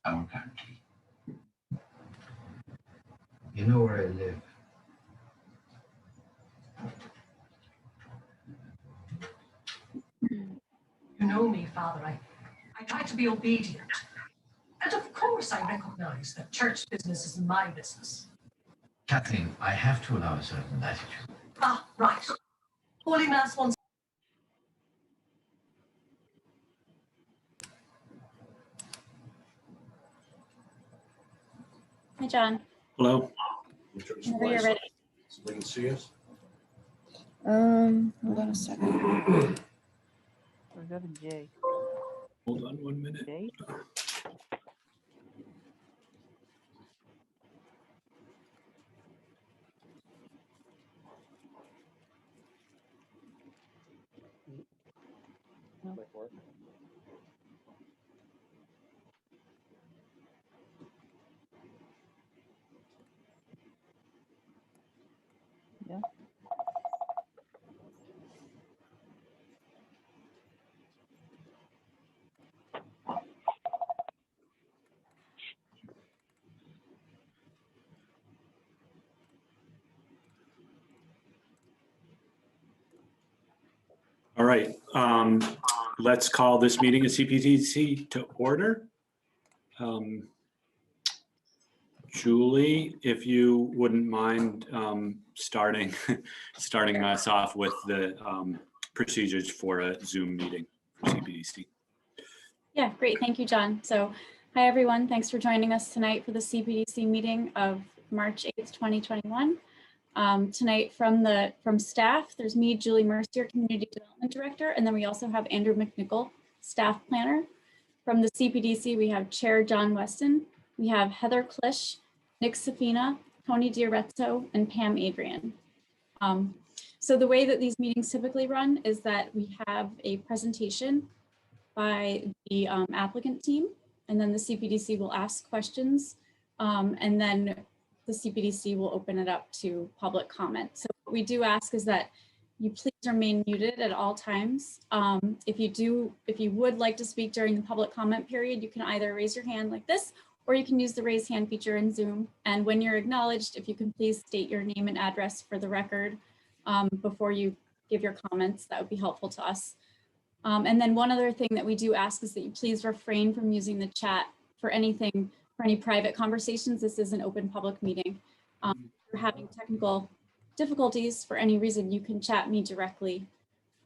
our country. You know where I live. You know me, Father. I try to be obedient. And of course I recognize that church business is my business. Kathleen, I have to allow a certain latitude. Ah, right. Holy Mass once. Hi, John. Hello. Whenever you're ready. Somebody can see us? Hold on a second. We have a J. Hold on 1 minute. J? No. Yeah. All right. Let's call this meeting of CPDC to order. Julie, if you wouldn't mind starting us off with the procedures for a Zoom meeting for CPDC. Yeah, great. Thank you, John. So hi, everyone. Thanks for joining us tonight for the CPDC meeting of March 8th, 2021. Tonight from staff, there's me, Julie Mercier, Community Development Director, and then we also have Andrew McNichol, Staff Planner. From the CPDC, we have Chair John Weston, we have Heather Klisch, Nick Safina, Tony Diarezzo, and Pam Adrian. So the way that these meetings typically run is that we have a presentation by the applicant team, and then the CPDC will ask questions, and then the CPDC will open it up to public comment. So what we do ask is that you please remain muted at all times. If you would like to speak during the public comment period, you can either raise your hand like this, or you can use the raise hand feature in Zoom. And when you're acknowledged, if you can please state your name and address for the record before you give your comments, that would be helpful to us. And then one other thing that we do ask is that you please refrain from using the chat for anything, for any private conversations. This is an open public meeting. If you're having technical difficulties for any reason, you can chat me directly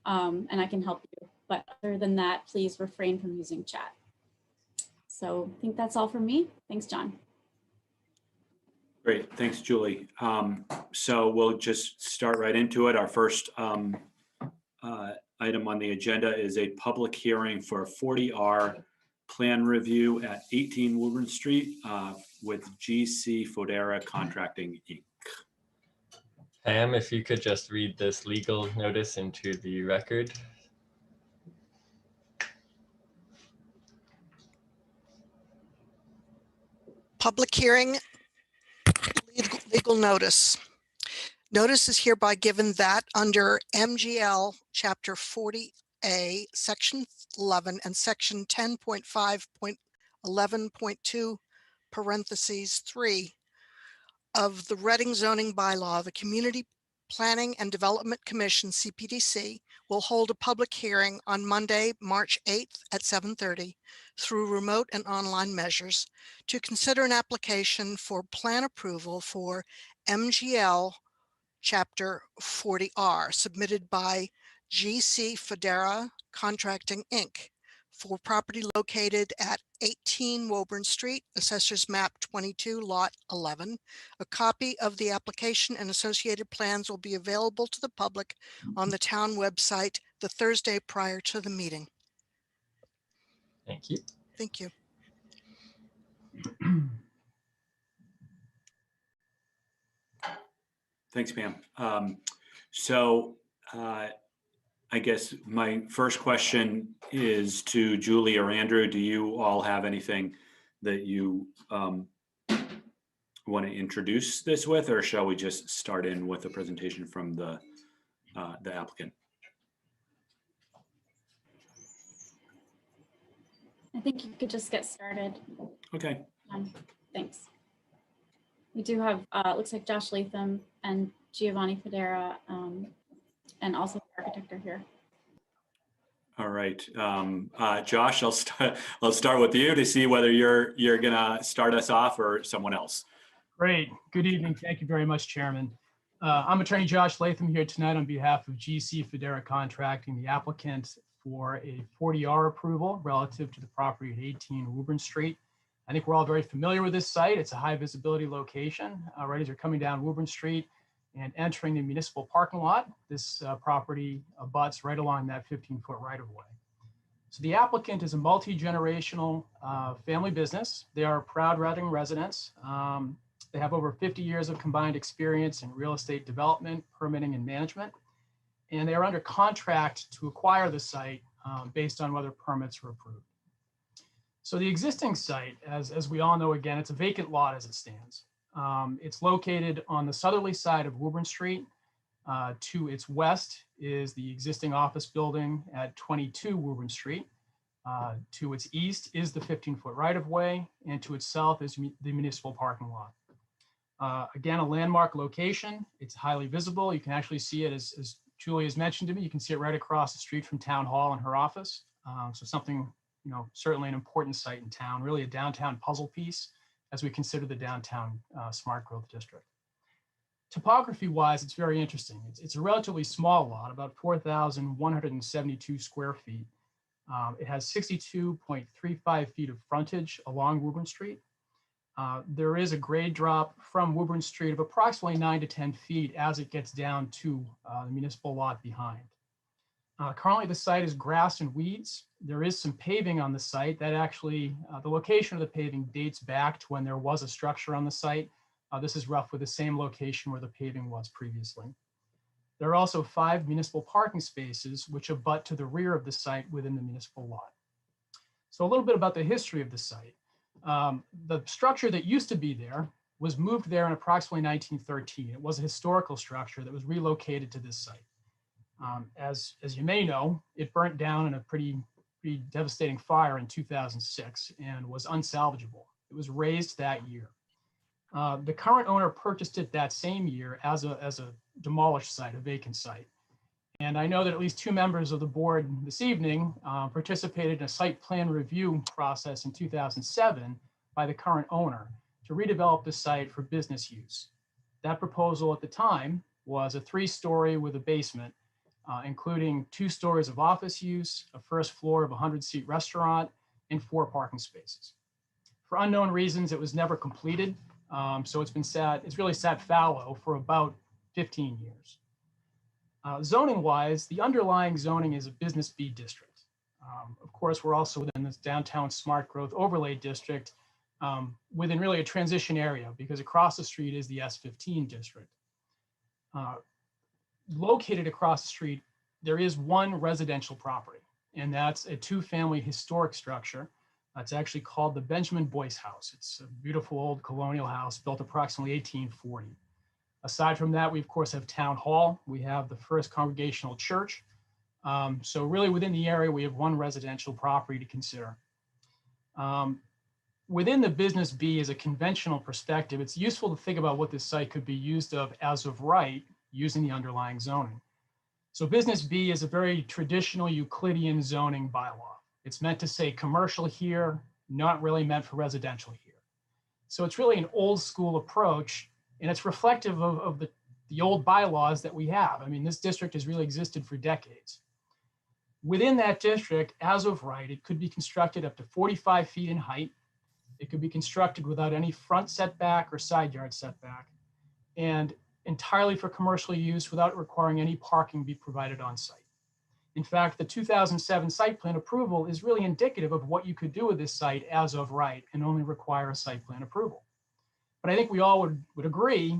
and I can help you. But other than that, please refrain from using chat. So I think that's all from me. Thanks, John. Great, thanks, Julie. So we'll just start right into it. Our first item on the agenda is a public hearing for a 40R plan review at 18 Woburn Street with GC Fodera Contracting, Inc. Pam, if you could just read this legal notice into the record. Public hearing, legal notice. Notice is hereby given that under MGL Chapter 40A, Section 11 and Section 10.5.11.2, parentheses 3 of the Reading Zoning Bylaw, the Community Planning and Development Commission, CPDC, will hold a public hearing on Monday, March 8th at 7:30 through remote and online measures to consider an application for plan approval for MGL Chapter 40R submitted by GC Fodera Contracting, Inc. for property located at 18 Woburn Street, Assessors Map 22, Lot 11. A copy of the application and associated plans will be available to the public on the town website the Thursday prior to the meeting. Thank you. Thank you. Thanks, Pam. I guess my first question is to Julie or Andrew. Do you all have anything that you want to introduce this with, or shall we just start in with a presentation from the applicant? I think you could just get started. Okay. Thanks. We do have, it looks like Josh Latham and Giovanni Federa, and also the architect are here. All right. Josh, I'll start with you to see whether you're gonna start us off or someone else. Great. Good evening. Thank you very much, Chairman. I'm Attorney Josh Latham here tonight on behalf of GC Federa Contracting, the applicant for a 40R approval relative to the property at 18 Woburn Street. I think we're all very familiar with this site. It's a high visibility location. Right as you're coming down Woburn Street and entering the municipal parking lot, this property abuts right along that 15-foot right-of-way. So the applicant is a multi-generational family business. They are proud Reading residents. They have over 50 years of combined experience in real estate development, permitting, and management. And they are under contract to acquire the site based on whether permits are approved. So the existing site, as we all know, again, it's a vacant lot as it stands. It's located on the southerly side of Woburn Street. To its west is the existing office building at 22 Woburn Street. To its east is the 15-foot right-of-way, and to its south is the municipal parking lot. Again, a landmark location. It's highly visible. You can actually see it, as Julie has mentioned to me, you can see it right across the street from Town Hall and her office. So something, certainly an important site in town, really a downtown puzzle piece as we consider the downtown smart growth district. Topography-wise, it's very interesting. It's a relatively small lot, about 4,172 square feet. It has 62.35 feet of frontage along Woburn Street. There is a grade drop from Woburn Street of approximately 9 to 10 feet as it gets down to the municipal lot behind. Currently, the site is grass and weeds. There is some paving on the site that actually, the location of the paving dates back to when there was a structure on the site. This is roughly the same location where the paving was previously. There are also 5 municipal parking spaces which abut to the rear of the site within the municipal lot. So a little bit about the history of the site. The structure that used to be there was moved there in approximately 1913. It was a historical structure that was relocated to this site. As you may know, it burnt down in a pretty devastating fire in 2006 and was unsalvageable. It was razed that year. The current owner purchased it that same year as a demolished site, a vacant site. And I know that at least 2 members of the board this evening participated in a site plan review process in 2007 by the current owner to redevelop the site for business use. That proposal at the time was a 3-story with a basement, including 2 stories of office use, a first floor of a 100-seat restaurant, and 4 parking spaces. For unknown reasons, it was never completed. So it's really sat fallow for about 15 years. Zoning-wise, the underlying zoning is a Business B district. Of course, we're also within this downtown smart growth overlay district within really a transition area because across the street is the S15 district. Located across the street, there is one residential property, and that's a 2-family historic structure. It's actually called the Benjamin Boyce House. It's a beautiful old colonial house built approximately 1840. Aside from that, we of course have Town Hall. We have the First Congregational Church. So really within the area, we have one residential property to consider. Within the Business B as a conventional perspective, it's useful to think about what this site could be used of as of right using the underlying zoning. So Business B is a very traditional Euclidean zoning bylaw. It's meant to say commercial here, not really meant for residential here. So it's really an old school approach, and it's reflective of the old bylaws that we have. I mean, this district has really existed for decades. Within that district, as of right, it could be constructed up to 45 feet in height. It could be constructed without any front setback or side yard setback, and entirely for commercial use without requiring any parking be provided on site. In fact, the 2007 site plan approval is really indicative of what you could do with this site as of right and only require a site plan approval. But I think we all would agree,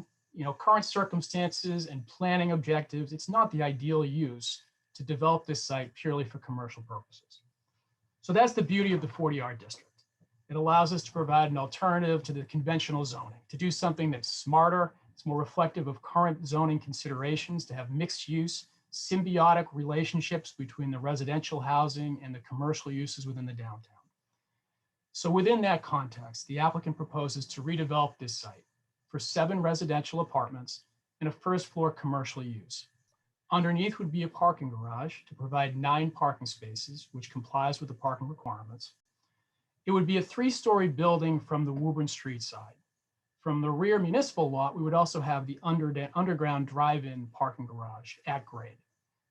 current circumstances and planning objectives, it's not the ideal use to develop this site purely for commercial purposes. So that's the beauty of the 40R district. It allows us to provide an alternative to the conventional zoning, to do something that's smarter, it's more reflective of current zoning considerations, to have mixed use, symbiotic relationships between the residential housing and the commercial uses within the downtown. So within that context, the applicant proposes to redevelop this site for 7 residential apartments and a first floor commercial use. Underneath would be a parking garage to provide 9 parking spaces, which complies with the parking requirements. It would be a 3-story building from the Woburn Street side. From the rear municipal lot, we would also have the underground drive-in parking garage at grade.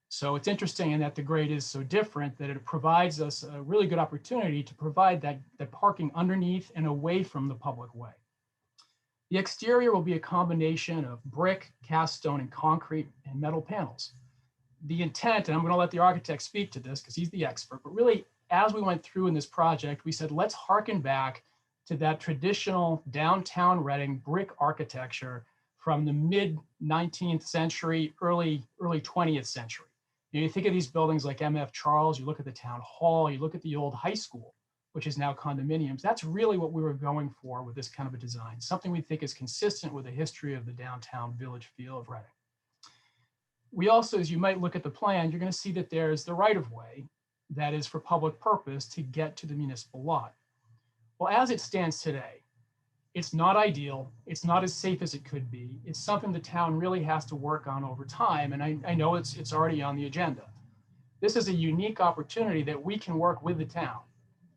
So it's interesting in that the grade is so different that it provides us a really good opportunity to provide that parking underneath and away from the public way. The exterior will be a combination of brick, cast stone, and concrete and metal panels. The intent, and I'm going to let the architect speak to this because he's the expert, but really as we went through in this project, we said, let's harken back to that traditional downtown Reading brick architecture from the mid 19th century, early 20th century. You think of these buildings like MF Charles, you look at the town hall, you look at the old high school, which is now condominiums. That's really what we were going for with this kind of a design, something we think is consistent with the history of the downtown village feel of Reading. We also, as you might look at the plan, you're going to see that there's the right of way that is for public purpose to get to the municipal lot. Well, as it stands today, it's not ideal. It's not as safe as it could be. It's something the town really has to work on over time. And I know it's already on the agenda. This is a unique opportunity that we can work with the town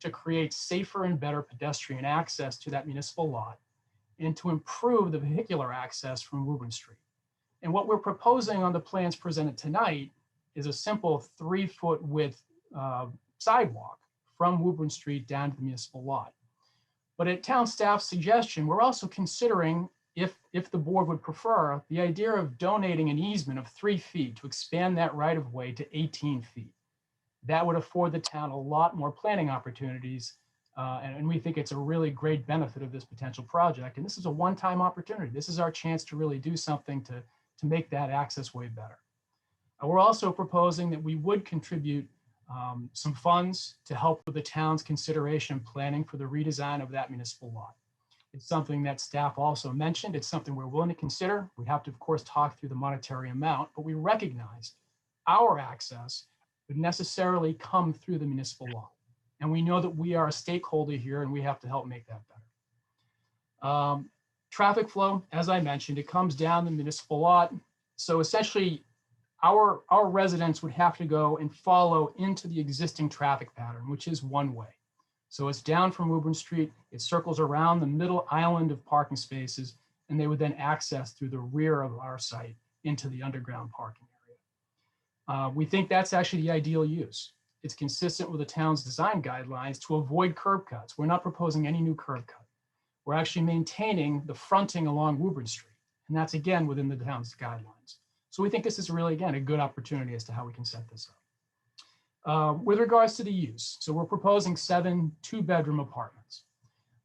to create safer and better pedestrian access to that municipal lot and to improve the vehicular access from Woburn Street. And what we're proposing on the plans presented tonight is a simple 3-foot width sidewalk from Woburn Street down to the municipal lot. But at town staff's suggestion, we're also considering, if the board would prefer, the idea of donating an easement of 3 feet to expand that right of way to 18 feet. That would afford the town a lot more planning opportunities. And we think it's a really great benefit of this potential project. And this is a one-time opportunity. This is our chance to really do something to make that access way better. We're also proposing that we would contribute some funds to help with the town's consideration and planning for the redesign of that municipal lot. It's something that staff also mentioned. It's something we're willing to consider. We have to, of course, talk through the monetary amount, but we recognize our access would necessarily come through the municipal lot. And we know that we are a stakeholder here and we have to help make that better. Traffic flow, as I mentioned, it comes down the municipal lot. So essentially, our residents would have to go and follow into the existing traffic pattern, which is one way. So it's down from Woburn Street, it circles around the middle island of parking spaces, and they would then access through the rear of our site into the underground parking area. We think that's actually the ideal use. It's consistent with the town's design guidelines to avoid curb cuts. We're not proposing any new curb cut. We're actually maintaining the fronting along Woburn Street, and that's again within the town's guidelines. So we think this is really, again, a good opportunity as to how we can set this up. With regards to the use, so we're proposing 7 2-bedroom apartments.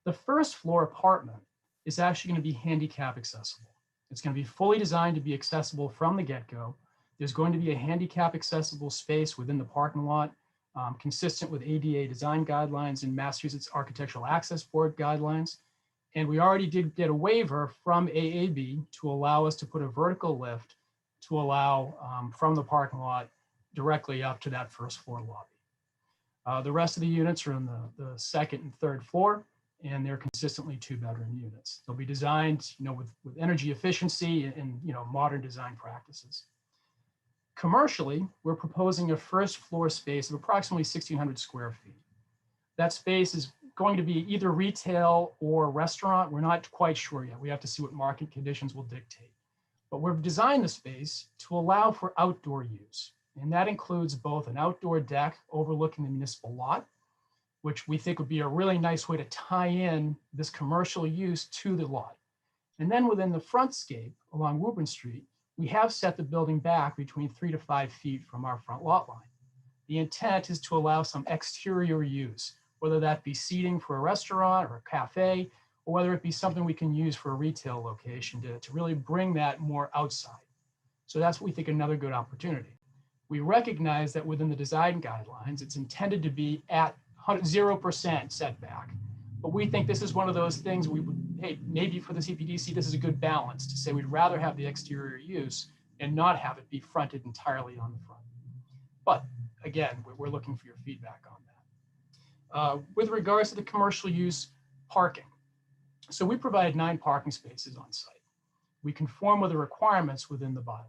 The first floor apartment is actually going to be handicap accessible. It's going to be fully designed to be accessible from the get-go. There's going to be a handicap accessible space within the parking lot, consistent with ADA design guidelines and Massachusetts Architectural Access Board guidelines. And we already did get a waiver from AAB to allow us to put a vertical lift to allow from the parking lot directly up to that first floor lobby. The rest of the units are in the second and third floor, and they're consistently 2-bedroom units. They'll be designed, with energy efficiency and modern design practices. Commercially, we're proposing a first floor space of approximately 1,600 square feet. That space is going to be either retail or restaurant. We're not quite sure yet. We have to see what market conditions will dictate. But we've designed the space to allow for outdoor use. And that includes both an outdoor deck overlooking the municipal lot, which we think would be a really nice way to tie in this commercial use to the lot. And then within the frontscape along Woburn Street, we have set the building back between 3 to 5 feet from our front lot line. The intent is to allow some exterior use, whether that be seating for a restaurant or a cafe, or whether it be something we can use for a retail location to really bring that more outside. So that's what we think another good opportunity. We recognize that within the design guidelines, it's intended to be at 0% setback. But we think this is one of those things we would, hey, maybe for the CPDC, this is a good balance to say we'd rather have the exterior use and not have it be fronted entirely on the front. But again, we're looking for your feedback on With regards to the commercial use parking, so we provide 9 parking spaces on site. We conform with the requirements within the bylaw.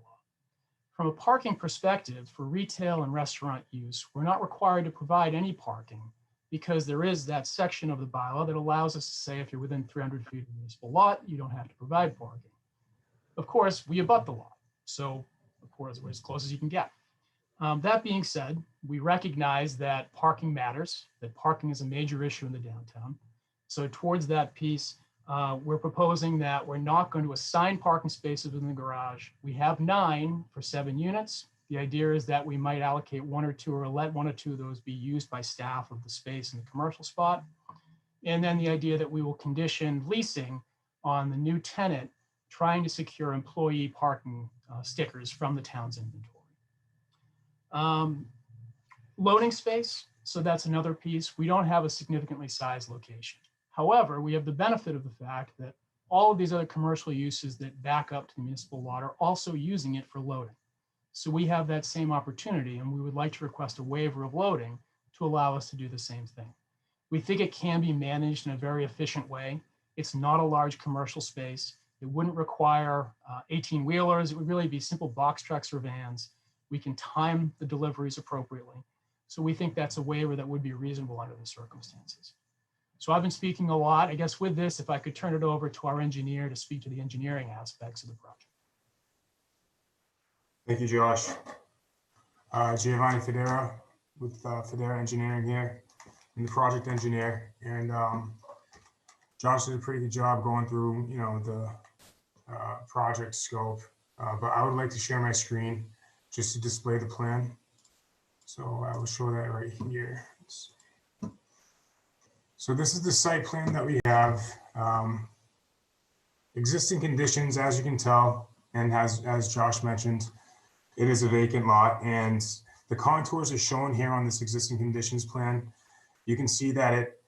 From a parking perspective, for retail and restaurant use, we're not required to provide any parking because there is that section of the bylaw that allows us to say if you're within 300 feet of the municipal lot, you don't have to provide parking. Of course, we abut the lot, so of course, we're as close as you can get. That being said, we recognize that parking matters, that parking is a major issue in the downtown. So towards that piece, we're proposing that we're not going to assign parking spaces within the garage. We have 9 for 7 units. The idea is that we might allocate 1 or 2 or let 1 or 2 of those be used by staff of the space in the commercial spot. And then the idea that we will condition leasing on the new tenant trying to secure employee parking stickers from the town's inventory. Loading space, so that's another piece. We don't have a significantly sized location. However, we have the benefit of the fact that all of these other commercial uses that back up to the municipal lot are also using it for loading. So we have that same opportunity, and we would like to request a waiver of loading to allow us to do the same thing. We think it can be managed in a very efficient way. It's not a large commercial space. It wouldn't require 18 wheelers. It would really be simple box trucks or vans. We can time the deliveries appropriately. So we think that's a waiver that would be reasonable under the circumstances. So I've been speaking a lot. I guess with this, if I could turn it over to our engineer to speak to the engineering aspects of the project. Thank you, Josh. Giovanni Federa with Federa Engineering here. I'm the project engineer, and Josh did a pretty good job going through, the project scope. But I would like to share my screen just to display the plan. So I will show that right here. So this is the site plan that we have. Existing conditions, as you can tell, and as Josh mentioned, it is a vacant lot, and the contours are shown here on this existing conditions plan. You can see that it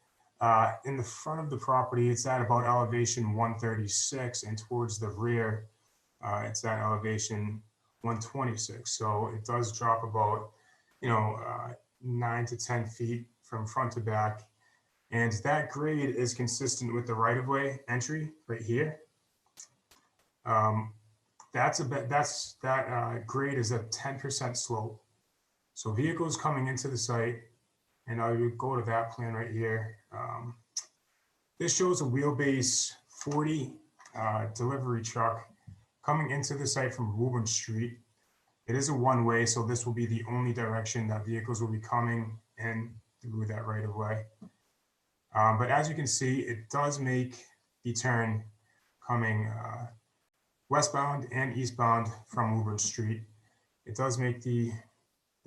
in the front of the property, it's at about elevation 136, and towards the rear, it's at elevation 126. So it does drop about 9 to 10 feet from front to back. And that grade is consistent with the right-of-way entry right here. That grade is a 10% slope. So vehicles coming into the site, and I would go to that plan right here. This shows a wheelbase 40 delivery truck coming into the site from Woburn Street. It is a one-way, so this will be the only direction that vehicles will be coming in through that right-of-way. But as you can see, it does make the turn coming westbound and eastbound from Woburn Street. It does make the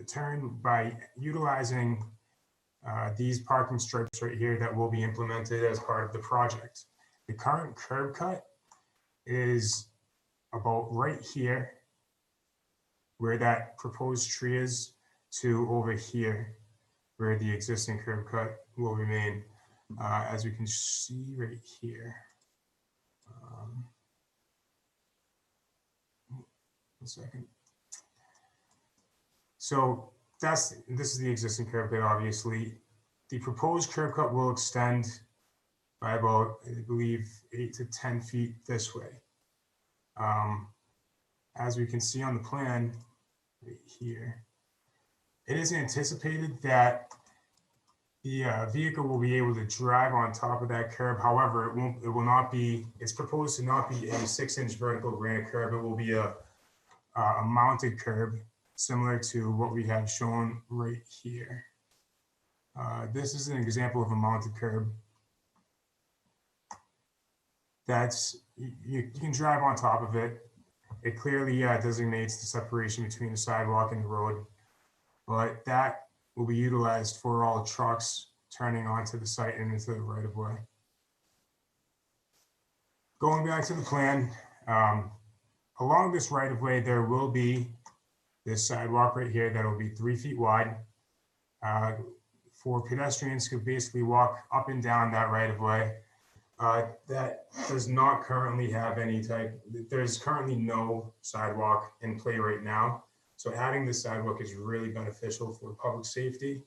turn by utilizing these parking stripes right here that will be implemented as part of the project. The current curb cut is about right here where that proposed tree is to over here where the existing curb cut will remain, as we can see right here. One second. So this is the existing curb cut, obviously. The proposed curb cut will extend by about, I believe, 8 to 10 feet this way. As we can see on the plan right here, it is anticipated that the vehicle will be able to drive on top of that curb. However, it will not be, it's proposed to not be a 6-inch vertical granite curb. It will be a mounted curb, similar to what we have shown right here. This is an example of a mounted curb. You can drive on top of it. It clearly designates the separation between the sidewalk and the road, but that will be utilized for all trucks turning onto the site and into the right of way. Going back to the plan, along this right of way, there will be this sidewalk right here that will be 3 feet wide for pedestrians to basically walk up and down that right of way. That does not currently have any type, there's currently no sidewalk in play right now. So adding the sidewalk is really beneficial for public safety.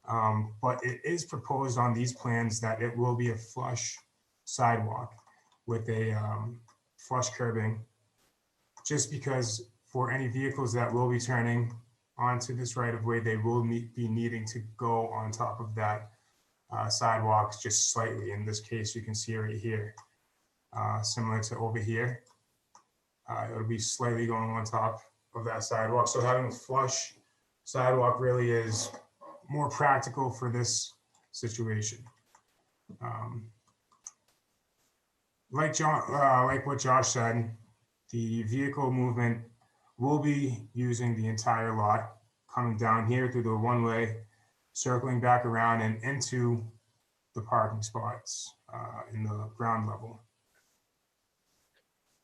But it is proposed on these plans that it will be a flush sidewalk with a flush curbing, just because for any vehicles that will be turning onto this right of way, they will be needing to go on top of that sidewalk just slightly. In this case, you can see right here, similar to over here. It'll be slightly going on top of that sidewalk. So having a flush sidewalk really is more practical for this situation. Like what Josh said, the vehicle movement will be using the entire lot, coming down here through the one-way, circling back around and into the parking spots in the ground level.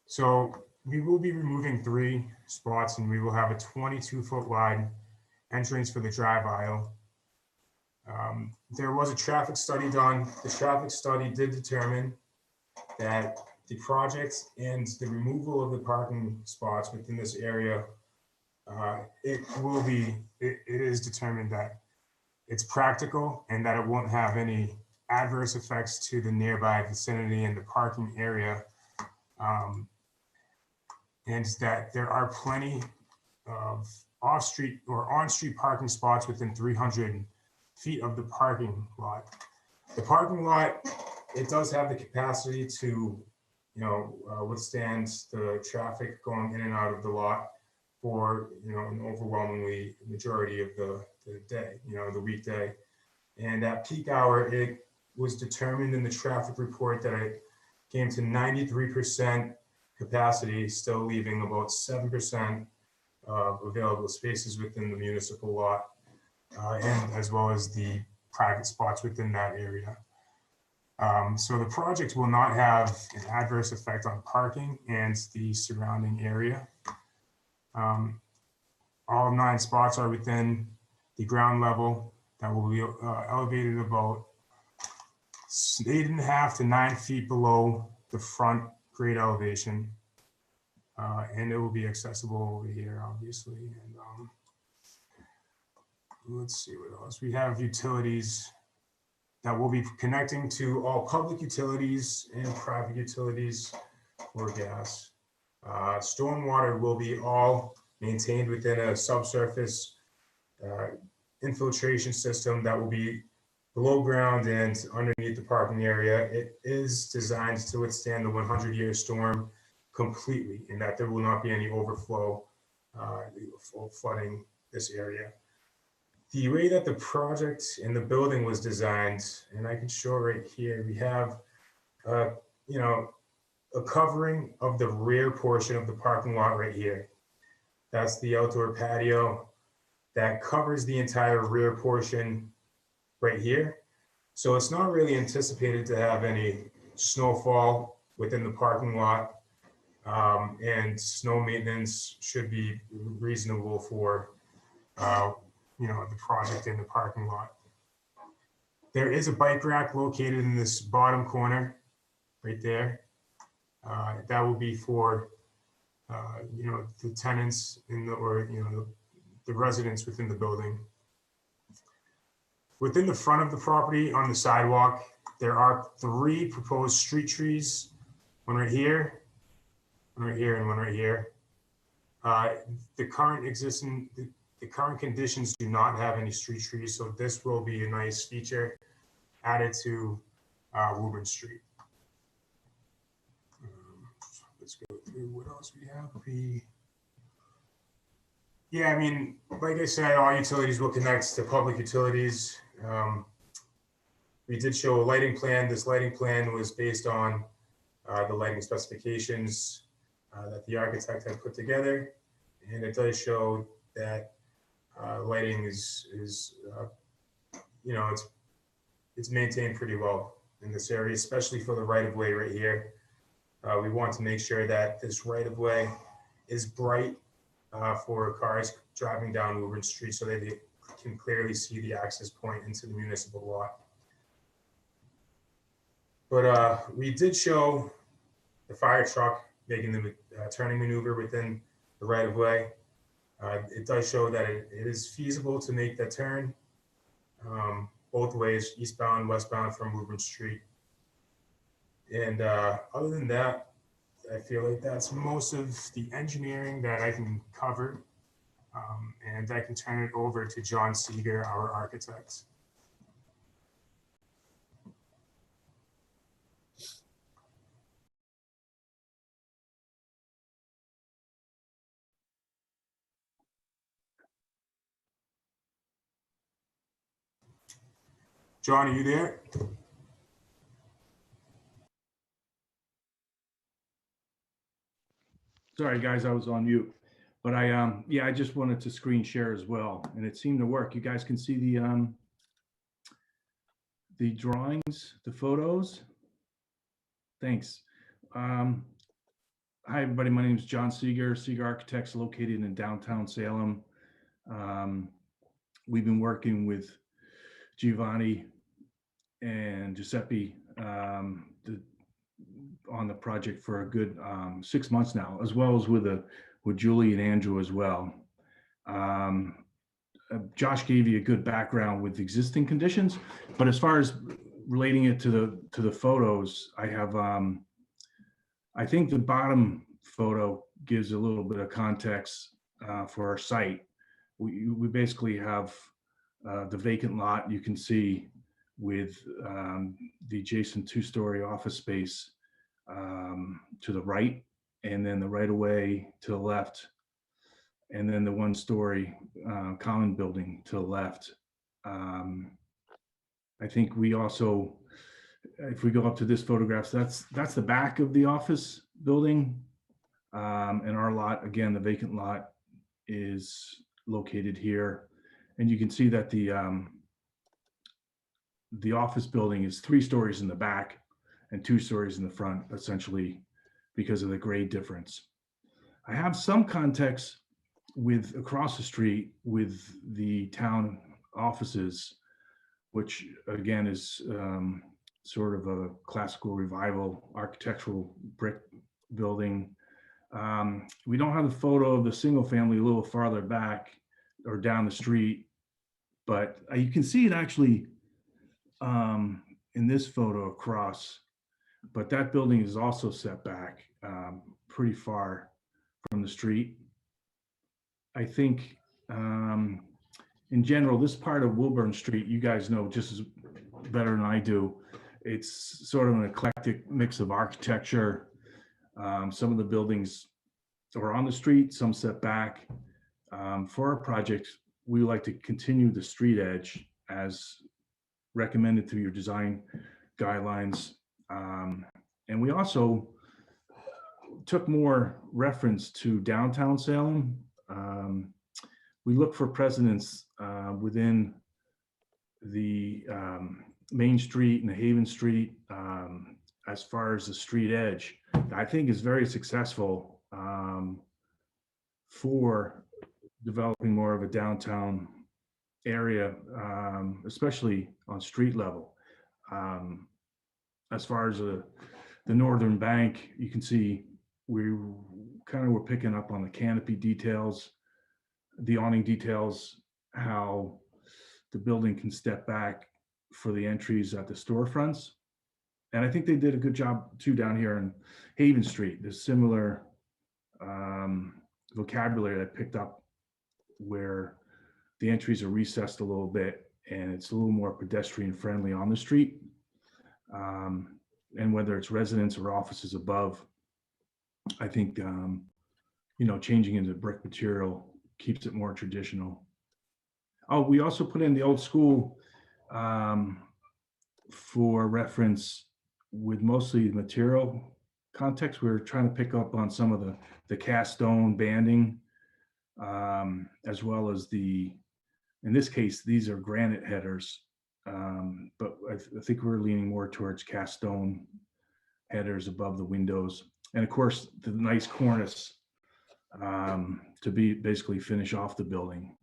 So we will be removing 3 spots, and we will have a 22-foot wide entrance for the drive aisle. There was a traffic study done. The traffic study did determine that the project and the removal of the parking spots within this area, it is determined that it's practical and that it won't have any adverse effects to the nearby vicinity and the parking area. And that there are plenty of off-street or on-street parking spots within 300 feet of the parking lot. The parking lot, it does have the capacity to, withstand the traffic going in and out of the lot for, an overwhelmingly majority of the day, the weekday. And at peak hour, it was determined in the traffic report that it came to 93% capacity, still leaving about 7% of available spaces within the municipal lot, and as well as the private spots within that area. So the project will not have an adverse effect on parking and the surrounding area. All 9 spots are within the ground level that will be elevated about 8.5 to 9 feet below the front grade elevation. And it will be accessible over here, obviously. And let's see what else. We have utilities that will be connecting to all public utilities and private utilities for gas. Stormwater will be all maintained within a subsurface infiltration system that will be below ground and underneath the parking area. It is designed to withstand the 100-year storm completely, in that there will not be any overflow flooding this area. The way that the project and the building was designed, and I can show right here, we have a covering of the rear portion of the parking lot right here. That's the outdoor patio that covers the entire rear portion right here. So it's not really anticipated to have any snowfall within the parking lot, and snow maintenance should be reasonable for the project in the parking lot. There is a bike rack located in this bottom corner right there. That will be for the tenants the residents within the building. Within the front of the property on the sidewalk, there are 3 proposed street trees, one right here, one right here, and one right here. The current conditions do not have any street trees, so this will be a nice feature added to Woburn Street. Let's go through what else we have. Like I said, all utilities will connect to public utilities. We did show a lighting plan. This lighting plan was based on the lighting specifications that the architect had put together. And it does show that lighting is it's maintained pretty well in this area, especially for the right of way right here. We want to make sure that this right of way is bright for cars driving down Woburn Street so that they can clearly see the access point into the municipal lot. But we did show the fire truck making the turning maneuver within the right of way. It does show that it is feasible to make that turn. both ways, eastbound, westbound from Woburn Street. And other than that, I feel like that's most of the engineering that I can cover. And I can turn it over to John Seeger, our architect. John, are you there? Sorry, guys, I was on mute. But I just wanted to screen share as well, and it seemed to work. You guys can see the drawings, the photos. Thanks. Hi, everybody. My name is John Seeger, Seeger Architects, located in downtown Salem. We've been working with Giovanni and Giuseppe on the project for a good 6 months now, as well as with Julie and Andrew as well. Josh gave you a good background with existing conditions, but as far as relating it to the photos, I have I think the bottom photo gives a little bit of context for our site. We basically have the vacant lot you can see with the adjacent two-story office space to the right, and then the right-of-way to the left, and then the one-story common building to the left. I think we also, if we go up to this photograph, that's the back of the office building. And our lot, again, the vacant lot is located here. And you can see that the office building is 3 stories in the back and 2 stories in the front, essentially because of the grade difference. I have some context with across the street with the town offices, which again is sort of a classical revival architectural brick building. We don't have a photo of the single family a little farther back or down the street, but you can see it actually in this photo across, but that building is also set back pretty far from the street. I think in general, this part of Woburn Street, you guys know just as better than I do. It's sort of an eclectic mix of architecture. Some of the buildings are on the street, some set back. For our project, we like to continue the street edge as recommended through your design guidelines. And we also took more reference to downtown Salem. We look for precedents within the Main Street and the Haven Street as far as the street edge. I think is very successful for developing more of a downtown area, especially on street level. As far as the northern bank, you can see we kind of were picking up on the canopy details, the awning details, how the building can step back for the entries at the storefronts. And I think they did a good job too down here in Haven Street. There's similar vocabulary that I picked up where the entries are recessed a little bit and it's a little more pedestrian friendly on the street. And whether it's residents or offices above, I think, changing into brick material keeps it more traditional. Oh, we also put in the old school for reference with mostly the material context. We were trying to pick up on some of the cast stone banding, as well as in this case, these are granite headers. But I think we're leaning more towards cast stone headers above the windows. And of course, the nice cornice to basically finish off the building.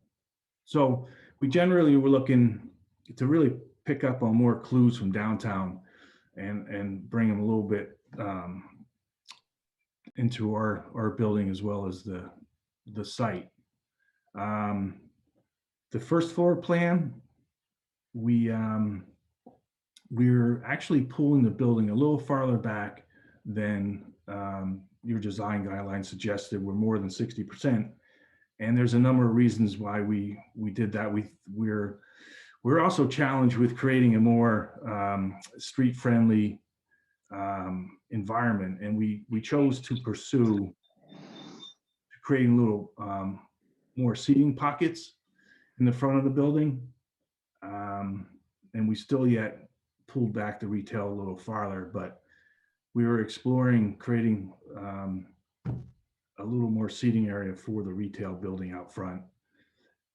So we generally were looking to really pick up on more clues from downtown and bring them a little bit into our building as well as the site. The first floor plan we're actually pulling the building a little farther back than your design guidelines suggested. We're more than 60%. And there's a number of reasons why we did that. We're also challenged with creating a more street-friendly environment, and we chose to pursue creating little more seating pockets in the front of the building, and we still yet pulled back the retail a little farther, but we were exploring creating a little more seating area for the retail building out front.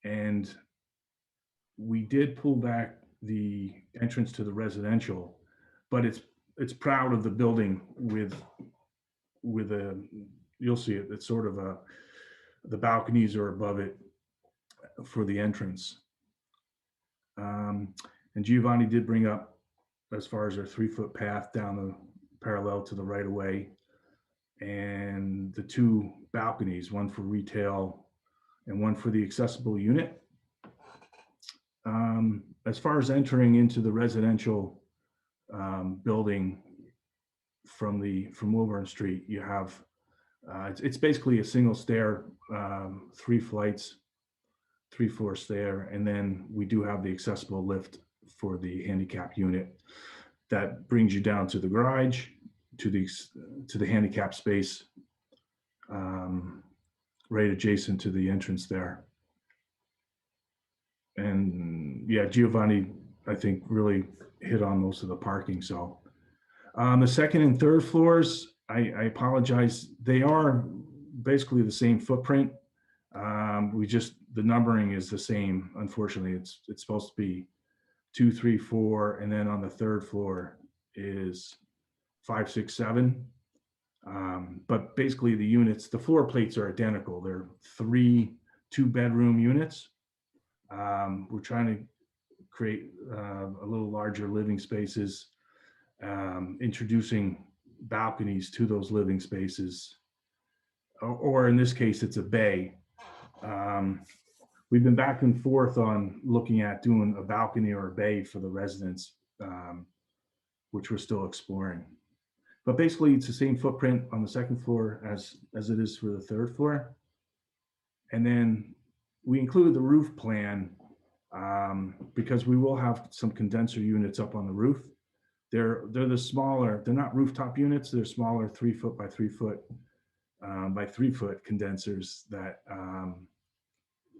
And we did pull back the entrance to the residential, but it's proud of the building with a, you'll see it, it's sort of the balconies are above it for the entrance. And Giovanni did bring up, as far as our 3-foot path down the parallel to the right of way, and the 2 balconies, one for retail and one for the accessible unit. As far as entering into the residential building from Wilburn Street, you have it's basically a single stair, 3 flights, 3-floor stair, and then we do have the accessible lift for the handicap unit that brings you down to the garage, to the handicap space, right adjacent to the entrance there. And yeah, Giovanni, I think, really hit on most of the parking. So the 2nd and 3rd floors, I apologize, they are basically the same footprint. The numbering is the same. Unfortunately, it's supposed to be 2, 3, 4, and then on the 3rd floor is 5, 6, 7. But basically the units, the floor plates are identical. They're 3 2-bedroom units. We're trying to create a little larger living spaces, introducing balconies to those living spaces, or in this case, it's a bay. We've been back and forth on looking at doing a balcony or a bay for the residents, which we're still exploring. But basically, it's the same footprint on the 2nd floor as it is for the 3rd floor. And then we included the roof plan because we will have some condenser units up on the roof. They're the smaller, they're not rooftop units, they're smaller 3-foot by 3-foot by 3-foot condensers that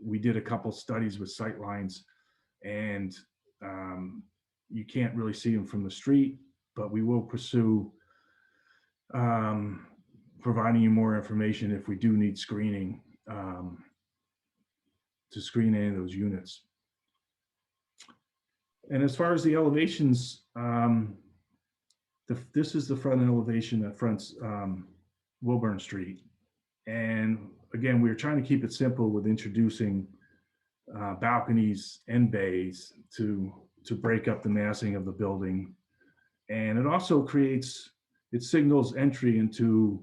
we did a couple studies with sight lines, and you can't really see them from the street, but we will pursue providing you more information if we do need screening to screen any of those units. And as far as the elevations, this is the front elevation that fronts Wilburn Street. And again, we were trying to keep it simple with introducing balconies and bays to break up the massing of the building. And it also it signals entry into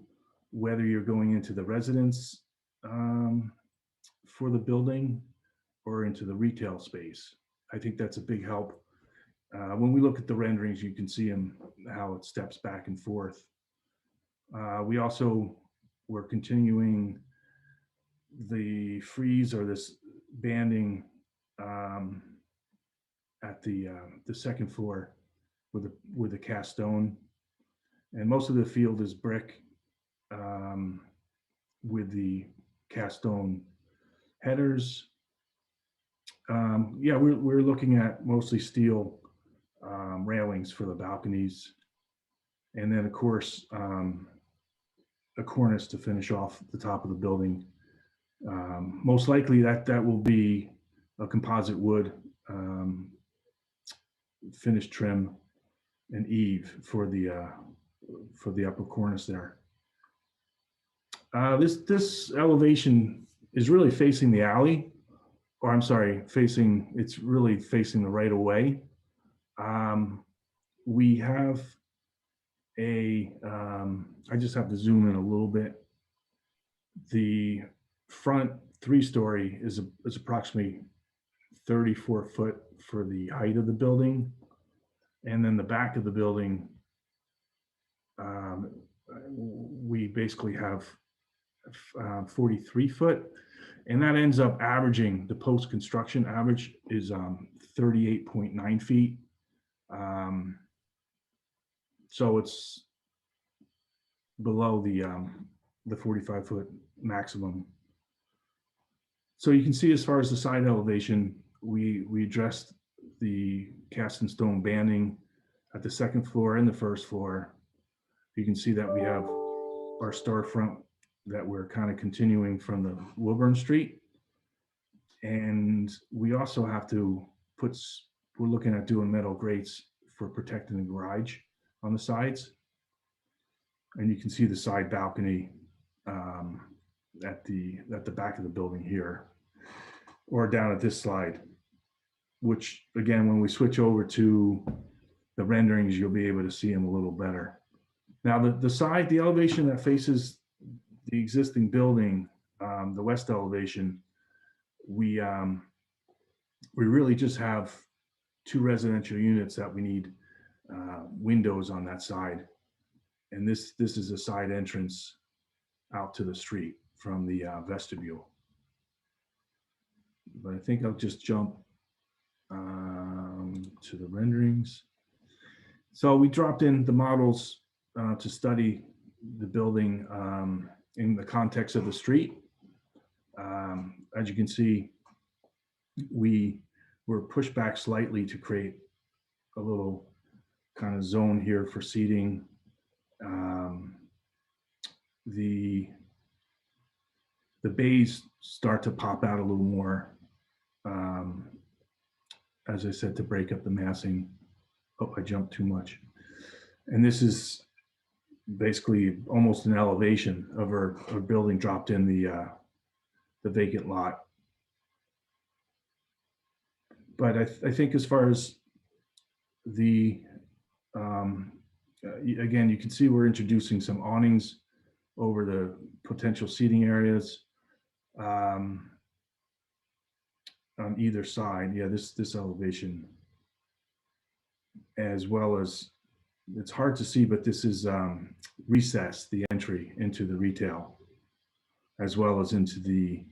whether you're going into the residence for the building or into the retail space. I think that's a big help. When we look at the renderings, you can see how it steps back and forth. We also were continuing the frieze or this banding at the 2nd floor with a cast stone, and most of the field is brick with the cast stone headers. Yeah, we're looking at mostly steel railings for the balconies, and then of course a cornice to finish off the top of the building. Most likely that will be a composite wood finished trim and eave for the upper cornice there. This elevation is really facing the alley, or I'm sorry, it's really facing the right of way. We have I just have to zoom in a little bit. The front 3-story is approximately 34 foot for the height of the building. And then the back of the building, we basically have 43 foot. And that ends up averaging, the post-construction average is 38.9 feet. So it's below the 45 foot maximum. So you can see as far as the side elevation, we addressed the cast and stone banding at the second floor and the first floor. You can see that we have our storefront that we're kind of continuing from the Wilburn Street. And we also have to we're looking at doing metal grates for protecting the garage on the sides. And you can see the side balcony at the back of the building here, or down at this slide, which again, when we switch over to the renderings, you'll be able to see them a little better. Now the elevation that faces the existing building, the west elevation, we really just have 2 residential units that we need windows on that side. And this is a side entrance out to the street from the vestibule. But I think I'll just jump to the renderings. So we dropped in the models to study the building in the context of the street. As you can see, we were pushed back slightly to create a little kind of zone here for seating. The bays start to pop out a little more, as I said, to break up the massing. Oh, I jumped too much. And this is basically almost an elevation of our building dropped in the vacant lot. But I think as far as the, again, you can see we're introducing some awnings over the potential seating areas on either side. Yeah, this elevation, as well as, it's hard to see, but this is recessed, the entry into the retail, as well as into the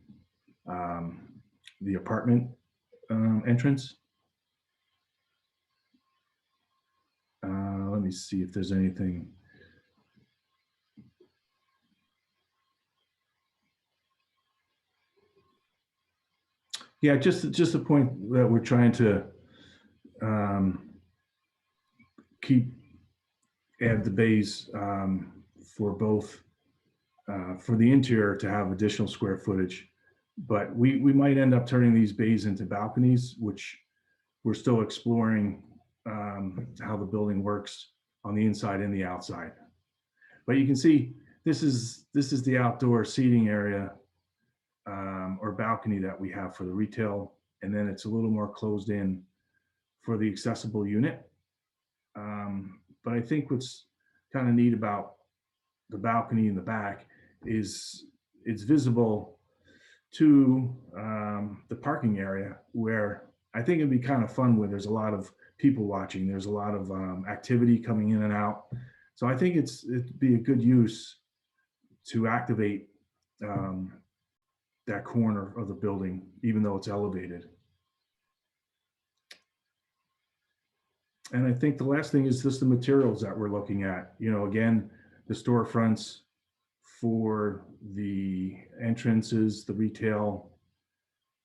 apartment entrance. Let me see if there's anything. Yeah, just a point that we're trying to add the bays for both, for the interior to have additional square footage. But we might end up turning these bays into balconies, which we're still exploring how the building works on the inside and the outside. But you can see this is the outdoor seating area or balcony that we have for the retail, and then it's a little more closed in for the accessible unit. But I think what's kind of neat about the balcony in the back is it's visible to the parking area, where I think it'd be kind of fun when there's a lot of people watching. There's a lot of activity coming in and out. So I think it'd be a good use to activate that corner of the building, even though it's elevated. And I think the last thing is just the materials that we're looking at. You know, again, the storefronts for the entrances, the retail,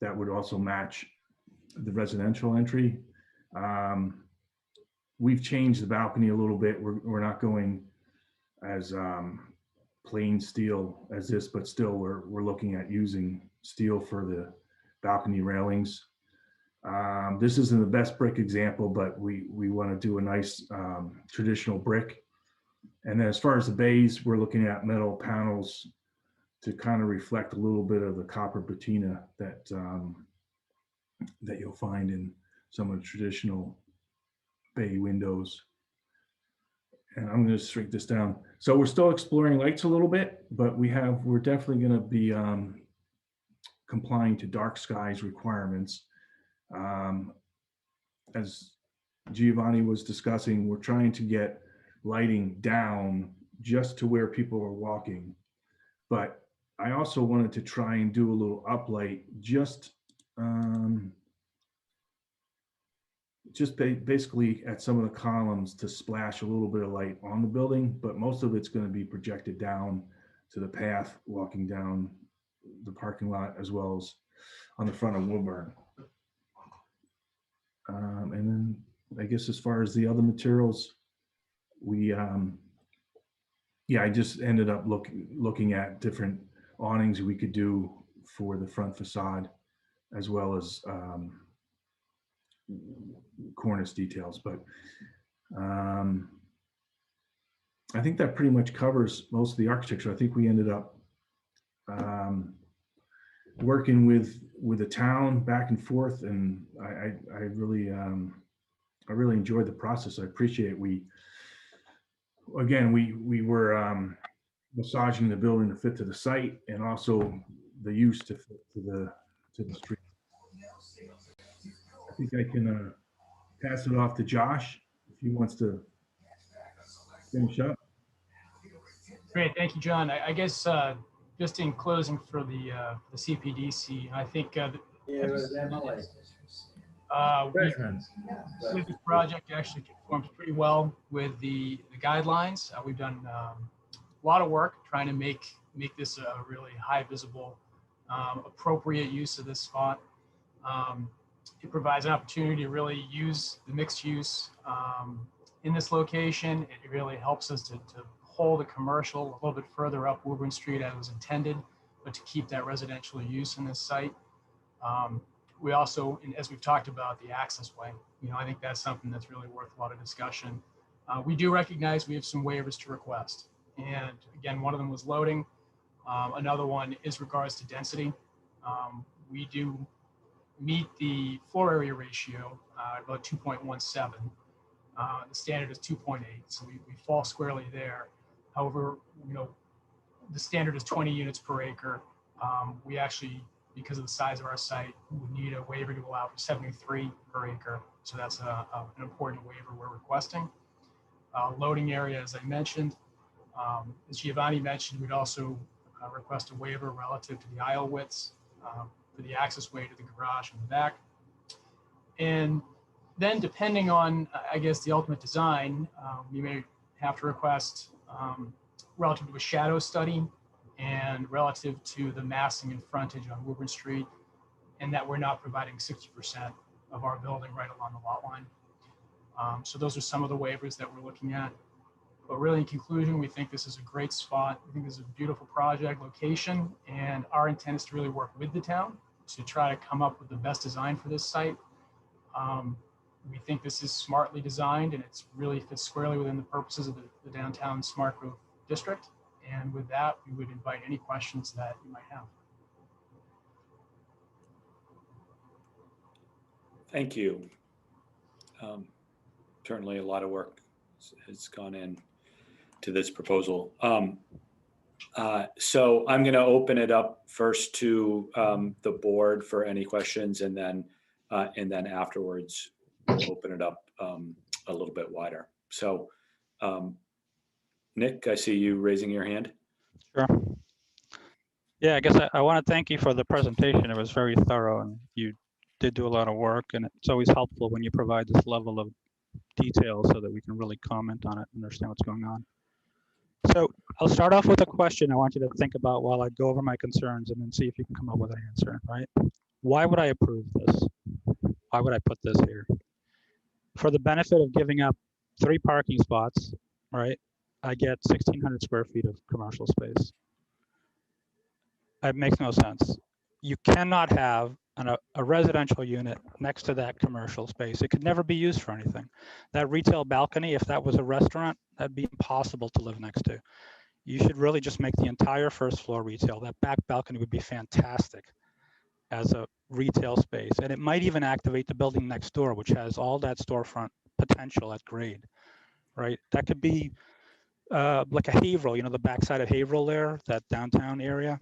that would also match the residential entry. We've changed the balcony a little bit. We're not going as plain steel as this, but still we're looking at using steel for the balcony railings. This isn't the best brick example, but we want to do a nice traditional brick. And then as far as the bays, we're looking at metal panels to kind of reflect a little bit of the copper patina that that you'll find in some of the traditional bay windows. And I'm going to shrink this down. So we're still exploring lights a little bit, but we're definitely going to be complying to dark skies requirements. As Giovanni was discussing, we're trying to get lighting down just to where people are walking. But I also wanted to try and do a little uplight just basically at some of the columns to splash a little bit of light on the building, but most of it's going to be projected down to the path walking down the parking lot as well as on the front of Woburn. And then I guess as far as the other materials, I just ended up looking at different awnings we could do for the front facade as well as cornice details. But I think that pretty much covers most of the architecture. I think we ended up working with the town back and forth, and I really enjoyed the process. I appreciate we were massaging the building to fit to the site and also the use to fit to the street. I think I can pass it off to Josh if he wants to finish up. Great, thank you, John. I guess just in closing for the CPDC, I think with this project actually conforms pretty well with the guidelines. We've done a lot of work trying to make this a really high visible, appropriate use of this spot. It provides an opportunity to really use the mixed use in this location. It really helps us to hold the commercial a little bit further up Woburn Street as was intended, but to keep that residential use in this site. We also, as we've talked about, the access way, I think that's something that's really worth a lot of discussion. We do recognize we have some waivers to request. And again, one of them was loading. Another one is regards to density. We do meet the floor area ratio about 2.17. The standard is 2.8, so we fall squarely there. However, the standard is 20 units per acre. We actually, because of the size of our site, would need a waiver to allow for 73 per acre. So that's an important waiver we're requesting. Loading area, as I mentioned, as Giovanni mentioned, we'd also request a waiver relative to the aisle widths for the access way to the garage in the back. And then depending on, I guess, the ultimate design, we may have to request relative to a shadow study and relative to the massing and frontage on Woburn Street, and that we're not providing 60% of our building right along the lot line. So those are some of the waivers that we're looking at. But really, in conclusion, we think this is a great spot. We think this is a beautiful project location, and our intent is to really work with the town to try to come up with the best design for this site. We think this is smartly designed, and it's really fits squarely within the purposes of the downtown smart growth district. And with that, we would invite any questions that you might have. Thank you. Certainly a lot of work has gone in to this proposal. So I'm going to open it up first to the board for any questions, and then afterwards we'll open it up a little bit wider. So Nick, I see you raising your hand. Sure. Yeah, I guess I want to thank you for the presentation. It was very thorough, and you did do a lot of work, and it's always helpful when you provide this level of detail so that we can really comment on it and understand what's going on. So I'll start off with a question I want you to think about while I go over my concerns, and then see if you can come up with an answer, right? Why would I approve this? Why would I put this here? For the benefit of giving up 3 parking spots, right? I get 1,600 square feet of commercial space. It makes no sense. You cannot have a residential unit next to that commercial space. It could never be used for anything. That retail balcony, if that was a restaurant, that'd be impossible to live next to. You should really just make the entire first floor retail. That back balcony would be fantastic as a retail space. And it might even activate the building next door, which has all that storefront potential at grade, right? That could be like a Haverhill, the backside of Haverhill there, that downtown area.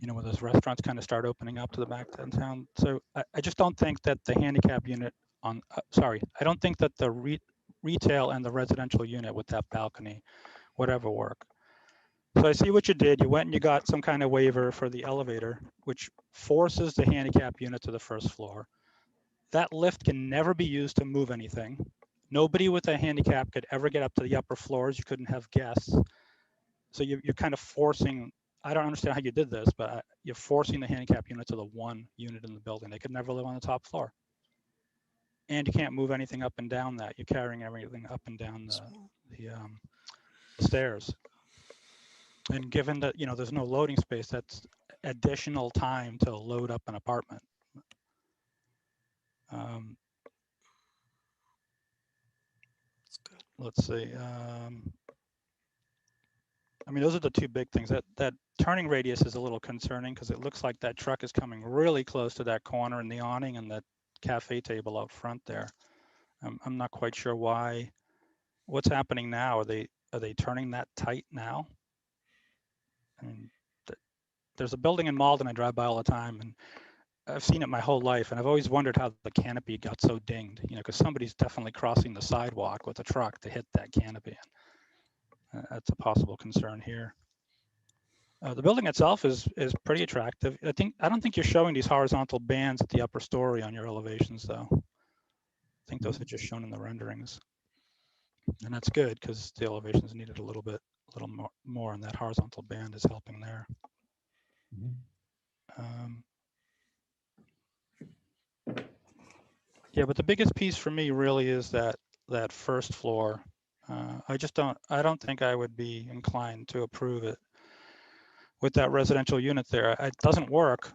you know, when those restaurants kind of start opening up to the back downtown. So I just don't think that the handicap unit on, I don't think that the retail and the residential unit with that balcony would ever work. So I see what you did. You went and you got some kind of waiver for the elevator, which forces the handicap unit to the first floor. That lift can never be used to move anything. Nobody with a handicap could ever get up to the upper floors. You couldn't have guests. So you're kind of forcing, I don't understand how you did this, but you're forcing the handicap unit to the one unit in the building. They could never live on the top floor. And you can't move anything up and down that. You're carrying everything up and down the stairs. And given that, you know, there's no loading space, that's additional time to load up an apartment. Let's see. I mean, those are the two big things. That turning radius is a little concerning because it looks like that truck is coming really close to that corner in the awning and that cafe table out front there. I'm not quite sure why. What's happening now? Are they turning that tight now? I mean, there's a building in Malden I drive by all the time, and I've seen it my whole life, and I've always wondered how the canopy got so dinged. You know, because somebody's definitely crossing the sidewalk with a truck to hit that canopy. That's a possible concern here. The building itself is pretty attractive. I don't think you're showing these horizontal bands at the upper story on your elevations, though. I think those are just shown in the renderings, and that's good because the elevations needed a little more, and that horizontal band is helping there. Yeah, but the biggest piece for me really is that first floor. I don't think I would be inclined to approve it with that residential unit there. It doesn't work,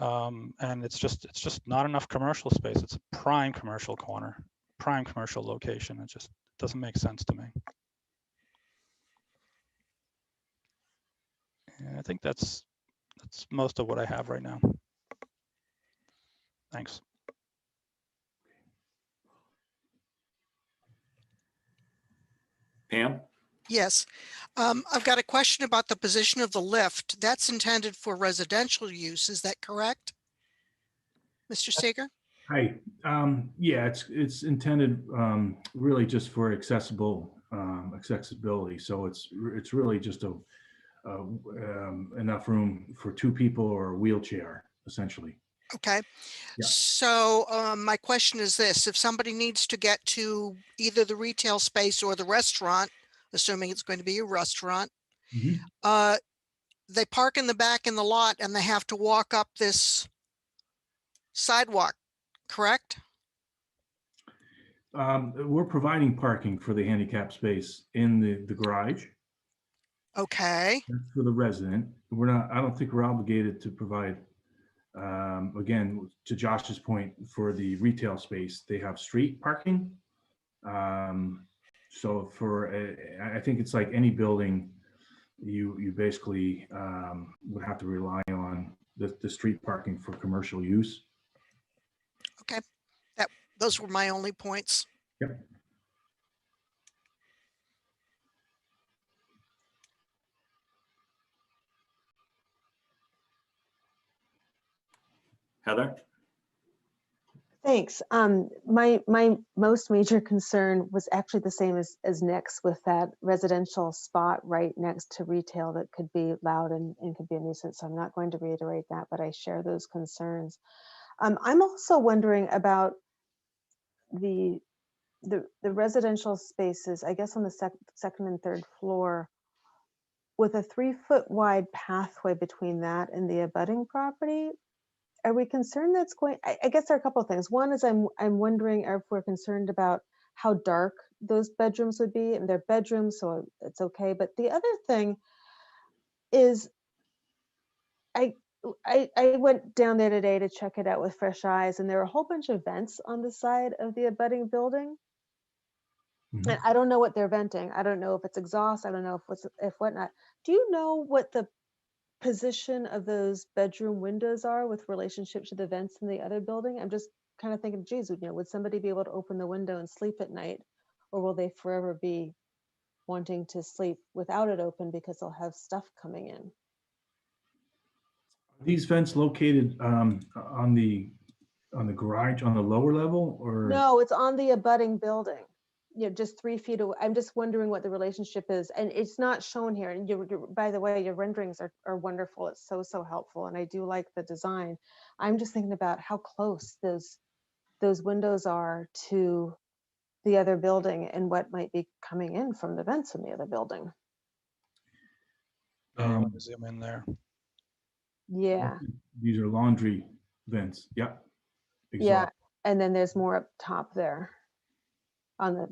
and it's just not enough commercial space. It's a prime commercial corner, prime commercial location. It just doesn't make sense to me. And I think that's most of what I have right now. Thanks. Pam? Yes. I've got a question about the position of the lift. That's intended for residential use. Is that correct? Mr. Seeger? Hi. Yeah, it's intended really just for accessibility. So it's really just enough room for two people or a wheelchair, essentially. Okay. Yeah. So my question is this: if somebody needs to get to either the retail space or the restaurant, assuming it's going to be a restaurant, they park in the back in the lot and they have to walk up this sidewalk, correct? We're providing parking for the handicap space in the garage. Okay. That's for the resident. I don't think we're obligated to provide, again, to Josh's point, for the retail space, they have street parking. So I think it's like any building, you basically would have to rely on the street parking for commercial use. Okay. Those were my only points. Yep. Heather? Thanks. My most major concern was actually the same as Nick's, with that residential spot right next to retail that could be loud and could be a nuisance. So I'm not going to reiterate that, but I share those concerns. I'm also wondering about the residential spaces, I guess on the second and third floor, with a 3-foot wide pathway between that and the abutting property. Are we concerned that's going, I guess there are a couple of things. One is I'm wondering if we're concerned about how dark those bedrooms would be, and they're bedrooms, so it's okay. But the other thing is I went down there today to check it out with fresh eyes, and there are a whole bunch of vents on the side of the abutting building. And I don't know what they're venting. I don't know if it's exhaust. I don't know if whatnot. Do you know what the position of those bedroom windows are with relationship to the vents in the other building? I'm just kind of thinking, geez, would somebody be able to open the window and sleep at night, or will they forever be wanting to sleep without it open because they'll have stuff coming in? These vents located on the garage on the lower level, or? No, it's on the abutting building. Just 3 feet away. I'm just wondering what the relationship is, and it's not shown here. And by the way, your renderings are wonderful. It's so helpful, and I do like the design. I'm just thinking about how close those windows are to the other building and what might be coming in from the vents in the other building. Yeah, you want to zoom in there. Yeah. These are laundry vents. Yep. Yeah, Exhaust. and then there's more up top there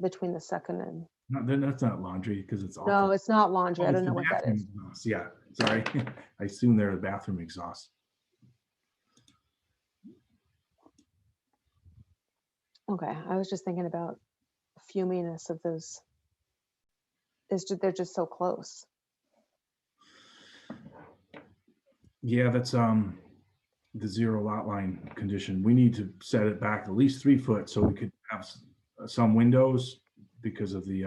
between the second and. No, then that's not laundry because it's No, awful. it's not laundry. Oh, I it's don't know the what that bathroom is. exhaust. Yeah, sorry. I assume they're the bathroom exhaust. Okay, I was just thinking about fuminess of those. They're just so close. Yeah, that's the zero lot line condition. We need to set it back at least 3 foot so we could have some windows because of the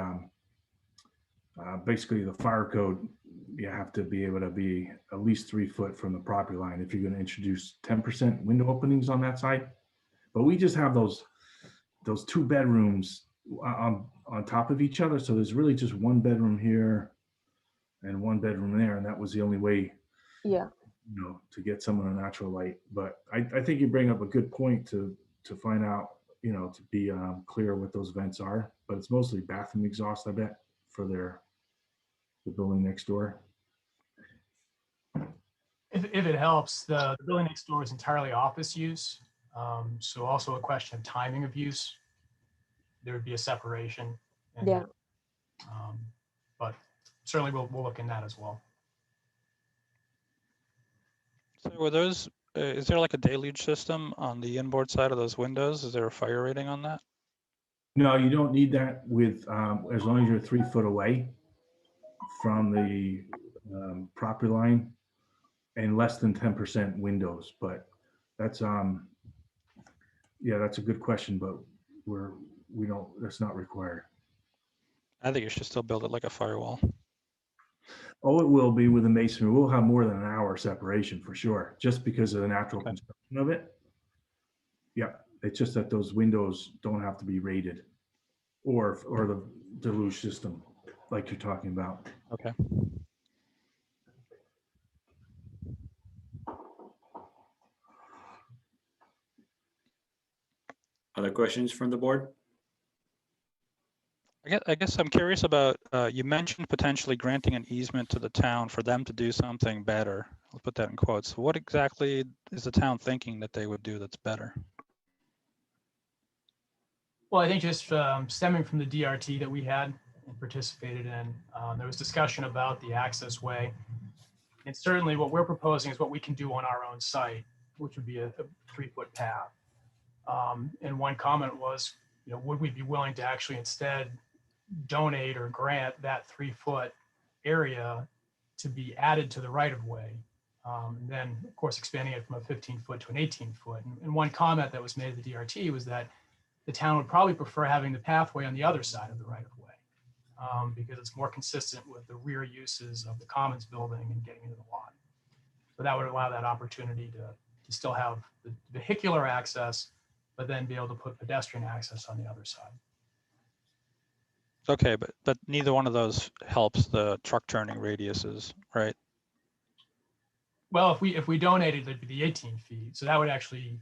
basically the fire code. You have to be able to be at least 3 foot from the property line if you're going to introduce 10% window openings on that side. But we just have those 2 bedrooms on top of each other. So there's really just 1 bedroom here and 1 bedroom there. And that was the only way, Yeah. To get some of the natural light. But I think you bring up a good point to find out, to be clear what those vents are. But it's mostly bathroom exhaust, I bet, for the building next door. If it helps, the building next door is entirely office use. So also a question of timing of use. There would be a separation. Yeah. But certainly we'll look in that as well. So were those, is there like a deluge system on the inboard side of those windows? Is there a fire rating on that? No, you don't need that with, as long as you're 3 foot away from the property line and less than 10% windows. But that's, yeah, that's a good question, but that's not required. I think you should still build it like a firewall. Oh, it will be with the masonry. We'll have more than an hour separation for sure, just because of the natural construction of it. Yeah, it's just that those windows don't have to be rated or the deluge system like you're talking about. Okay. Other questions from the board? I guess I'm curious about, you mentioned potentially granting an easement to the town for them to do something better. I'll put that in quotes. What exactly is the town thinking that they would do that's better? Well, I think just stemming from the DRT that we had and participated in, there was discussion about the access way. And certainly what we're proposing is what we can do on our own site, which would be a 3-foot path. And one comment was, would we be willing to actually instead donate or grant that 3-foot area to be added to the right of way? And then of course, expanding it from a 15-foot to an 18-foot. And one comment that was made at the DRT was that the town would probably prefer having the pathway on the other side of the right of way because it's more consistent with the rear uses of the commons building and getting into the lot. So that would allow that opportunity to still have the vehicular access, but then be able to put pedestrian access on the other side. Okay, but neither one of those helps the truck turning radiuses, right? Well, if we donated, it'd be the 18 feet. So that would actually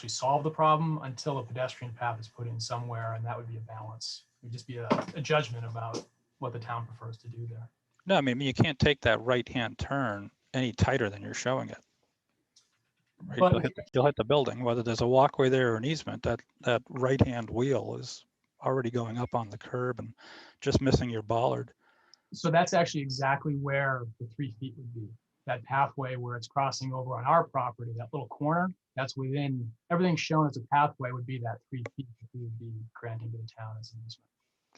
solve the problem until a pedestrian path is put in somewhere, and that would be a balance. It would just be a judgment about what the town prefers to do there. No, I mean, you can't take that right-hand turn any tighter than you're showing it. Right? But You'll hit the building, whether there's a walkway there or an easement, that right-hand wheel is already going up on the curb and just missing your bollard. so that's actually exactly where the 3 feet would be. That pathway where it's crossing over on our property, that little corner, that's within, everything shown as a pathway would be that 3 feet that we would be granting to the town as an easement.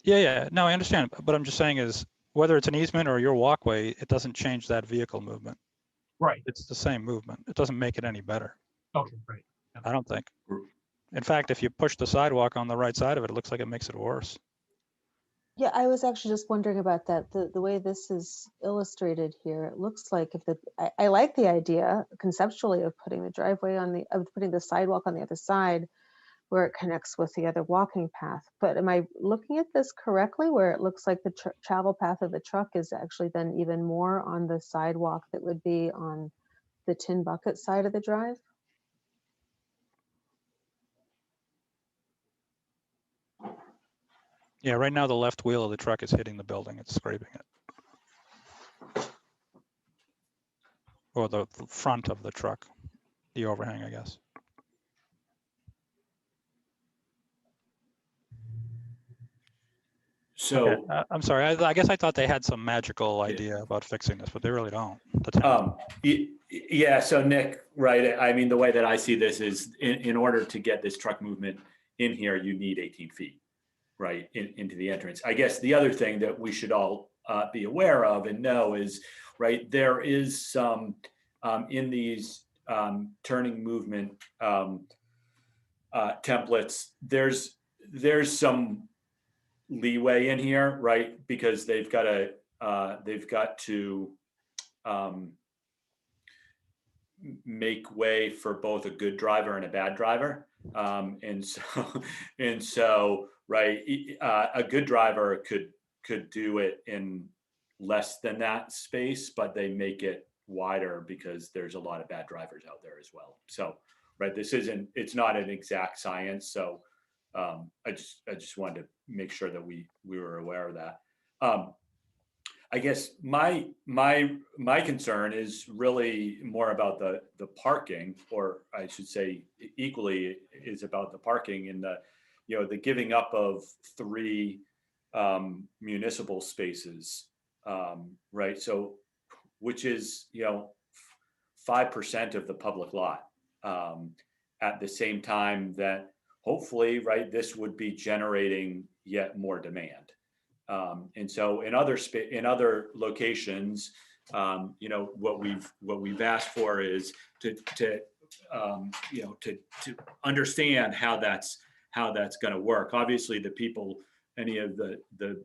Yeah, no, I understand. But I'm just saying is whether it's an easement or your walkway, it doesn't change that vehicle movement. Right. It's the same movement. It doesn't make it any better. Okay, right. I don't think. In fact, if you push the sidewalk on the right side of it, it looks like it makes it worse. Yeah, I was actually just wondering about that. The way this is illustrated here, it looks like if I like the idea conceptually of putting the driveway of putting the sidewalk on the other side where it connects with the other walking path. But am I looking at this correctly where it looks like the travel path of the truck is actually then even more on the sidewalk that would be on the tin bucket side of the drive? Yeah, right now the left wheel of the truck is hitting the building. It's scraping it. Or the front of the truck, the overhang, I guess. Okay, So, I'm sorry. I guess I thought they had some magical Yeah. idea about fixing this, but they really don't. The town. Yeah, so Nick, right, I mean, the way that I see this is in order to get this truck movement in here, you need 18 feet, right, into the entrance. I guess the other thing that we should all be aware of and know is, right, there is some in these turning movement templates, there's some leeway in here, right? Because they've got to make way for both a good driver and a bad driver. And so, right, a good driver could do it in less than that space, but they make it wider because there's a lot of bad drivers out there as well. So, right, it's not an exact science. So I just wanted to make sure that we were aware of that. I guess my concern is really more about the parking, or I should say equally is about the parking and the giving up of 3 municipal spaces, right? So, which is 5% of the public lot, at the same time that hopefully, right, this would be generating yet more demand. And so in other locations, what we've asked for is to understand how that's going to work. Obviously, the people, any of the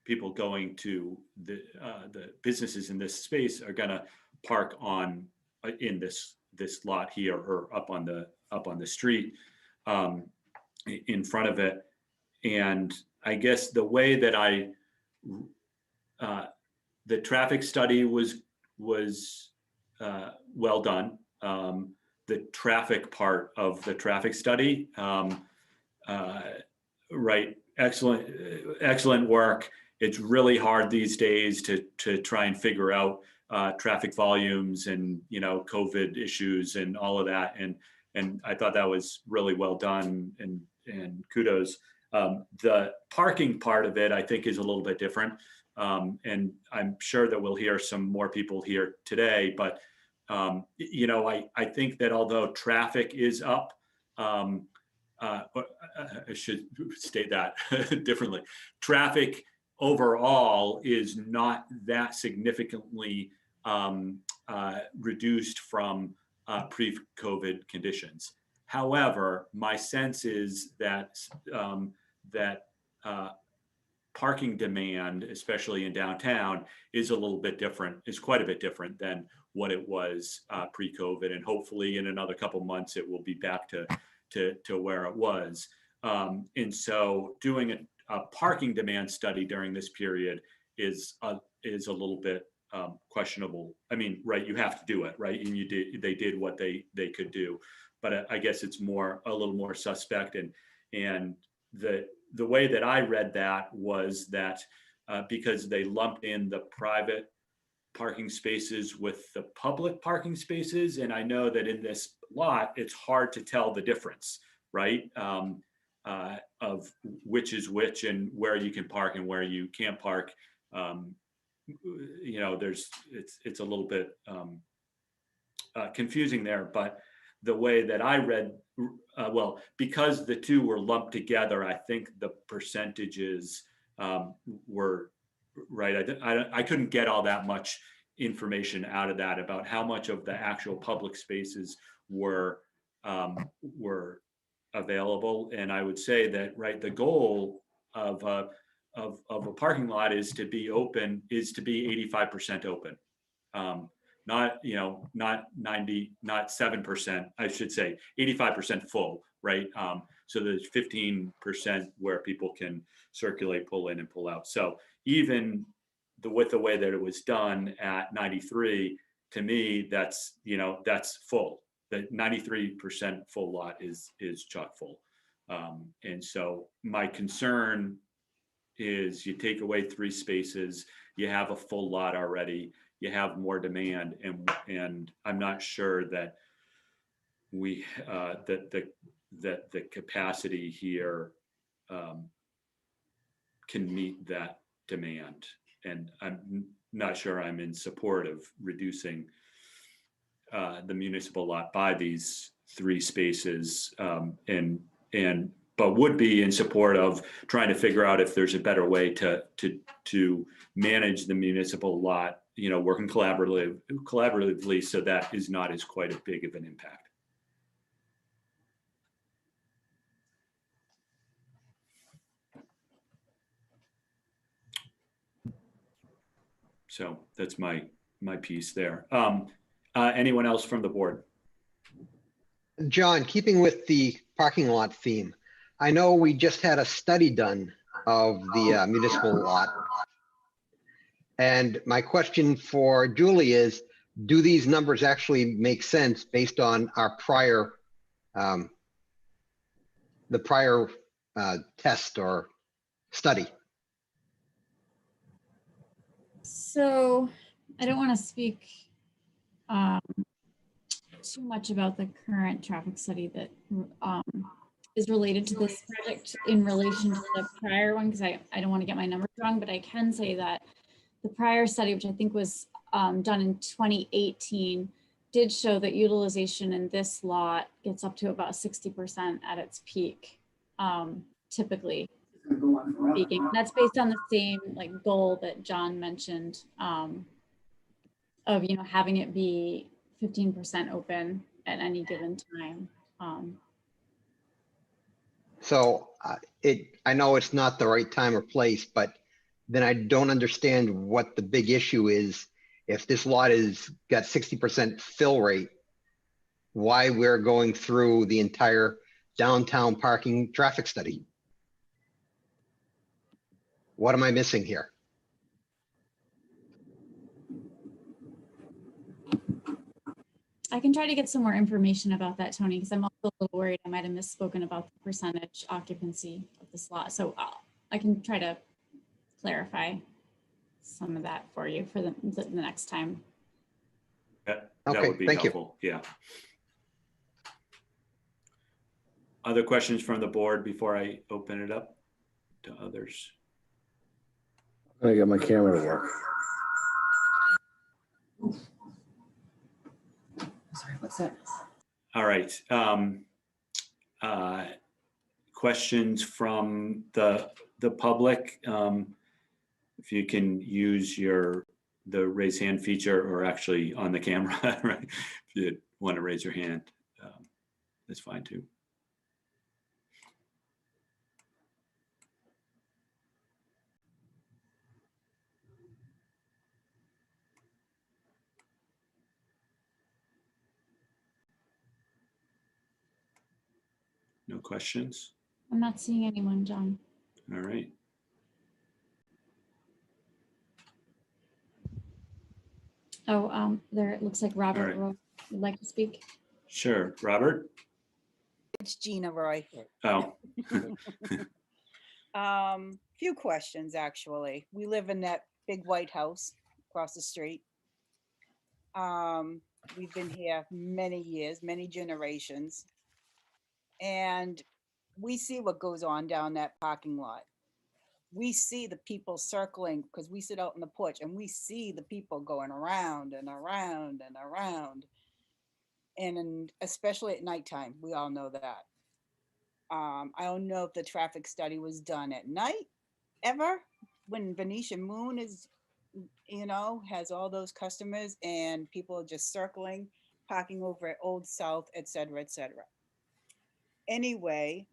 people going to the businesses in this space are going to park in this lot here or up on the street. In front of it. And I guess the way that the traffic study was well done. The traffic part of the traffic study, right, excellent work. It's really hard these days to try and figure out traffic volumes and COVID issues and all of that. And I thought that was really well done, and kudos. The parking part of it, I think, is a little bit different. And I'm sure that we'll hear some more people here today, but I think that although traffic is up, I should state that differently. Traffic overall is not that significantly reduced from pre-COVID conditions. However, my sense is that parking demand, especially in downtown, is quite a bit different than what it was pre-COVID, and hopefully in another couple months it will be back to where it was. And so, doing a parking demand study during this period is a little bit questionable. I mean, right, you have to do it, right? And they did what they could do, but I guess it's a little more suspect. And the way that I read that was that because they lumped in the private parking spaces with the public parking spaces, and I know that in this lot, it's hard to tell the difference, right? Of which is which and where you can park and where you can't park. It's a little bit confusing there, but the way that I read, because the two were lumped together, I think the percentages were right. I couldn't get all that much information out of that about how much of the actual public spaces were available. And I would say that, right, the goal of a parking lot is to be 85% open. Not, not 90, not 7%, I should say 85% full, right? So there's 15% where people can circulate, pull in and pull out. So even with the way that it was done at 93, to me, that's full. The 93% full lot is chock full. And so my concern is you take away 3 spaces, you have a full lot already, you have more demand, and I'm not sure that we that the capacity here can meet that demand. And I'm not sure I'm in support of reducing the municipal lot by these 3 spaces, but would be in support of trying to figure out if there's a better way to manage the municipal lot, working collaboratively, so that is not as quite as big of an impact. So that's my piece there. Anyone else from the board? John, keeping with the parking lot theme, I know we just had a study done of the municipal lot. And my question for Julie is, do these numbers actually make sense based on our prior, the prior test or study? So I don't want to speak too much about the current traffic study that is related to this project in relation to the prior one, because I don't want to get my numbers wrong, but I can say that the prior study, which I think was done in 2018, did show that utilization in this lot gets up to about 60% at its peak, typically speaking. That's based on the same goal that John mentioned of having it be 15% open at any given time. So I know it's not the right time or place, but then I don't understand what the big issue is. If this lot is got 60% fill rate, why we're going through the entire downtown parking traffic study? What am I missing here? I can try to get some more information about that, Tony, because I'm also a little worried I might have misspoken about the percentage occupancy of this lot. So I can try to clarify some of that for you for the next time. That Okay, would be thank helpful. Yeah. Other questions from the board before I open it up to others? I'm gonna get my camera to work. Sorry, what's that? All right. Questions from the public. If you can use the raise hand feature, or actually on the camera, right? If you want to raise your hand, that's fine too. No questions? I'm not seeing anyone, John. All right. Oh, there it looks like Robert right. Rowe would like to speak. Sure. Robert? It's Gina Roy. Oh. Few questions, actually. We live in that big white house across the street. We've been here many years, many generations. And we see what goes on down that parking lot. We see the people circling because we sit out on the porch and we see the people going around and around and around. And especially at nighttime, we all know that. I don't know if the traffic study was done at night ever, when Venetian Moon is, has all those customers and people just circling, parking over at Old South, et cetera, et cetera. anyway,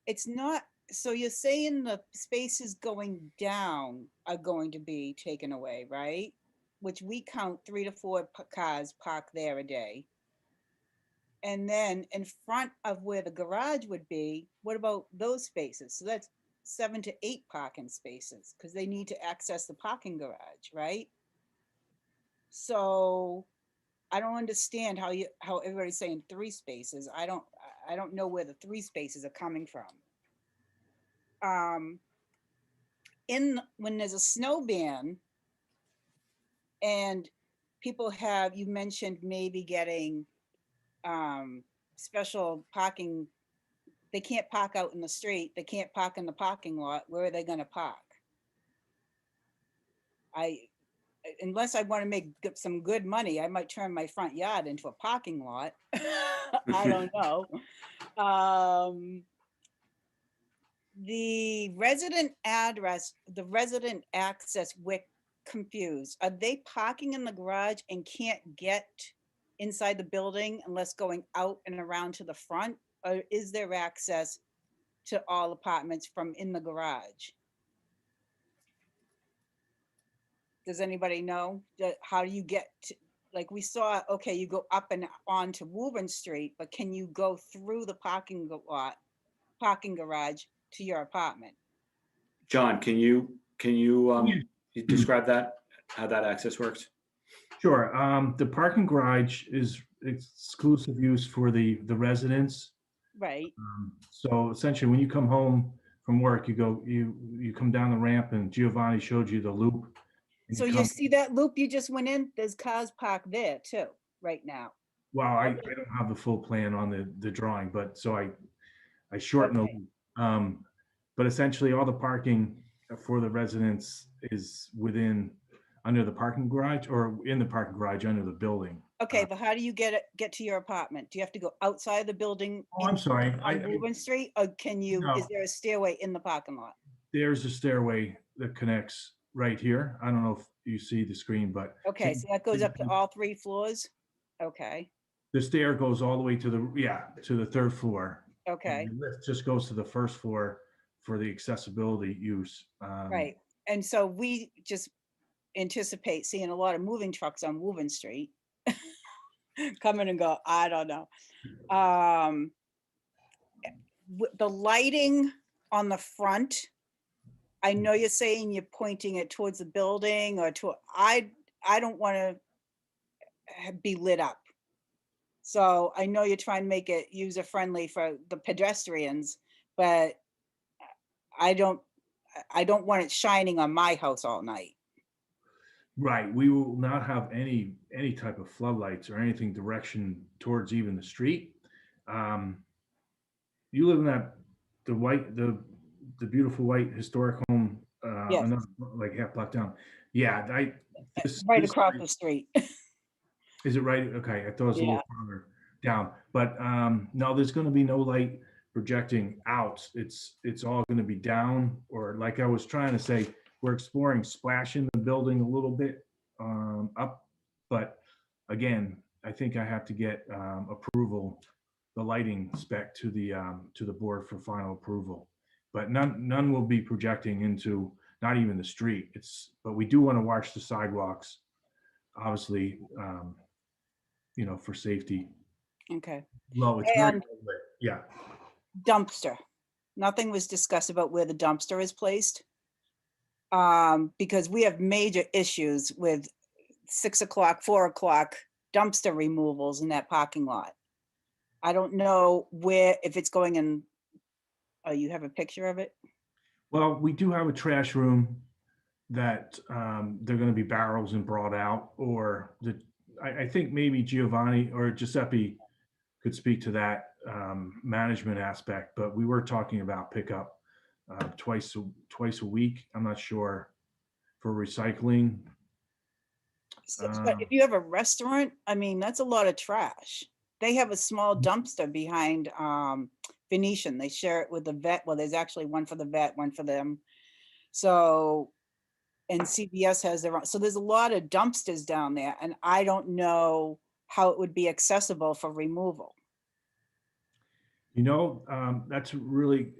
it's not, so you're saying the spaces going down are going to be taken away, right? Which we count 3 to 4 cars parked there a day. And then in front of where the garage would be, what about those spaces? So that's 7 to 8 parking spaces because they need to access the parking garage, right? So I don't understand how everybody's saying 3 spaces. I don't know where the 3 spaces are coming from. When there's a snow ban and people have, you mentioned maybe getting special parking. They can't park out in the street. They can't park in the parking lot. Where are they going to park? Unless I want to make some good money, I might turn my front yard into a parking lot. I don't know. The resident address, the resident access, we're confused. Are they parking in the garage and can't get inside the building unless going out and around to the front? Or is there access to all apartments from in the garage? Does anybody know? How do you get to, like we saw, okay, you go up and onto Woburn Street, but can you go through the parking lot, parking garage to your apartment? John, can you describe that, how that access works? Sure. The parking garage is exclusive use for the residents. Right. So essentially, when you come home from work, you come down the ramp, and Giovanni showed you the loop. and So you see that loop you just went in? There's cars parked there too, right now. Well, I don't have the full plan on the drawing, but so I shortened the loop. But essentially, all the parking for the residents is under the parking garage or in the parking garage under the building. Okay, but how do you get to your apartment? Do you have to go outside the building? Oh, I'm sorry. On Woburn Street, or can you? No. Is there a stairway in the parking lot? There's a stairway that connects right here. I don't know if you see the screen, but Okay, so that goes up to all 3 floors. Okay. the stair goes all the way to the 3rd floor. Okay. And the lift just goes to the 1st floor for the accessibility use. Right. And so we just anticipate seeing a lot of moving trucks on Woburn Street come in and go. I don't know. The lighting on the front, I know you're saying you're pointing it towards the building or to, I don't want to be lit up. So I know you're trying to make it user friendly for the pedestrians, but I don't want it shining on my house all night. Right. We will not have any type of floodlights or anything direction towards even the street. You live in the beautiful white historic home, Yes. another, like half block down. Yeah, right across the street. Is it right? Okay, I thought it was a little farther down. But no, there's going to be no light projecting out. It's all going to be down, or like I was trying to say, we're exploring splashing the building a little bit up. But again, I think I have to get approval, the lighting spec to the board for final approval. But none will be projecting into not even the street. But we do want to watch the sidewalks, obviously, for safety. Okay. Well, it's very lit. Yeah. Dumpster. Nothing was discussed about where the dumpster is placed. Because we have major issues with 6 o'clock, 4 o'clock dumpster removals in that parking lot. I don't know if it's going in. Oh, you have a picture of it? Well, we do have a trash room that they're going to be barrels and brought out, or I think maybe Giovanni or Giuseppe could speak to that management aspect, but we were talking about pickup twice a week. I'm not sure for recycling. But if you have a restaurant, I mean, that's a lot of trash. They have a small dumpster behind Venetian. They share it with the vet. Well, there's actually one for the vet, one for them. So, and CBS has their own. So there's a lot of dumpsters down there, and I don't know how it would be accessible for removal. You know, that's really,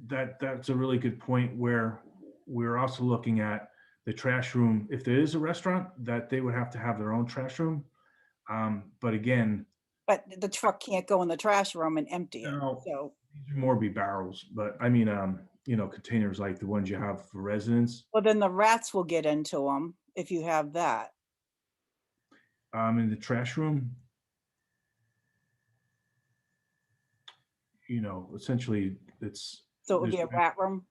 that's a really good point, where we're also looking at the trash room. If there is a restaurant, that they would have to have their own trash room. But again, But the truck can't go in the trash room and empty it. no, So, these would more be barrels, but I mean, you know, containers like the ones you have for residents. well, then the rats will get into them if you have that. In the trash room, you know, essentially it's, So it would be a there's rat room.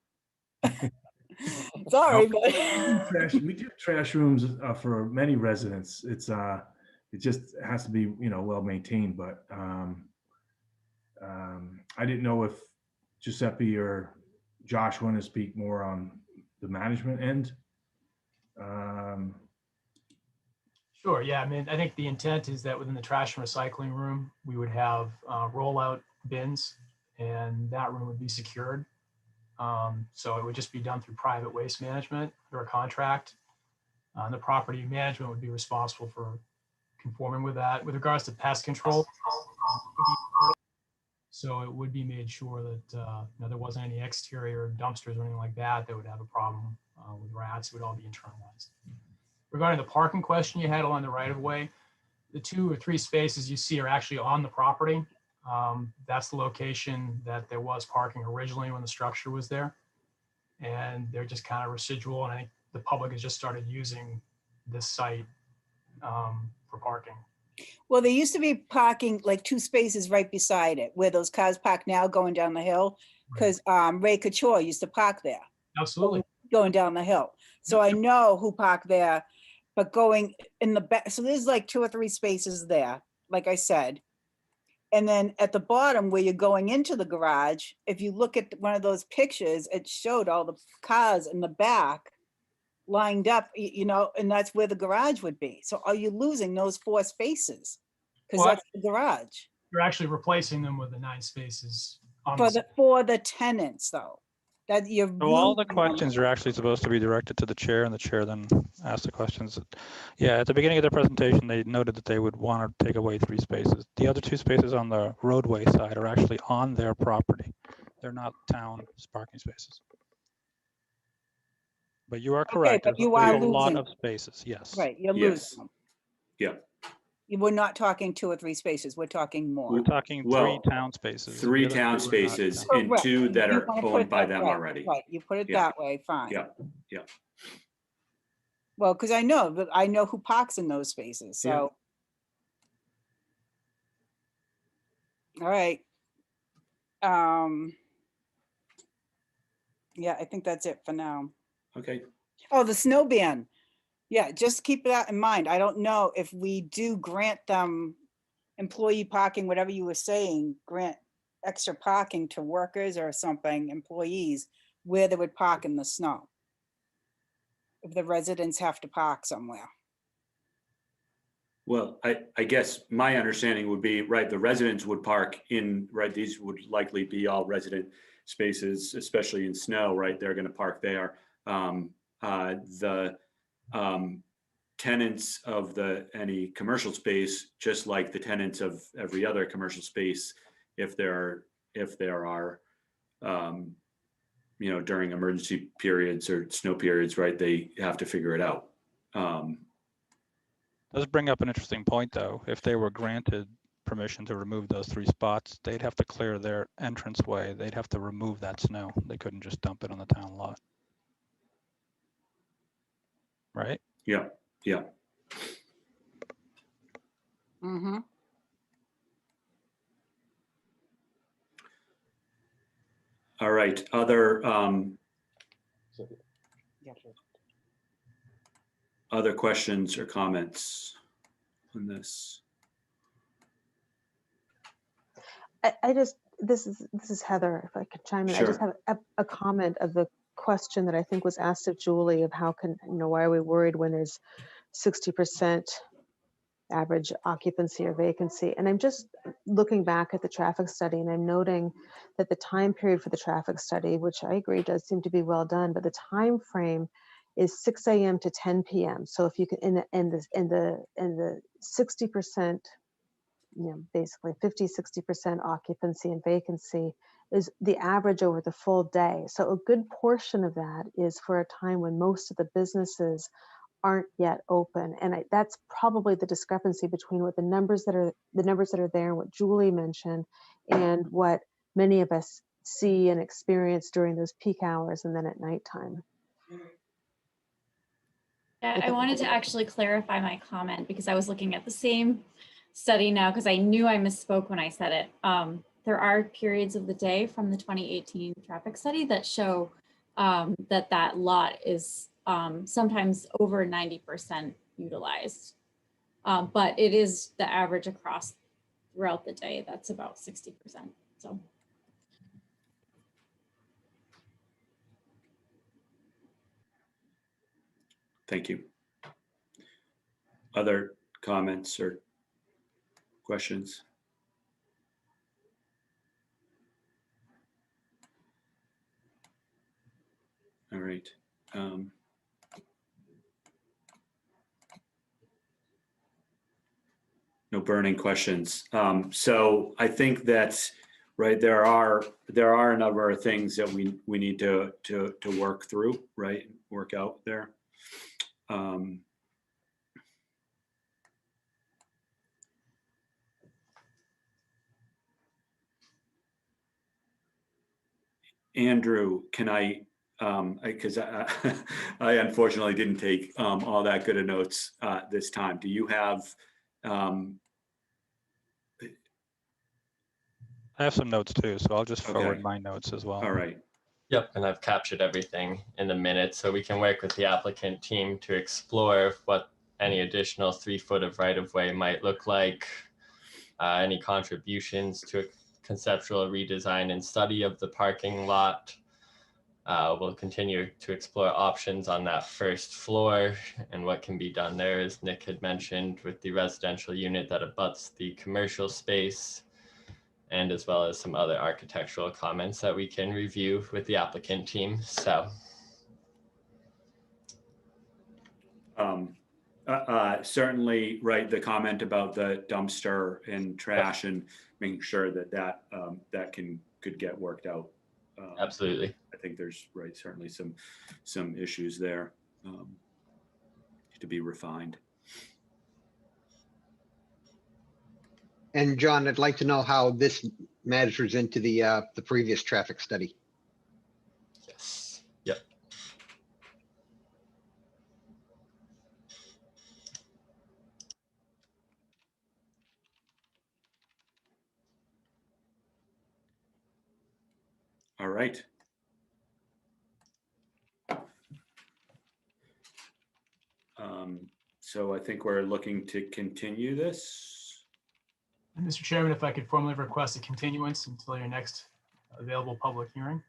Sorry, but we do trash rooms for many residents. It's it just has to be, you know, well maintained. But I didn't know if Giuseppe or Josh want to speak more on the management end. Sure, yeah, I mean, I think the intent is that within the trash and recycling room, we would have rollout bins, and that room would be secured. So it would just be done through private waste management or a contract. The property management would be responsible for conforming with that. With regards to pest control, so it would be made sure that you know, there wasn't any exterior dumpsters or anything like that that would have a problem with rats. It would all be internalized. Regarding the parking question you had along the right of way, the 2 or 3 spaces you see are actually on the property. That's the location that there was parking originally when the structure was there. And they're just kind of residual. And I think the public has just started using this site for parking. well, there used to be parking like 2 spaces right beside it where those cars park now going down the hill, because Ray Couture used to park there. Absolutely. Going down the hill. So I know who parked there, but going in the back, so there's like 2 or 3 spaces there, like I said. And then at the bottom where you're going into the garage, if you look at one of those pictures, it showed all the cars in the back lined up, you know, and that's where the garage would be. So are you losing those 4 spaces? Because Well, that's the garage. You're actually replacing them with the 9 spaces on For the tenants though, that you're. So all the losing them. questions are actually supposed to be directed to the chair, and the chair then asks the questions. Yeah, at the beginning of the presentation, they noted that they would want to take away 3 spaces. The other 2 spaces on the roadway side are actually on their property. They're not town parking spaces. But you are correct. but There's you are a lot losing. of spaces, yes. Right, you're Yes. losing them. Yeah. We're not talking 2 or 3 spaces, we're talking more. We're talking Well, 3 town spaces. 3 The other town 2 are not spaces town. and Correct. 2 that You are wanna put owned it by that them way. already. Right, you put it Yeah. that way, fine. Yeah, yeah. Well, because I know who parks in those spaces, Yeah. so. All right. Yeah, I think that's it for now. Okay. Oh, the snow ban. Yeah, just keep that in mind. I don't know if we do grant them employee parking, whatever you were saying, grant extra parking to workers or something, employees, where they would park in the snow. If the residents have to park somewhere. Well, I guess my understanding would be, right, the residents would park in, right, these would likely be all resident spaces, especially in snow, right? They're going to park there. The tenants of any commercial space, just like the tenants of every other commercial space, if there are you know, during emergency periods or snow periods, right, they have to figure it out. Does bring up an interesting point, though. If they were granted permission to remove those 3 spots, they'd have to clear their entranceway. They'd have to remove that snow. They couldn't just dump it on the town lot. Right? Yeah, yeah. Mm-hmm. All right, other other questions or comments on this? This is Heather, if I could chime in. I just Sure. have a comment of the question that I think was asked of Julie of how can, you know, why are we worried when there's 60% average occupancy or vacancy? And I'm just looking back at the traffic study, and I'm noting that the time period for the traffic study, which I agree does seem to be well done, but the time frame is 6 a.m. to 10 p.m. So if you can, in the 60% basically 50, 60% occupancy and vacancy is the average over the full day. So a good portion of that is for a time when most of the businesses aren't yet open. And that's probably the discrepancy between what the numbers that are there and what Julie mentioned and what many of us see and experience during those peak hours and then at nighttime. Yeah, I wanted to actually clarify my comment because I was looking at the same study now because I knew I misspoke when I said it. There are periods of the day from the 2018 traffic study that show that lot is sometimes over 90% utilized. But it is the average across throughout the day. That's about 60%. So. Thank you. Other comments or questions? All right. No burning questions. So I think that's right. There are a number of things that we need to work through, right? Work out there. Andrew, can I, because I unfortunately didn't take all that good of notes this time. Do you have? I have some notes too, so I'll just forward Okay. my notes as well. All right. Yep, and I've captured everything in the minutes, so we can work with the applicant team to explore what any additional 3 foot of right-of-way might look like, any contributions to a conceptual redesign and study of the parking lot. We'll continue to explore options on that first floor and what can be done there, as Nick had mentioned, with the residential unit that abuts the commercial space, and as well as some other architectural comments that we can review with the applicant team. So. Certainly, right, the comment about the dumpster and trash and making sure that could get worked out. Absolutely. I think there's certainly some issues there to be refined. And John, I'd like to know how this measures into the previous traffic study. Yes. Yep. All right. So I think we're looking to continue this. And Mr. Chairman, if I could formally request a continuance until your next available public hearing.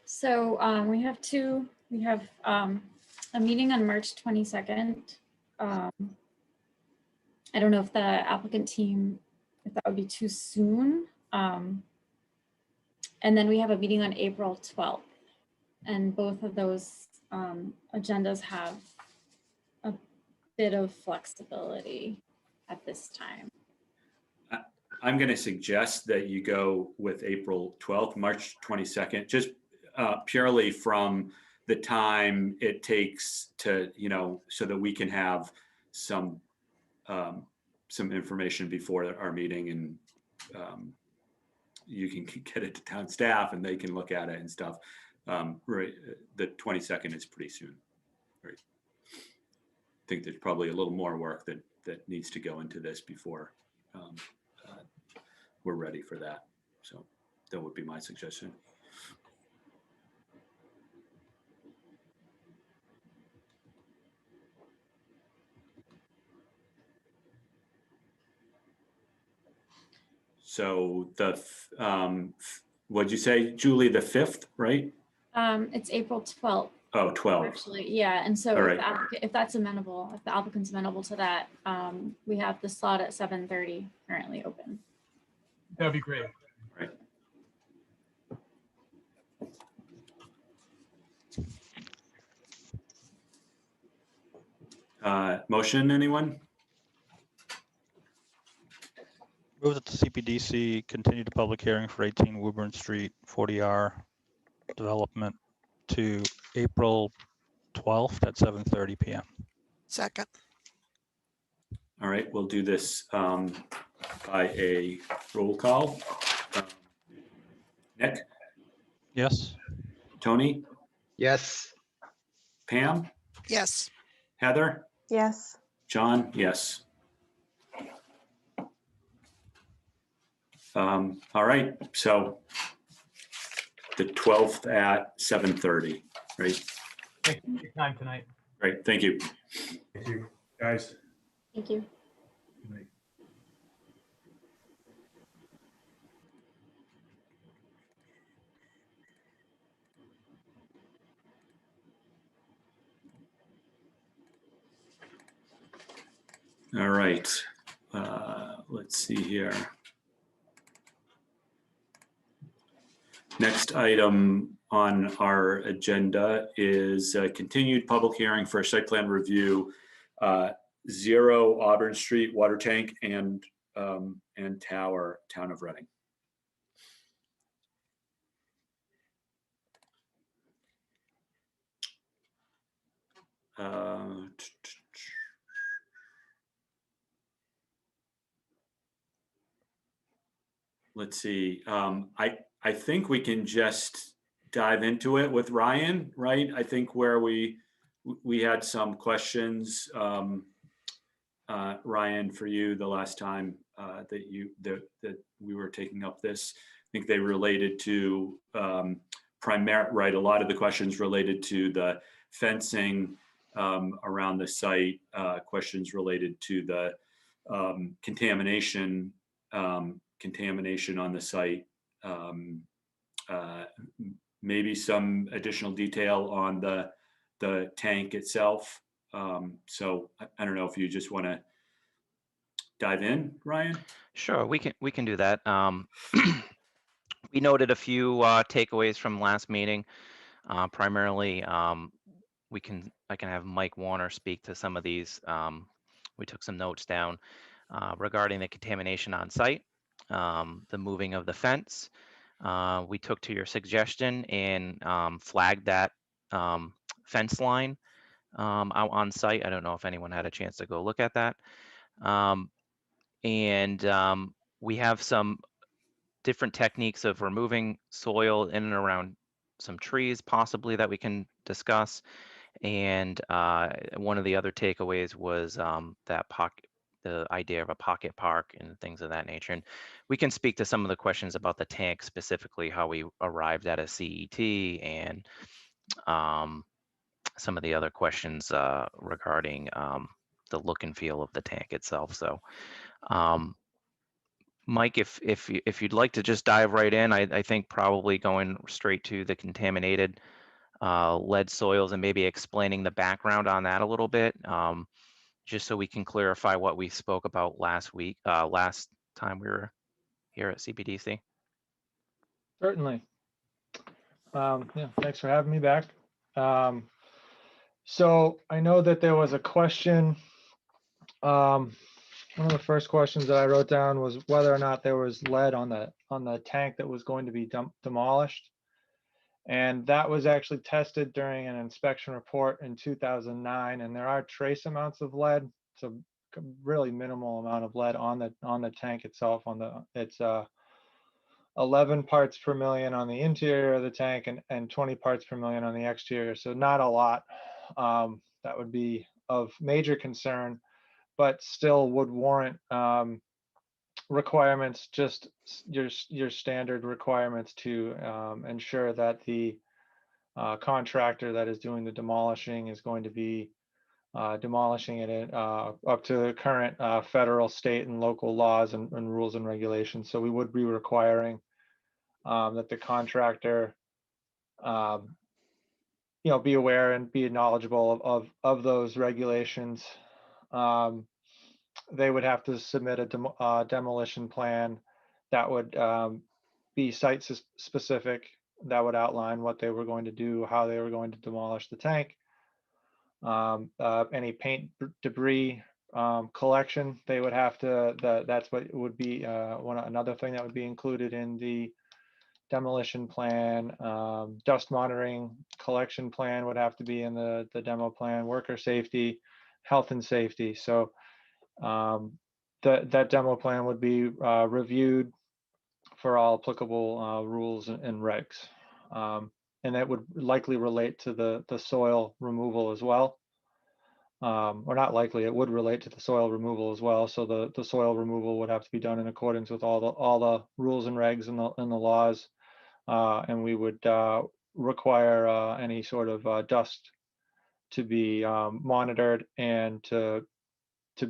So we have a meeting on March 22nd. I don't know if the applicant team, if that would be too soon. And then we have a meeting on April 12th. And both of those agendas have a bit of flexibility at this time. I'm going to suggest that you go with April 12th, March 22nd, just purely from the time it takes to, so that we can have some information before our meeting, and you can get it to town staff and they can look at it and stuff. Right, the 22nd is pretty soon. Right. I think there's probably a little more work that needs to go into this before we're ready for that. So that would be my suggestion. So what'd you say, Julie, the 5th, right? It's April 12th. Oh, 12. Actually, yeah. And so All if, right. if that's amenable, if the applicant's amenable to that, we have the slot at 7:30 currently open. That'd be great. Right. Motion, anyone? Move that the CPDC continue the public hearing for 18 Woburn Street, 40R development to April 12th at 7:30 PM. Second. All right, we'll do this by a roll call. Nick, Yes. Tony, Yes. Pam, Yes. Heather, Yes. John, yes. All right, so the 12th at 7:30, right? Thank you for your time tonight. Great, thank you. Thank you. Guys. Thank you. Good night. All right, let's see here. Next item on our agenda is a continued public hearing for a site plan review, 0 Auburn Street water tank and tower, Town of Reading. Let's see. I think we can just dive into it with Ryan, right? I think where we had some questions, Ryan, for you the last time that we were taking up this. I think they related to right. A lot of the questions related to the fencing around the site, questions related to the contamination on the site, maybe some additional detail on the tank itself. So I don't know if you just want to dive in, Ryan. Sure, we can do that. We noted a few takeaways from last meeting. Primarily, I can have Mike Warner speak to some of these. We took some notes down regarding the contamination on site, the moving of the fence. We took to your suggestion and flagged that fence line out on site. I don't know if anyone had a chance to go look at that. We have some different techniques of removing soil in and around some trees possibly that we can discuss. And one of the other takeaways was the idea of a pocket park and things of that nature. And we can speak to some of the questions about the tank, specifically how we arrived at a CET and some of the other questions regarding the look and feel of the tank itself. So Mike, if you'd like to just dive right in, I think probably going straight to the contaminated lead soils and maybe explaining the background on that a little bit, just so we can clarify what we spoke about last time we were here at CPDC. Certainly. Yeah, thanks for having me back. So I know that there was a question. One of the first questions that I wrote down was whether or not there was lead on the tank that was going to be demolished. And that was actually tested during an inspection report in 2009. And there are trace amounts of lead, so really minimal amount of lead on the tank itself. It's 11 parts per million on the interior of the tank and 20 parts per million on the exterior. So not a lot. That would be of major concern, but still would warrant requirements, just your standard requirements to ensure that the contractor that is doing the demolishing is going to be demolishing it up to current federal, state, and local laws and rules and regulations. So we would be requiring that the contractor be aware and be knowledgeable of those regulations. They would have to submit a demolition plan that would be site specific, that would outline what they were going to do, how they were going to demolish the tank, any paint debris collection, they would have to, that's what would be another thing that would be included in the demolition plan. Dust monitoring collection plan would have to be in the demo plan. Worker safety, health and safety. So that demo plan would be reviewed for all applicable rules and regs. And that would likely relate to the soil removal as well. Or not likely, it would relate to the soil removal as well. So the soil removal would have to be done in accordance with all the rules and regs and the laws. And we would require any sort of dust to be monitored and to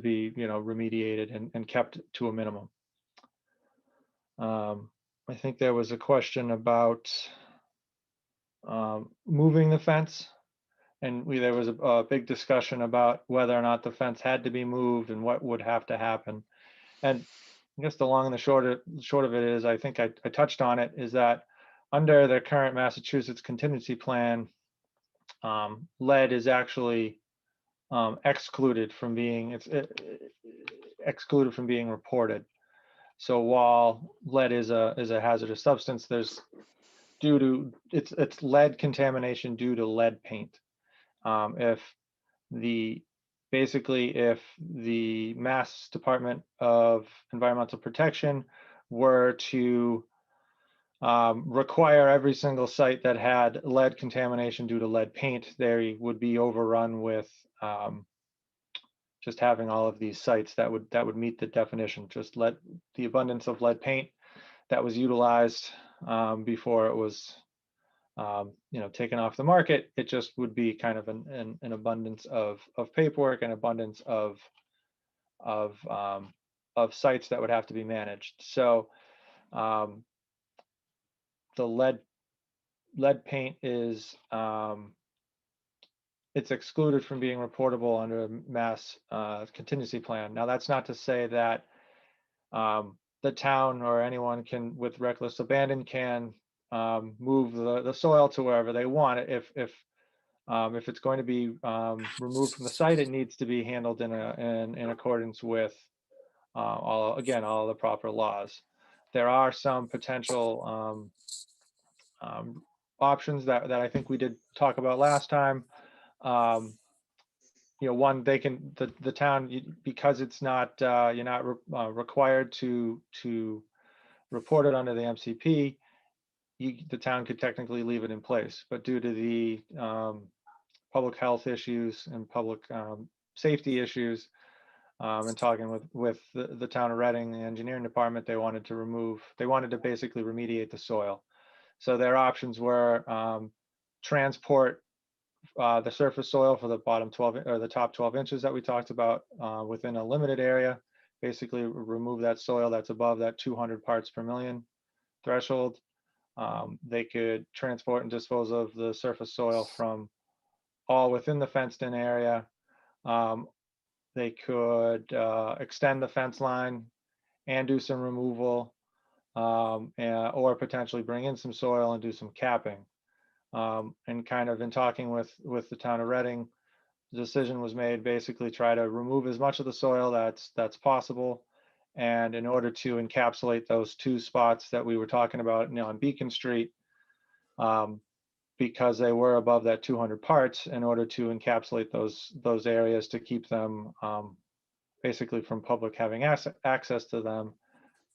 be, remediated and kept to a minimum. I think there was a question about moving the fence, and there was a big discussion about whether or not the fence had to be moved and what would have to happen. And I guess the long and the short of it is, I think I touched on it, is that under the current Massachusetts contingency plan, lead is actually excluded from being excluded from being reported. So while lead is a hazardous substance, there's it's lead contamination due to lead paint. If the Mass Department of Environmental Protection were to require every single site that had lead contamination due to lead paint, they would be overrun with just having all of these sites that would meet the definition. Just the abundance of lead paint that was utilized before it was taken off the market. It just would be kind of an abundance of paperwork, an abundance of sites that would have to be managed. So the lead paint is it's excluded from being reportable under a mass contingency plan. Now, that's not to say that the town or anyone can, with reckless abandon, can move the soil to wherever they want. If it's going to be removed from the site, it needs to be handled in accordance with all the proper laws. There are some potential options that I think we did talk about last time. One, they can, the town, because it's not, you're not required to report it under the MCP, the town could technically leave it in place, but due to the public health issues and public safety issues, and talking with the town of Reading, the engineering department, they wanted to basically remediate the soil. So their options were transport the surface soil for the bottom 12 or the top 12 inches that we talked about within a limited area, basically remove that soil that's above that 200 parts per million threshold. They could transport and dispose of the surface soil from all within the fenced in area. They could extend the fence line and do some removal, or potentially bring in some soil and do some capping. And kind of in talking with the town of Reading, the decision was made basically try to remove as much of the soil that's possible. And in order to encapsulate those two spots that we were talking about on Beacon Street, because they were above that 200 parts, in order to encapsulate those areas to keep them basically from public having access to them,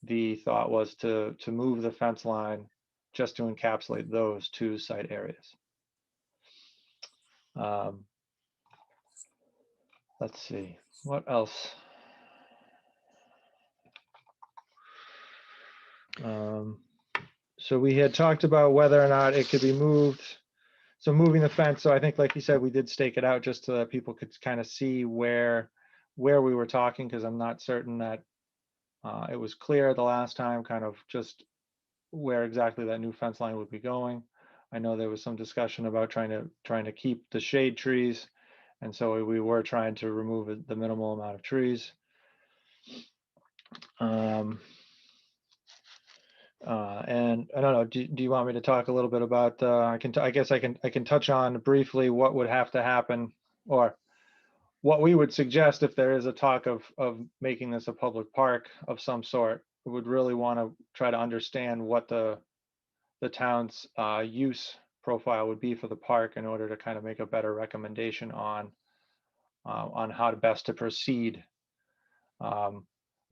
the thought was to move the fence line just to encapsulate those two site areas. Let's see, what else? So we had talked about whether or not it could be moved. So moving the fence, so I think, like you said, we did stake it out just so that people could kind of see where we were talking, because I'm not certain that it was clear the last time, kind of just where exactly that new fence line would be going. I know there was some discussion about trying to keep the shade trees, and so we were trying to remove the minimal amount of trees. And I don't know, do you want me to talk a little bit about, I guess I can touch on briefly what would have to happen, or what we would suggest, if there is a talk of making this a public park of some sort, we would really want to try to understand what the town's use profile would be for the park in order to kind of make a better recommendation on how to best to proceed.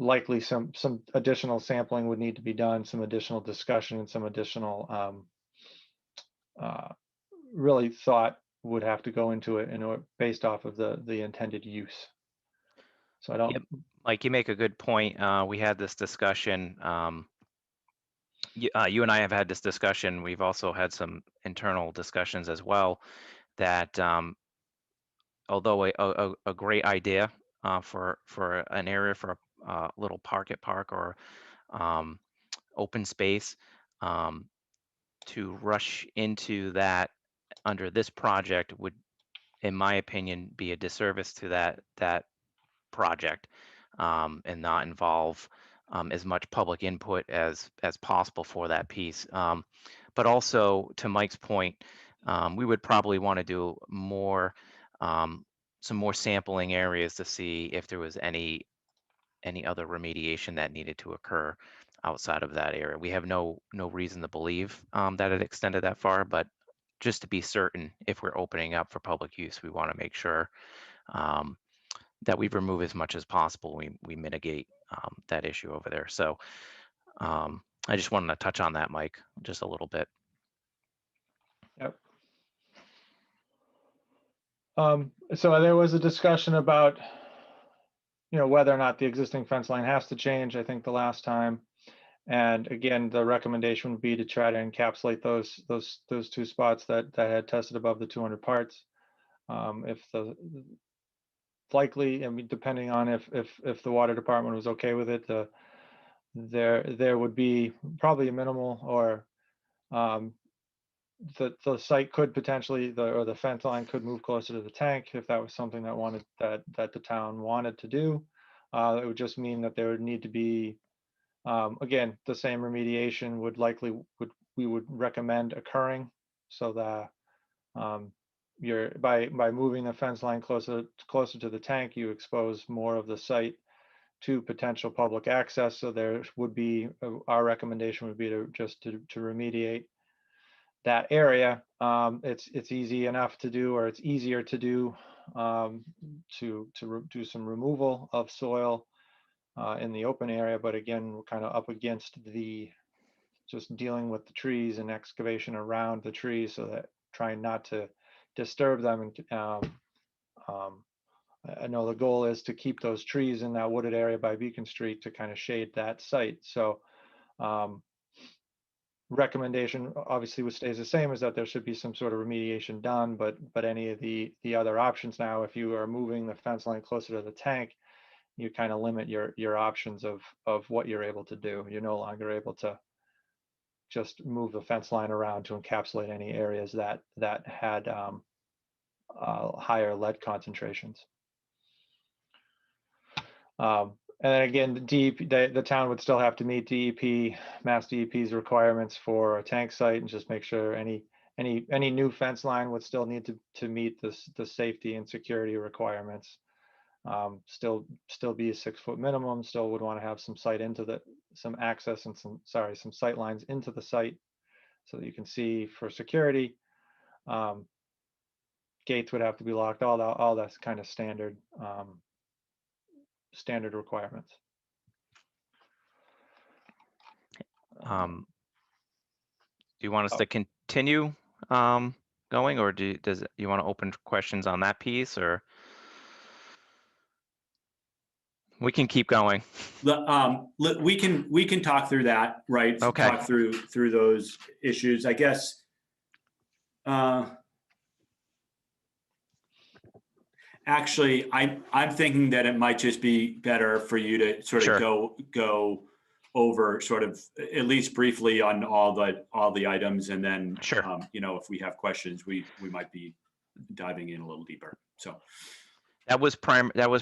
Likely some additional sampling would need to be done, some additional discussion, and some additional really thought would have to go into it in order, based off of the intended use. So I don't. Yep. Mike, you make a good point. We had this discussion. You and I have had this discussion. We've also had some internal discussions as well. That although a great idea for an area for a little park or open space, to rush into that under this project would, in my opinion, be a disservice to that project, and not involve as much public input as possible for that piece. But also, to Mike's point, we would probably want to do more, some more sampling areas to see if there was any other remediation that needed to occur outside of that area. We have no reason to believe that it extended that far, but just to be certain, if we're opening up for public use, we want to make sure that we remove as much as possible. We mitigate that issue over there. So I just wanted to touch on that, Mike, just a little bit. Yep. So there was a discussion about, whether or not the existing fence line has to change, I think the last time. And again, the recommendation would be to try to encapsulate those two spots that had tested above the 200 parts. If likely, I mean, depending on if the water department was okay with it, there would be probably a minimal, or the site could potentially, or the fence line could move closer to the tank if that was something that the town wanted to do. It would just mean that there would need to be, again, the same remediation we would recommend occurring, so that by moving the fence line closer to the tank, you expose more of the site to potential public access. So there would be, our recommendation would be to remediate that area. It's easy enough to do, or it's easier to do, to do some removal of soil in the open area. But again, we're kind of up against just dealing with the trees and excavation around the trees, so that trying not to disturb them. And I know the goal is to keep those trees in that wooded area by Beacon Street to kind of shade that site. So recommendation obviously stays the same, is that there should be some sort of remediation done, but any of the other options now, if you are moving the fence line closer to the tank, you kind of limit your options of what you're able to do. You're no longer able to just move the fence line around to encapsulate any areas that had higher lead concentrations. And then again, the town would still have to meet Mass DEP's requirements for a tank site, and just make sure any new fence line would still need to meet the safety and security requirements. Still be a 6-foot minimum. Still would want to have some access and some sight lines into the site, so that you can see for security. Gates would have to be locked. All that's kind of standard requirements. Do you want us to continue going, or does you want to open questions on that piece, or we can keep going? We can talk through that, right? Okay. Talk through those issues, I guess. Actually, I'm thinking that it might just be better for you to sort of go over sort of at least briefly on all the items, and then if we have questions, we might be diving in a little deeper. So That was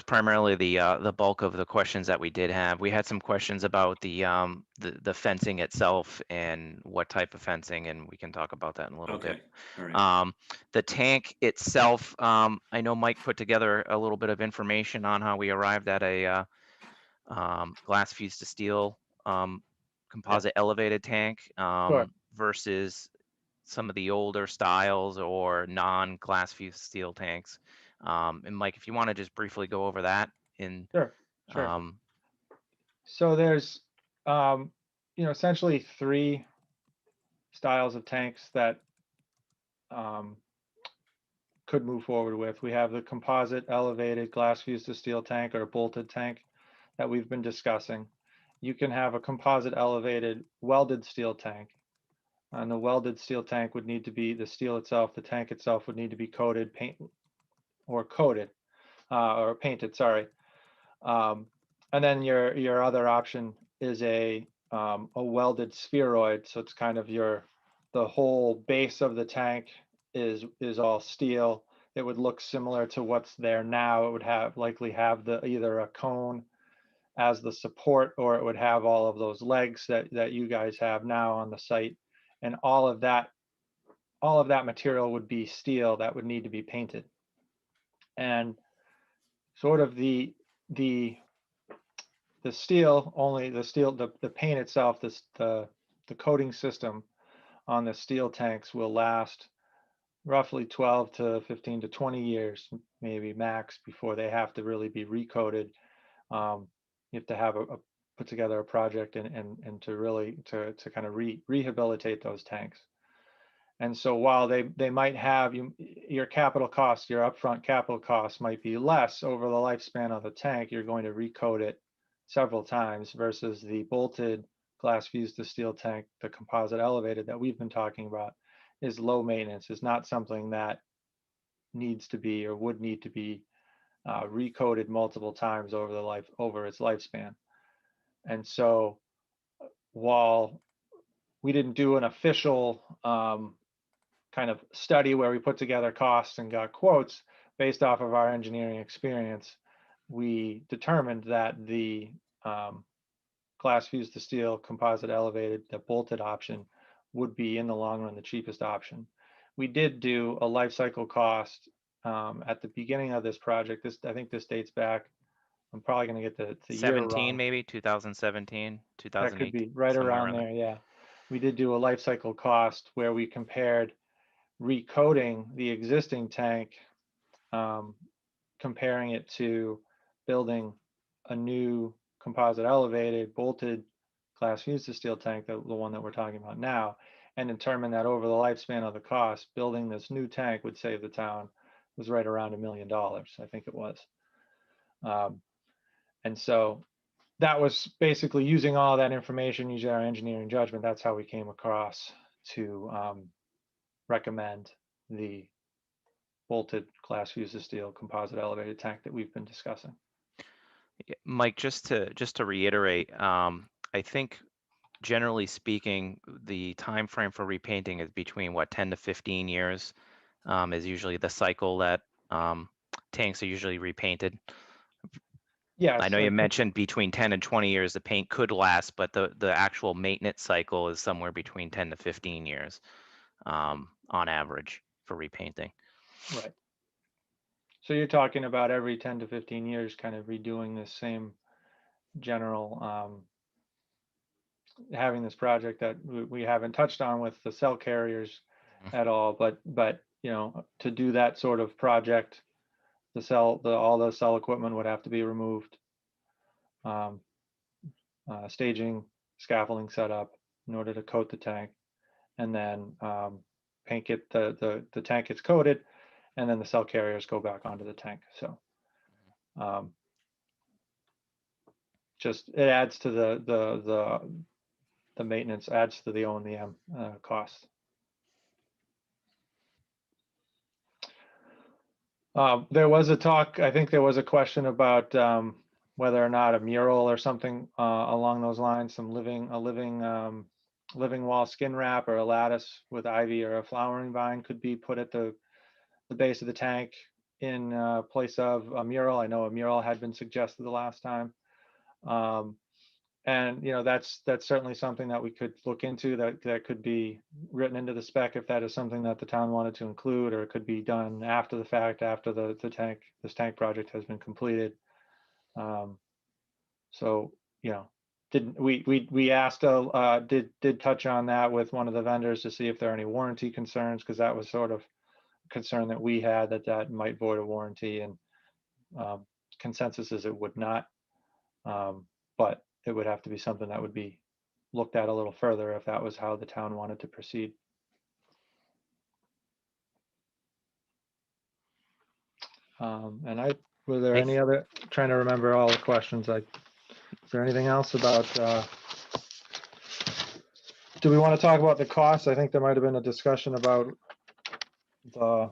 primarily the bulk of the questions that we did have. We had some questions about the fencing itself and what type of fencing, and we can talk about that in a little Okay, bit. all right. The tank itself, I know Mike put together a little bit of information on how we arrived at a glass fused to steel composite elevated tank Sure. versus some of the older styles or non-glass fused steel tanks. And Mike, if you want to just briefly go over that in, Sure. Sure. um, So there's, essentially three styles of tanks that could move forward with. We have the composite elevated glass fused to steel tank or bolted tank that we've been discussing. You can have a composite elevated welded steel tank. And the welded steel tank would need to be, the steel itself, the tank itself would need to be coated, or painted, sorry. And then your other option is a welded spheroid. So it's kind of the whole base of the tank is all steel. It would look similar to what's there now. It would likely have either a cone as the support, or it would have all of those legs that you guys have now on the site. And all of that material would be steel that would need to be painted. And sort of the steel, only the steel, the paint itself, the coating system on the steel tanks will last roughly 12 to 15 to 20 years, maybe max, before they have to really be recoated. You have to have put together a project and to really to kind of rehabilitate those tanks. And so while they might have your capital costs, your upfront capital costs might be less over the lifespan of the tank, you're going to recoat it several times versus the bolted glass fused to steel tank, the composite elevated that we've been talking about, is low maintenance, is not something that needs to be or would need to be recoated multiple times over its lifespan. And so while we didn't do an official kind of study where we put together costs and got quotes based off of our engineering experience, we determined that the glass fused to steel composite elevated, the bolted option, would be in the long run the cheapest option. We did do a life cycle cost at the beginning of this project. I think this dates back, I'm probably going to get the year 17, wrong. maybe 2017, That 2008, could be right somewhere around around there, yeah. We did do a life cycle cost where we compared recoating the existing tank, comparing it to building a new composite elevated bolted glass fused to steel tank, the one that we're talking about now, and determined that over the lifespan of the cost, building this new tank would save the town was right around $1 million, I think it was. And so that was basically using all that information, using our engineering judgment. That's how we came across to recommend the bolted glass fused to steel composite elevated tank that we've been discussing. Mike, just to reiterate, I think generally speaking, the time frame for repainting is between 10 to 15 years is usually the cycle that tanks are usually repainted. Yes, I know you mentioned between 10 and 20 years the paint could last, but the actual maintenance cycle is somewhere between 10 to 15 years on average for repainting. Right. So you're talking about every 10 to 15 years kind of redoing this same general, having this project that we haven't touched on with the cell carriers at all, but to do that sort of project, all the cell equipment would have to be removed. Staging, scaffolding set up in order to coat the tank, and then paint it, the tank gets coated, and then the cell carriers go back onto the tank. So just it adds to the maintenance, adds to the O&M cost. There was a talk, I think there was a question about whether or not a mural or something along those lines, a living wall skin wrap or a lattice with ivy or a flowering vine could be put at the base of the tank. in place of a mural. I know a mural had been suggested the last time. And that's certainly something that we could look into, that could be written into the spec if that is something that the town wanted to include, or it could be done after the fact, after this tank project has been completed. So we asked did touch on that with one of the vendors to see if there are any warranty concerns, because that was sort of a concern that we had, that might void a warranty, and consensus is it would not, but it would have to be something that would be looked at a little further if that was how the town wanted to proceed. And were there any other, trying to remember all the questions, is there anything else about, do we want to talk about the costs? I think there might have been a discussion about the,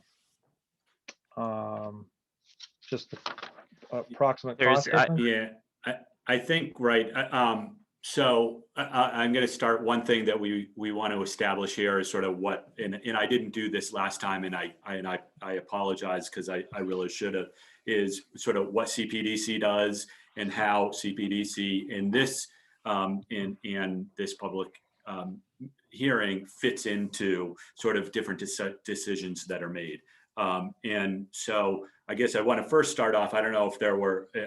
just the approximate cost. Yeah, I think, right. So I'm going to start. One thing that we want to establish here is sort of what, and I didn't do this last time, and I apologize, because I really should have, is sort of what CPDC does and how CPDC in this in this public hearing fits into sort of different decisions that are made. And so I guess I want to first start off. I don't know if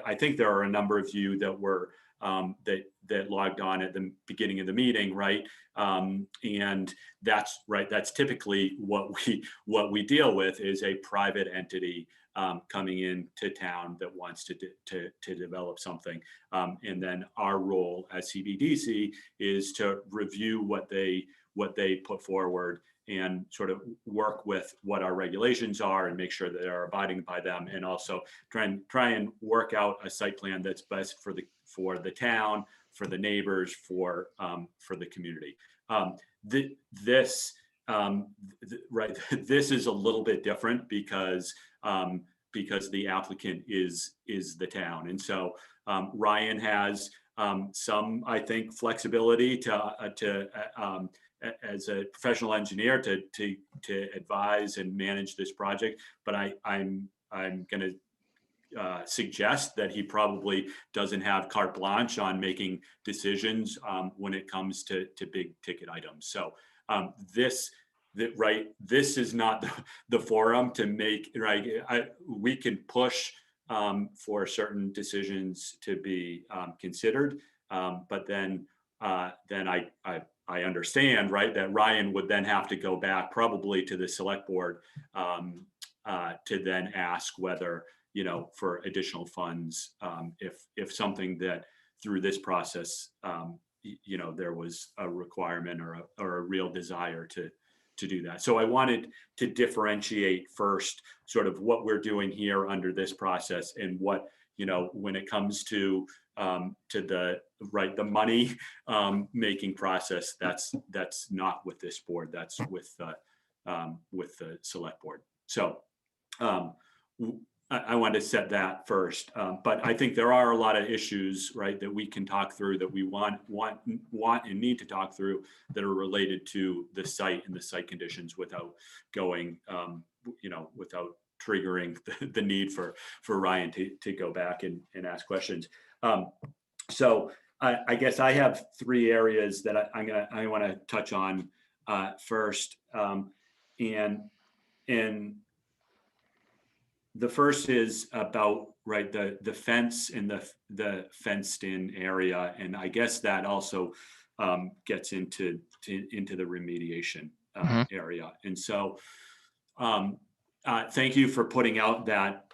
I think there are a number of you that were that logged on at the beginning of the meeting, right? And that's right. That's typically what we deal with, is a private entity coming into town that wants to develop something, and then our role as CPDC is to review what they put forward and sort of work with what our regulations are and make sure that they're abiding by them, and also try and work out a site plan that's best for the town, for the neighbors, for the community. This is a little bit different because the applicant is the town, and so Ryan has some, I think, flexibility to as a professional engineer to advise and manage this project, but I'm going to suggest that he probably doesn't have carte blanche on making decisions when it comes to big ticket items. So this is not the forum to make, right? We can push for certain decisions to be considered, but then I understand, right, that Ryan would then have to go back probably to the select board to then ask whether, for additional funds, if something that through this process, there was a requirement or a real desire to do that. So I wanted to differentiate first sort of what we're doing here under this process, and what, when it comes to the money making process, that's not with this board, that's with the select board. So I wanted to set that first, but I think there are a lot of issues, right, that we can talk through, that we want and need to talk through, that are related to the site and the site conditions, without going, without triggering the need for Ryan to go back and ask questions. So I guess I have three areas that I want to touch on first, and the first is about, right, the fence and the fenced in area, and I guess that also gets into the remediation area. And so thank you for putting out that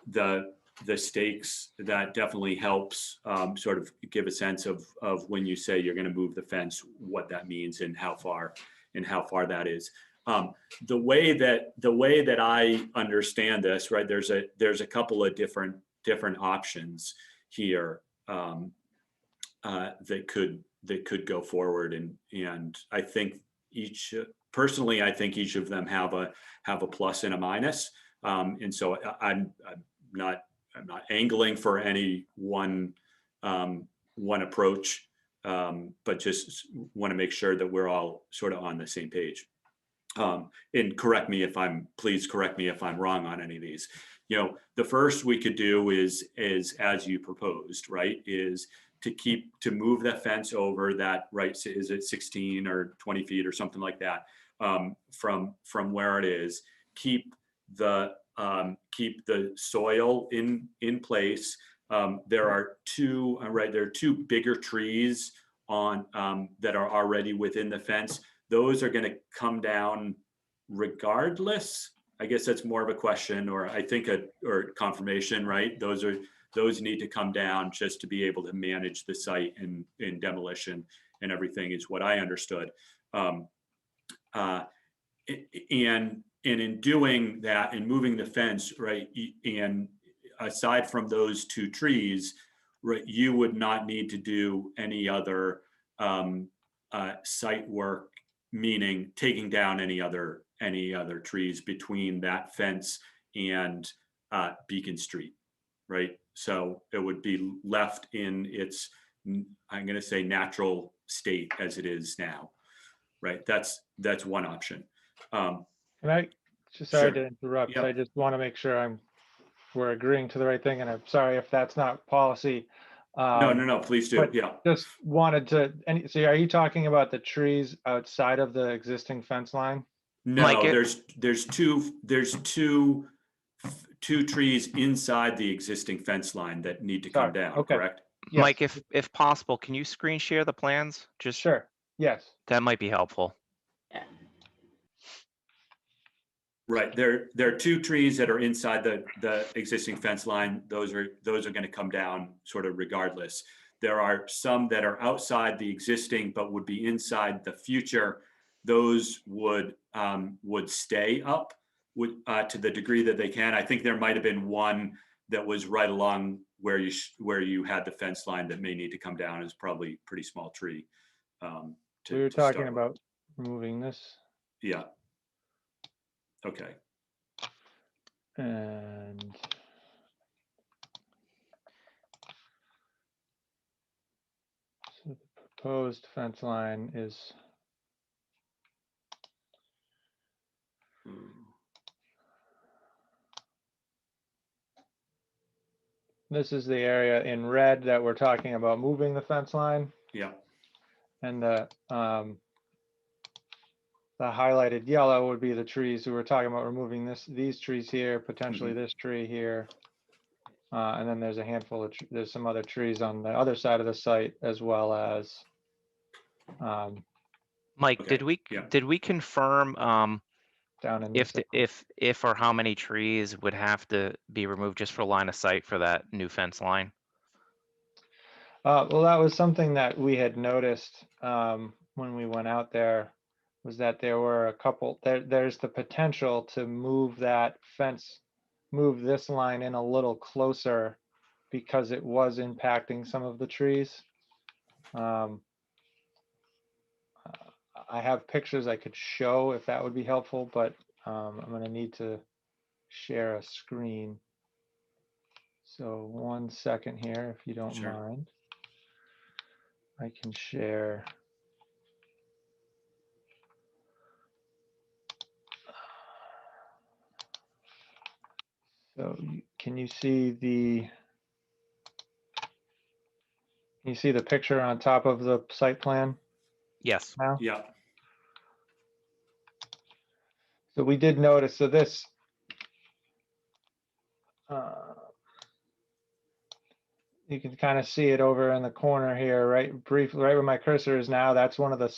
the stakes. That definitely helps sort of give a sense of when you say you're going to move the fence, what that means and how far that is. The way that I understand this, right, there's a couple of different options here that could go forward, and I think personally I think each of them have a plus and a minus, and so I'm not angling for any one approach, but just want to make sure that we're all sort of on the same page. And please correct me if I'm wrong on any of these. the first we could do is as you proposed, right? Is to move that fence over that, right? Is it 16 or 20 feet or something like that from where it is? Keep the soil in place. There are two, right? There are two bigger trees on that are already within the fence. Those are going to come down regardless. I guess that's more of a question, or I think or confirmation, right? Those need to come down just to be able to manage the site and in demolition and everything is what I understood. And in doing that and moving the fence, right, and aside from those two trees, right, you would not need to do any other site work, meaning taking down any other trees between that fence and Beacon Street, right? So it would be left in its, I'm going to say, natural state as it is now, right? That's one option. And I just sorry Sure. to interrupt. Yep. I just want to make sure we're agreeing to the right thing, and I'm sorry if that's not policy. No, please do. But Yeah. just wanted to. So, are you talking about the trees outside of the existing fence line? No, Mike, there's two trees inside the existing fence line that need to come down. Okay. Correct? Yes. Mike, if possible, can you screen share the plans? Just Sure. Yes. that might be helpful. Right. There are two trees that are inside the existing fence line. Those are going to come down sort of regardless. There are some that are outside the existing but would be inside the future. Those would stay up to the degree that they can. I think there might have been one that was right along where you had the fence line that may need to come down. It's probably a pretty small tree. We were talking about removing this. Yeah. Okay. And so the proposed fence line is this is the area in red that we're talking about moving the fence line. Yeah. And the highlighted yellow would be the trees. We were talking about removing these trees here, potentially this tree here. And then there's a handful of, there's some other trees on the other side of the site, as well as. Mike, okay. did we confirm down in if or how many trees would have to be removed just for line of sight for that new fence line? Well, that was something that we had noticed when we went out there, was that there were a couple, there's the potential to move that fence, move this line in a little closer because it was impacting some of the trees. I have pictures I could show if that would be helpful, but I'm going to need to share a screen. So 1 second here, if you don't mind. I can share. So can you see the picture on top of the site plan? Yes. Now? Yeah. So we did notice, so this, you can kind of see it over in the corner here, right where my cursor is now. That's one of the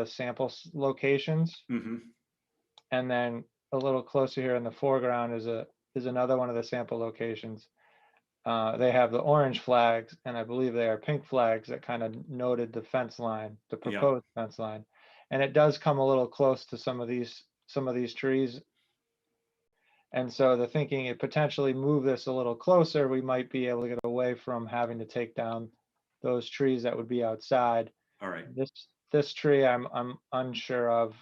sample locations. And then a little closer here in the foreground is another one of the sample locations. They have the orange flags, and I believe they are pink flags that kind of noted the fence line, the proposed fence line. And it does come a little close to some of these trees. And so the thinking, it potentially move this a little closer, we might be able to get away from having to take down those trees that would be outside. All right. This tree I'm unsure of.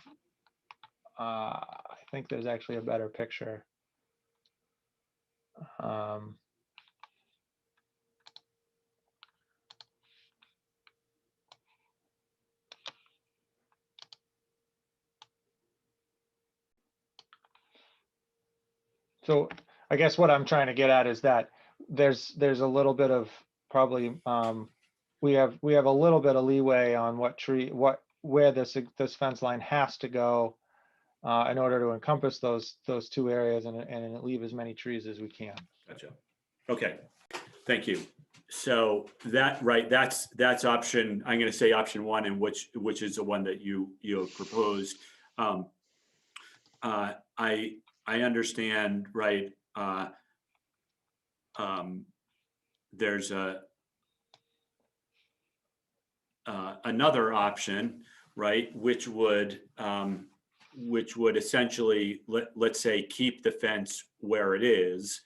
I think there's actually a better picture. So I guess what I'm trying to get at is that there's a little bit of probably we have a little bit of leeway on where this fence line has to go in order to encompass those two areas and leave as many trees as we can. Gotcha. Okay, thank you. So that's option, I'm going to say option one, and which is the one that you have proposed. I understand, right? There's another option, right, which would essentially let's say keep the fence where it is.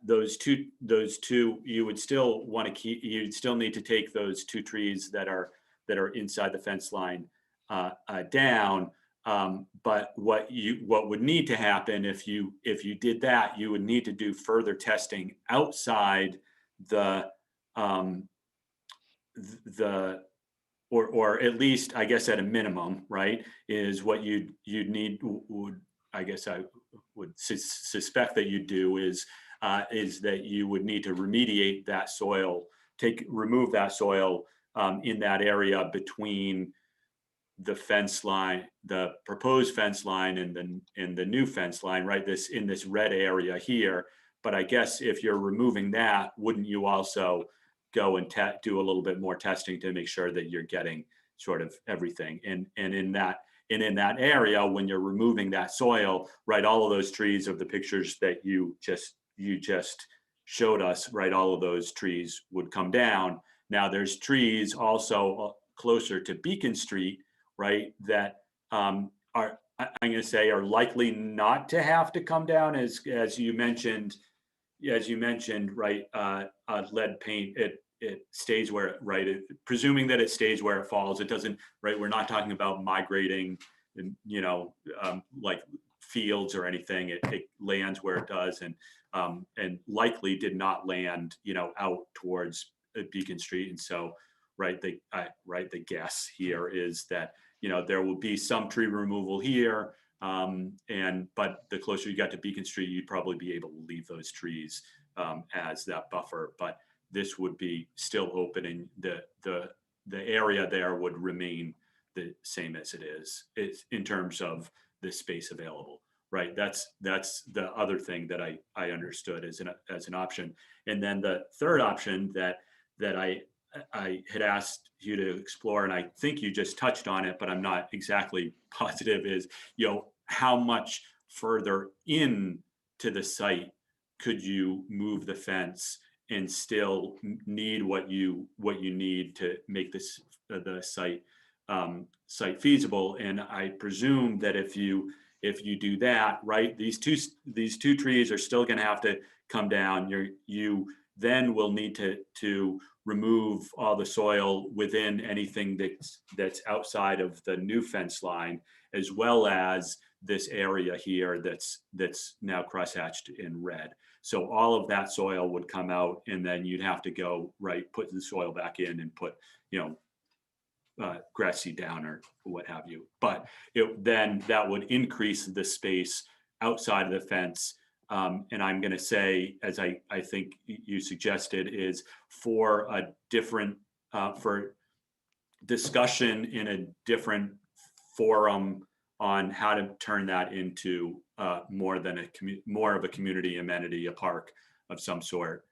Those two you would still want to keep. You'd still need to take those two trees that are inside the fence line down. But what would need to happen if you did that, you would need to do further testing outside the or at least, I guess at a minimum, right, is what you'd need would, I guess I would suspect that you do is that you would need to remediate that soil, remove that soil in that area between the fence line, the proposed fence line, and the new fence line, right? In this red area here. But I guess if you're removing that, wouldn't you also go and do a little bit more testing to make sure that you're getting sort of everything? And in that area, when you're removing that soil, right, all of those trees of the pictures that you just showed us, right, all of those trees would come down. Now there's trees also closer to Beacon Street, right, that I'm going to say are likely not to have to come down, as you mentioned, right, lead paint, it stays where right, presuming that it stays where it falls, it doesn't, right, we're not talking about migrating, like fields or anything. It lands where it does, and likely did not land, out towards Beacon Street. And so, right, the guess here is that, there will be some tree removal here, but the closer you got to Beacon Street, you'd probably be able to leave those trees as that buffer. But this would be still open, and the area there would remain the same as it is. It's in terms of the space available, right? That's the other thing that I understood as an option. And then the third option that I had asked you to explore, and I think you just touched on it, but I'm not exactly positive, is, how much further in to the site could you move the fence and still need what you need to make this the site feasible? And I presume that if you do that, right, these two trees are still going to have to come down. You then will need to remove all the soil within anything that's outside of the new fence line, as well as this area here that's now crosshatched in red. So all of that soil would come out, and then you'd have to go, right, put the soil back in and put, grass seed down or what have you. But then that would increase the space outside of the fence. And I'm going to say, as I think you suggested, is for a different, for discussion in a different forum on how to turn that into more of a community amenity, a park of some sort,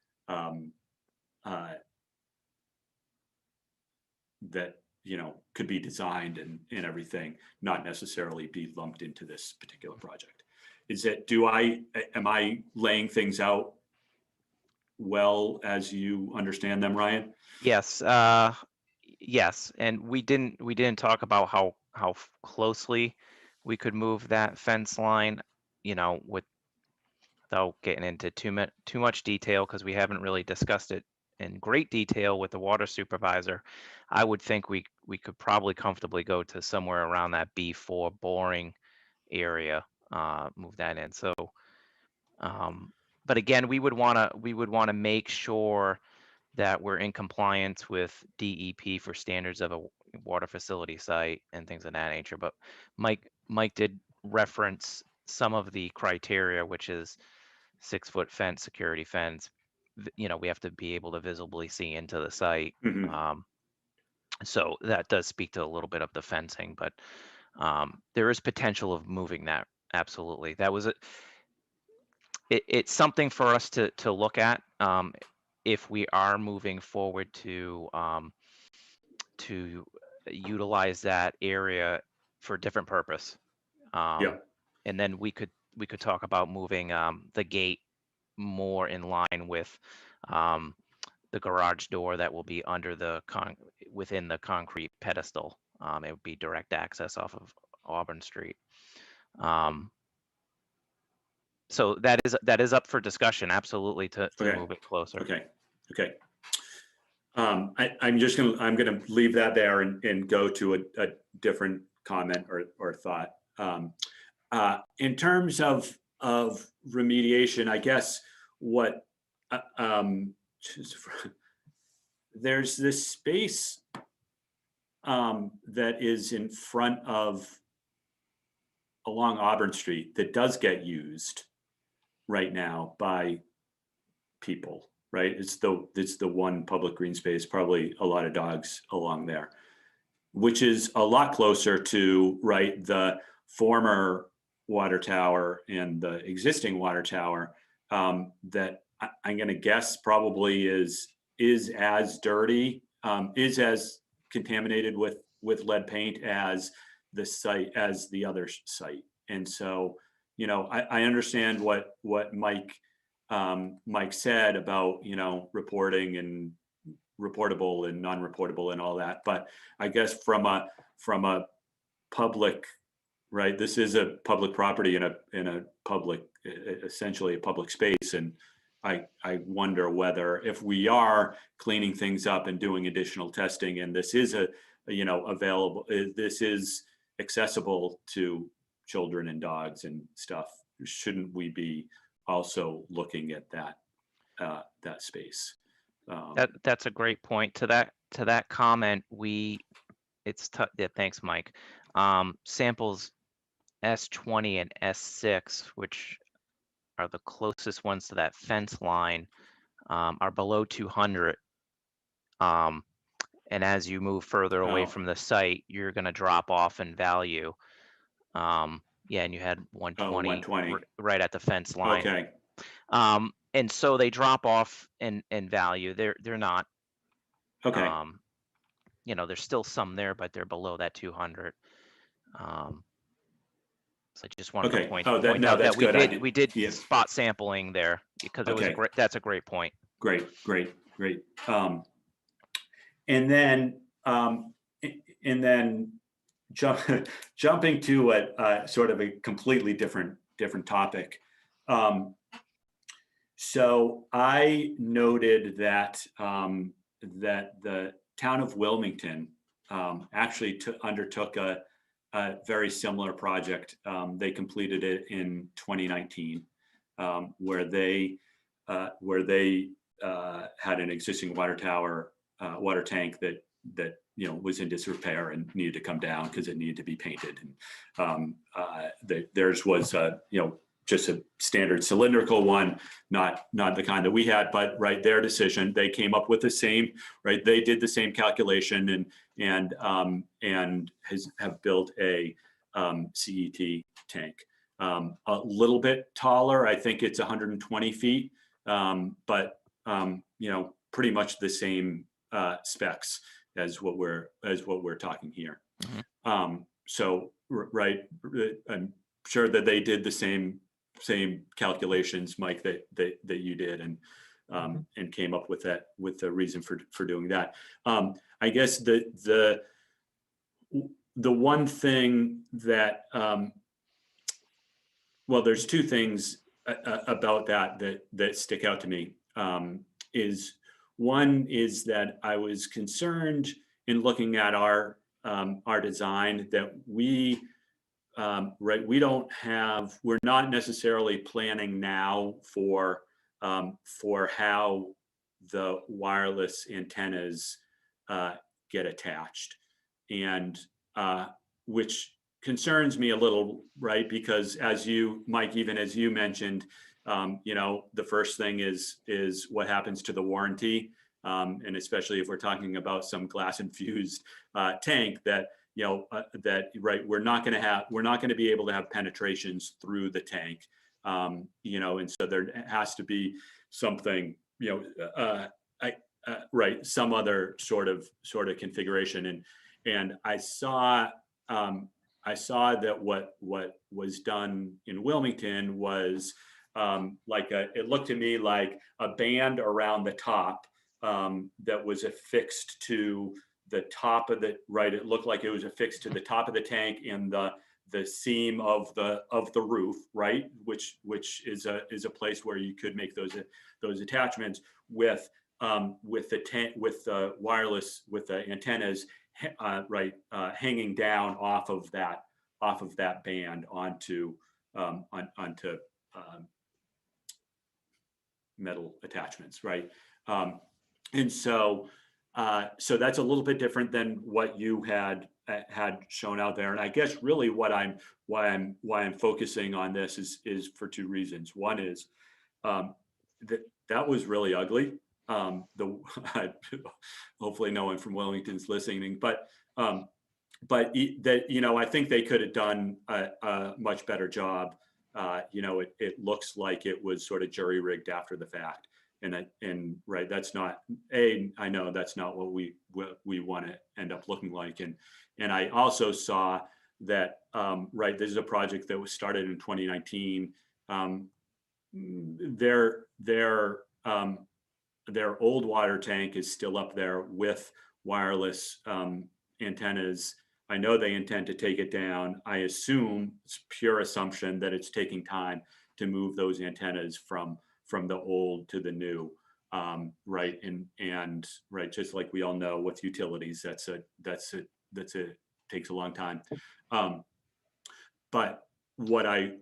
that could be designed and everything, not necessarily be lumped into this particular project. Am I laying things out well as you understand them, Ryan? Yes, yes, and we didn't talk about how closely we could move that fence line, without getting into too much detail, because we haven't really discussed it in great detail with the water supervisor. I would think we could probably comfortably go to somewhere around that B4 boring area, move that in. So, but again, we would want to make sure that we're in compliance with DEP for standards of a water facility site and things of that nature. But Mike did reference some of the criteria, which is 6-foot fence, security fence, we have to be able to visibly see into the site. Mhm. So that does speak to a little bit of the fencing, but there is potential of moving that. Absolutely. That was it's something for us to look at if we are moving forward to utilize that area for a different purpose. Yeah. And then we could talk about moving the gate more in line with the garage door that will be under the within the concrete pedestal. It would be direct access off of Auburn Street. So that is up for discussion, absolutely, to Okay. move it closer. Okay. I'm gonna leave that there and go to a different comment or thought. In terms of remediation, I guess what there's this space that is in front of along Auburn Street that does get used right now by people, right? It's the one public green space, probably a lot of dogs along there, which is a lot closer to, right, the former water tower and the existing water tower that I'm going to guess probably is as dirty, is as contaminated with lead paint as the site, as the other site. And so, I understand what Mike said about, reporting and reportable and non-reportable and all that. But I guess from a public, right, this is a public property in a public, essentially a public space. And I wonder whether if we are cleaning things up and doing additional testing, and this is available, this is accessible to children and dogs and stuff, shouldn't we be also looking at that space? That's a great point. To that comment, yeah, thanks, Mike. Samples S20 and S6, which are the closest ones to that fence line, are below 200. And as you move further away from the site, you're going to drop off in value. Yeah, and you had 120, 120. right at the fence line. Okay. And so they drop off in value. They're not. Okay. There's still some there, but they're below that 200. So I just wanted to point out that we did spot sampling there because it was great. That's a great point. Great. And then jumping to a sort of a completely different topic. So I noted that that the town of Wilmington actually undertook a very similar project. They completed it in 2019, where they had an existing water tower, water tank that was in disrepair and needed to come down because it needed to be painted. And theirs was just a standard cylindrical one, not the kind that we had, but right, their decision, they came up with the same, right, they did the same calculation and have built a CET tank. A little bit taller, I think it's 120 feet, but pretty much the same specs as what we're talking here. Mm-hmm. So right, I'm sure that they did the same calculations, Mike, that you did, and came up with the reason for doing that. I guess the one thing that well, there's two things about that stick out to me. Is one is that I was concerned in looking at our design that we're not necessarily planning now for how the wireless antennas get attached, and which concerns me a little, right? Because as you, Mike, even as you mentioned, you know, the first thing is what happens to the warranty. And especially if we're talking about some glass infused tank that, you know, that, right, we're not going to be able to have penetrations through the tank. You know, and so there has to be something, you know, right, some other sort of configuration. And I saw that what was done in Wilmington was like it looked to me like a band around the top that was affixed to the top of the, right, it looked like it was affixed to the top of the tank and the seam of the roof, right, which is a place where you could make those attachments with the tank, with the wireless, with the antennas, right, hanging down off of that band onto metal attachments, right? And so that's a little bit different than what you had shown out there. And I guess really why I'm focusing on this is for two reasons. One is that was really ugly. Hopefully no one from Wellington's listening, but that, you know, I think they could have done a much better job. You know, it looks like it was sort of jury rigged after the fact. And right, that's not I know that's not what we want to end up looking like. And I also saw that, right, this is a project that was started in 2019. Their old water tank is still up there with wireless antennas. I know they intend to take it down. I assume, it's pure assumption, that it's taking time to move those antennas from the old to the new, right? And right, just like we all know with utilities, that's takes a long time. But what I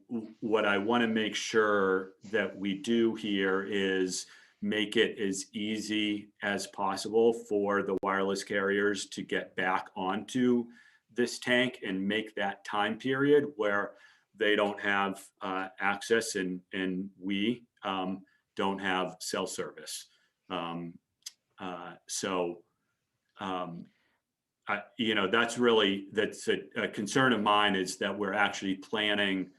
want to make sure that we do here is make it as easy as possible for the wireless carriers to get back onto this tank and make that time period where they don't have access and we don't have cell service. You know, that's a concern of mine, is that we're actually planning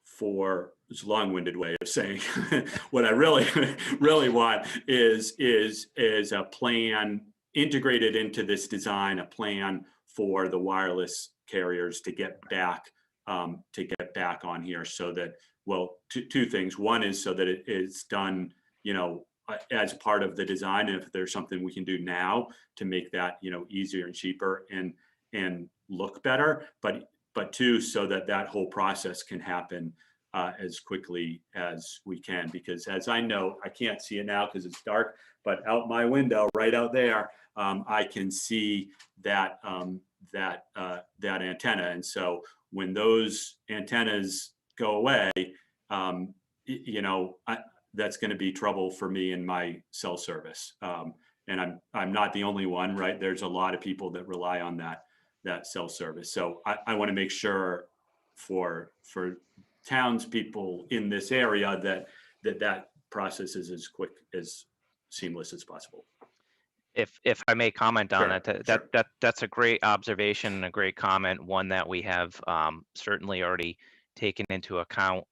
for, it's a long-winded way of saying what I really want is a plan integrated into this design, a plan for the wireless carriers to get back on here, so that, well, two things. One is so that it's done, you know, as part of the design, and if there's something we can do now to make that, you know, easier and cheaper and look better, but two, so that whole process can happen as quickly as we can. Because as I know, I can't see it now because it's dark, but out my window, right out there, I can see that antenna. And so when those antennas go away, you know, that's going to be trouble for me in my cell service. And I'm not the only one, right? There's a lot of people that rely on that cell service. So I want to make sure for townspeople in this area that process is as quick, as seamless as possible. If I may comment on Sure, that's a great observation and a great comment, one that we have certainly already taken into account.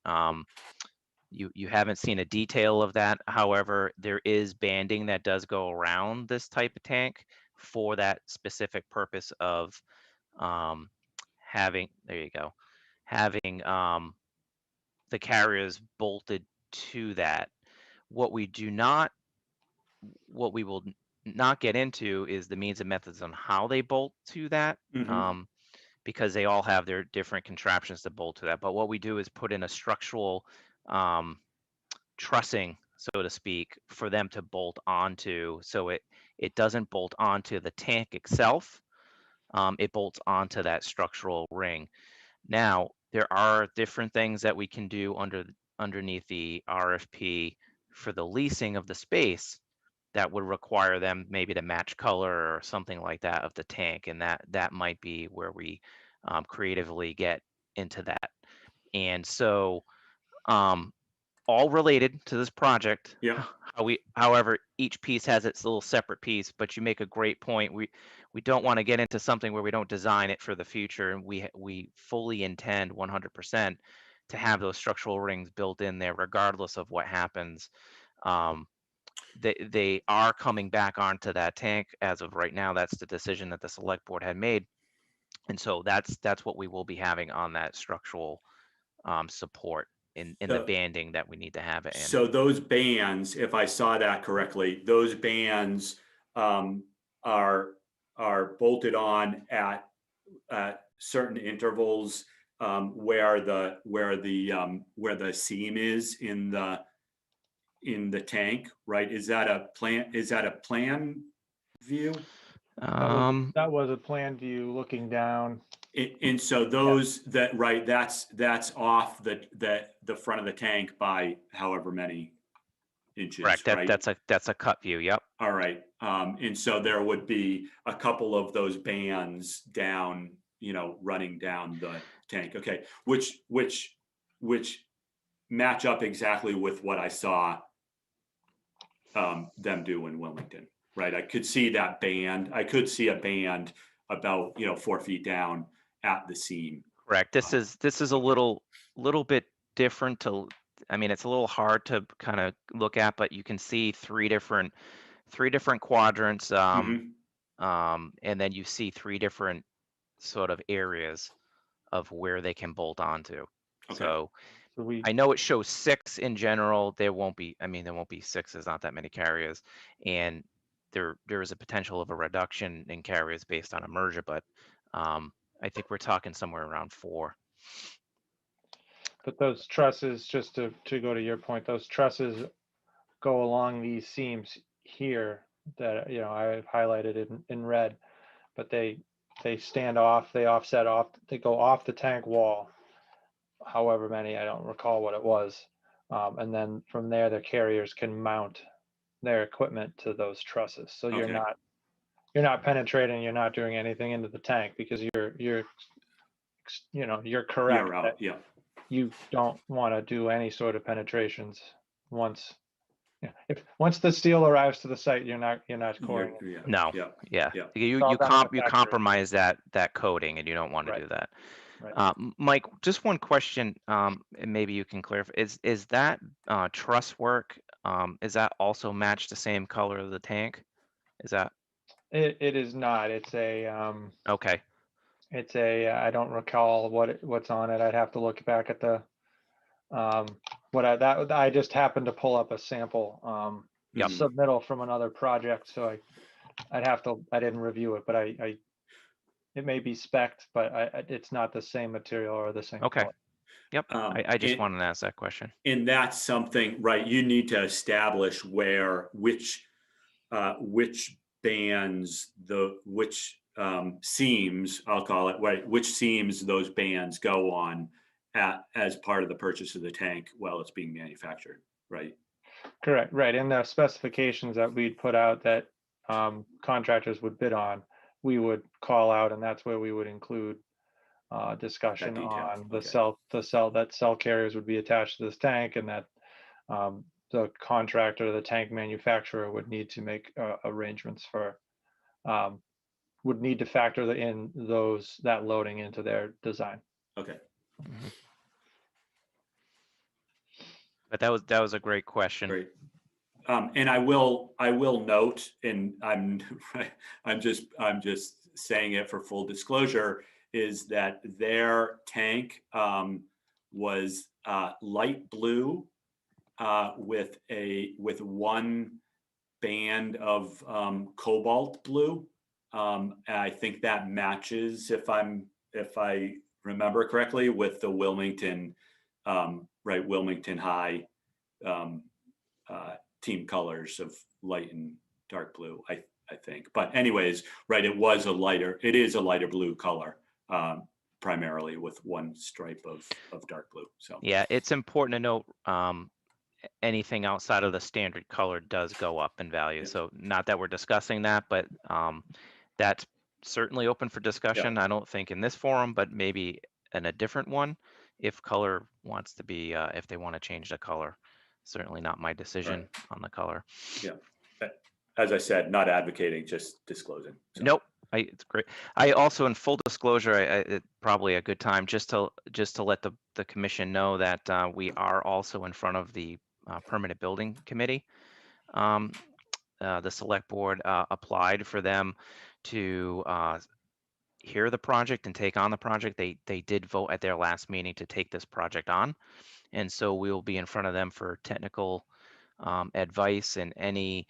You haven't seen a detail of that. However, there is banding that does go around this type of tank for that specific purpose of having, there you go, having the carriers bolted to that. What we will not get into is the means and methods on how they bolt to that, because they all have their different contraptions to bolt to that. But what we do is put in a structural trussing, so to speak, for them to bolt onto, so it doesn't bolt onto the tank itself. It bolts onto that structural ring. Now, there are different things that we can do underneath the RFP for the leasing of the space that would require them maybe to match color or something like that of the tank, and that might be where we creatively get into that. And so all related to this project. Yeah. However, each piece has its little separate piece, but you make a great point. We don't want to get into something where we don't design it for the future, and we fully intend 100% to have those structural rings built in there, regardless of what happens. They are coming back onto that tank as of right now. That's the decision that the select board had made, and so that's what we will be having on that structural support in the So- banding that we need to have it in. So those bands, if I saw that correctly, those bands are bolted on at certain intervals where the seam is in the tank, right? Is that a plan view? That was a plan view looking down. And so those that's off the front of the tank by however many inches. Correct. Right? That's a cut view. Yep. All right. And so there would be a couple of those bands down, running down the tank. Okay. Which match up exactly with what I saw them do in Wilmington. Right. I could see that band. I could see a band about 4 feet down at the seam. Correct. This is a little bit different to. I mean, it's a little hard to kind of look at, but you can see three different quadrants, and then you see three different sort of areas of where they can bolt onto. Okay. So I know it shows 6 in general. There won't be 6. There's not that many carriers, and there is a potential of a reduction in carriers based on a merger, but I think we're talking somewhere around 4. But those trusses, just to go to your point, those trusses go along these seams here that I highlighted in red, but they stand off, they offset off, they go off the tank wall, however many, I don't recall what it was, and then from there the carriers can mount their equipment to those trusses. So you're not penetrating, you're not doing anything into the tank, because you're correct. Yeah. You don't want to do any sort of penetrations once the steel arrives to the site. You're not coring it. No. Yeah. You compromise that coating, and you don't want to do that. Right. Mike, just one question, and maybe you can clarify. Is that truss work? Is that also matched the same color of the tank? Is that? It is not. It's a okay. It's a I don't recall what's on it. I'd have to look back at the I just happened to pull up a sample submittal from another project, so I didn't review it, but it may be spec'd, but it's not the same material or the same Okay. color. Yep. I just wanted to ask that question. And that's something, right? You need to establish which bands, which seams, I'll call it, right? Which seams those bands go on as part of the purchase of the tank while it's being manufactured, right? Correct. Right. In the specifications that we'd put out that contractors would bid on, we would call out, and that's where we would include discussion on the cell carriers would be attached to this tank, and that the contractor, the tank manufacturer, would need to make arrangements for would need to factor in that loading into their design. Okay. But that was a great question. Great. And I will note, and I'm just saying it for full disclosure, is that their tank was light blue with one band of cobalt blue. I think that matches, if I remember correctly, with the Wilmington Wilmington High team colors of light and dark blue, I think. But anyways, right, it is a lighter blue color, primarily with one stripe of dark blue. So yeah, it's important to note anything outside of the standard color does go up in value. So not that we're discussing that, but that's certainly open for discussion. I don't think in this forum, but maybe in a different one, if color wants to be, if they want to change the color. Certainly not my decision on the color. Yeah. As I said, not advocating, just disclosing. So. Nope. It's great. I also, in full disclosure, it's probably a good time just to let the commission know that we are also in front of the permanent building committee. The select board applied for them to hear the project and take on the project. They did vote at their last meeting to take this project on, and so we will be in front of them for technical advice and any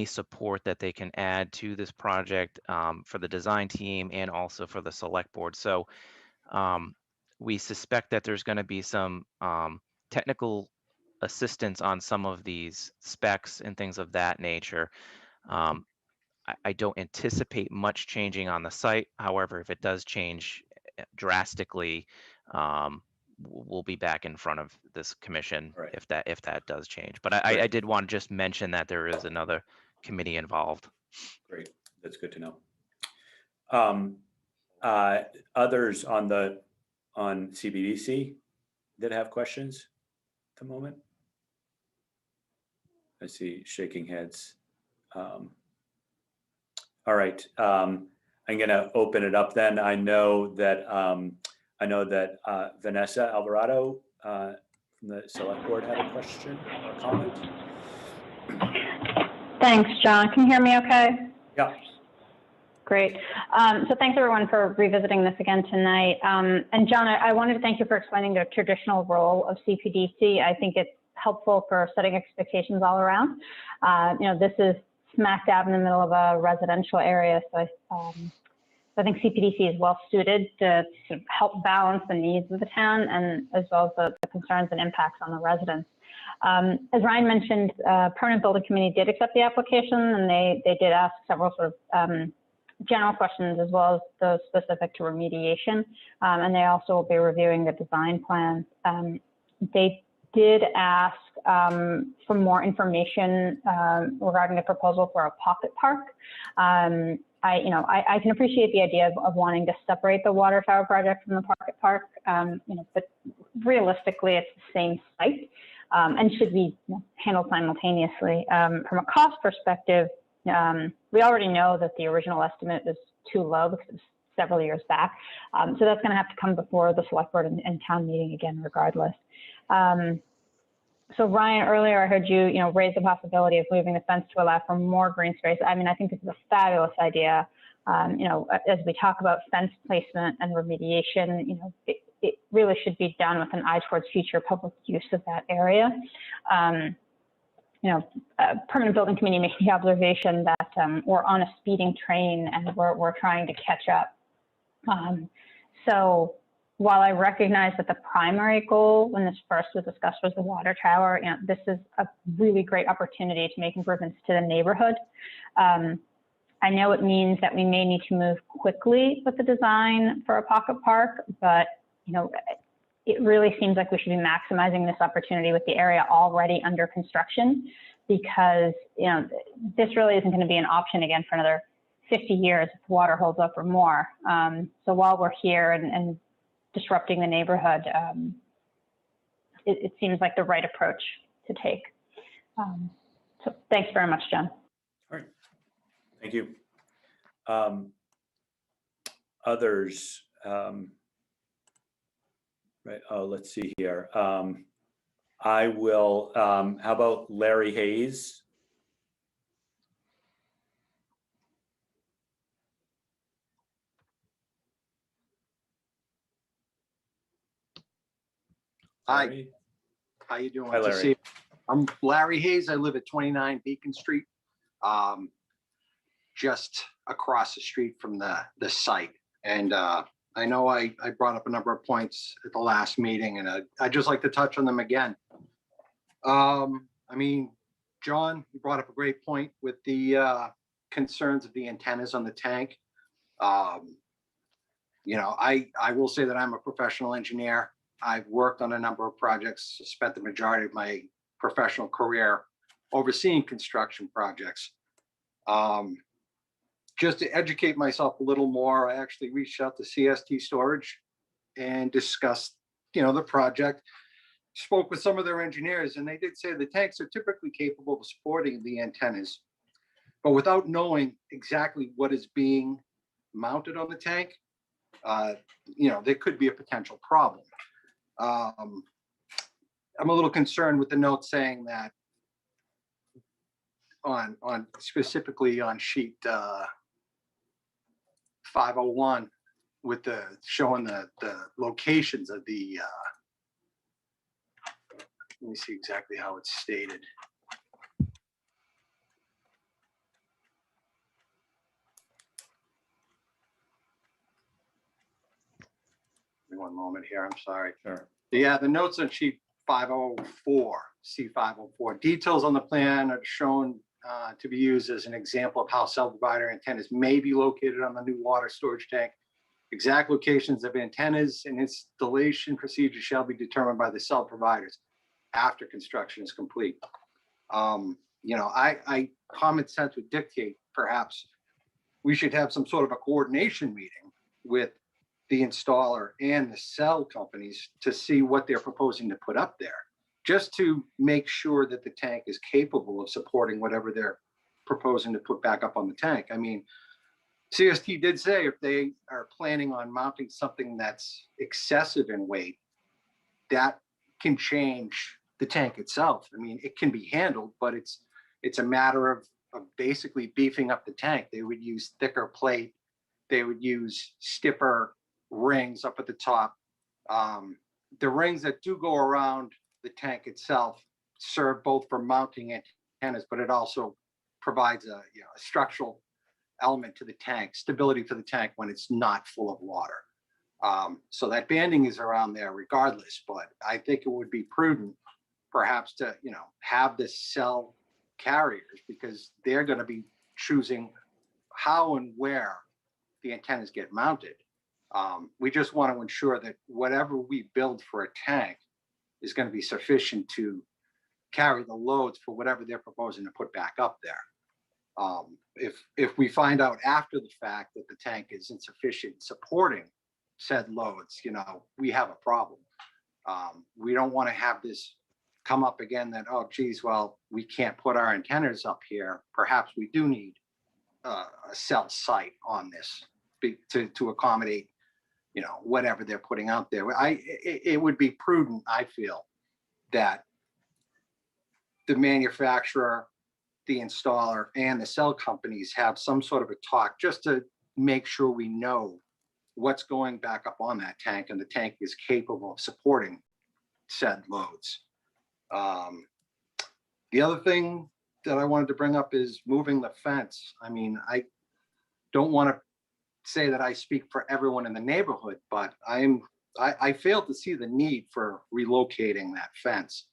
support that they can add to this project for the design team and also for the select board. So we suspect that there's going to be some technical assistance on some of these specs and things of that nature. I don't anticipate much changing on the site. However, if it does change drastically, we'll be back in front of this commission if that does change. But I did want to just mention that there is another committee involved. Great, that's good to know. Others on CBDC that have questions at the moment? I see shaking heads. All right, I'm going to open it up then. I know that Vanessa Alvarado from the select board had a question or comment. Thanks, John. Can you hear me okay? Yeah. Great. So thanks everyone for revisiting this again tonight. And John, I wanted to thank you for explaining the traditional role of CPDC. I think it's helpful for setting expectations all around. This is smack dab in the middle of a residential area. So I think CPDC is well suited to sort of help balance the needs of the town and as well as the concerns and impacts on the residents. As Ryan mentioned, Permanent Building Committee did accept the application, and they did ask several sort of general questions as well as those specific to remediation. And they also will be reviewing the design plans. They did ask for more information regarding the proposal for a pocket park. I can appreciate the idea of wanting to separate the water tower project from the pocket park, but realistically, it's the same site and should be handled simultaneously. From a cost perspective, we already know that the original estimate was too low because it was several years back. So that's going to have to come before the select board and town meeting again, regardless. So Ryan, earlier I heard you, raise the possibility of moving the fence to allow for more green space. I mean, I think this is a fabulous idea. As we talk about fence placement and remediation, it really should be done with an eye towards future public use of that area. Permanent Building Committee made the observation that we're on a speeding train and we're trying to catch up. So while I recognize that the primary goal when this first was discussed was the water tower, this is a really great opportunity to make improvements to the neighborhood. I know it means that we may need to move quickly with the design for a pocket park, but it really seems like we should be maximizing this opportunity with the area already under construction, because this really isn't going to be an option again for another 50 years if water holds up or more. So while we're here and disrupting the neighborhood, it seems like the right approach to take. So thanks very much, John. All right, thank you. Others, right? Oh, let's see here. I will. How about Larry Hayes? Hi, how you doing? Hi, Larry. I'm Larry Hayes. I live at 29 Beacon Street, just across the street from the site. And I know I brought up a number of points at the last meeting, and I'd just like to touch on them again. I mean, John, you brought up a great point with the concerns of the antennas on the tank. I will say that I'm a professional engineer. I've worked on a number of projects, spent the majority of my professional career overseeing construction projects. just to educate myself a little more, I actually reached out to CST Storage and discussed, the project. Spoke with some of their engineers, and they did say the tanks are typically capable of supporting the antennas, but without knowing exactly what is being mounted on the tank, there could be a potential problem. I'm a little concerned with the note saying that on specifically on sheet 501 with the showing the locations of the let me see exactly how it's stated. Give me one moment here, I'm sorry. Sure. Yeah, the notes on sheet 504, C504. Details on the plan are shown to be used as an example of how cell provider antennas may be located on the new water storage tank. Exact locations of antennas and installation procedures shall be determined by the cell providers after construction is complete. I common sense would dictate perhaps we should have some sort of a coordination meeting with the installer and the cell companies to see what they're proposing to put up there, just to make sure that the tank is capable of supporting whatever they're proposing to put back up on the tank. I mean, CST did say if they are planning on mounting something that's excessive in weight, that can change the tank itself. I mean, it can be handled, but it's a matter of basically beefing up the tank. They would use thicker plate. They would use stiffer rings up at the top. The rings that do go around the tank itself serve both for mounting antennas, but it also provides a structural element to the tank, stability for the tank when it's not full of water. So that banding is around there regardless, but I think it would be prudent perhaps to, have the cell carriers, because they're going to be choosing how and where the antennas get mounted. We just want to ensure that whatever we build for a tank is going to be sufficient to carry the loads for whatever they're proposing to put back up there. If we find out after the fact that the tank is insufficient supporting said loads, we have a problem. We don't want to have this come up again that, oh, geez, well, we can't put our antennas up here. Perhaps we do need a cell site on this to accommodate, whatever they're putting out there. It would be prudent, I feel, that the manufacturer, the installer, and the cell companies have some sort of a talk just to make sure we know what's going back up on that tank and the tank is capable of supporting said loads. The other thing that I wanted to bring up is moving the fence. I mean, I don't want to say that I speak for everyone in the neighborhood, but I fail to see the need for relocating that fence.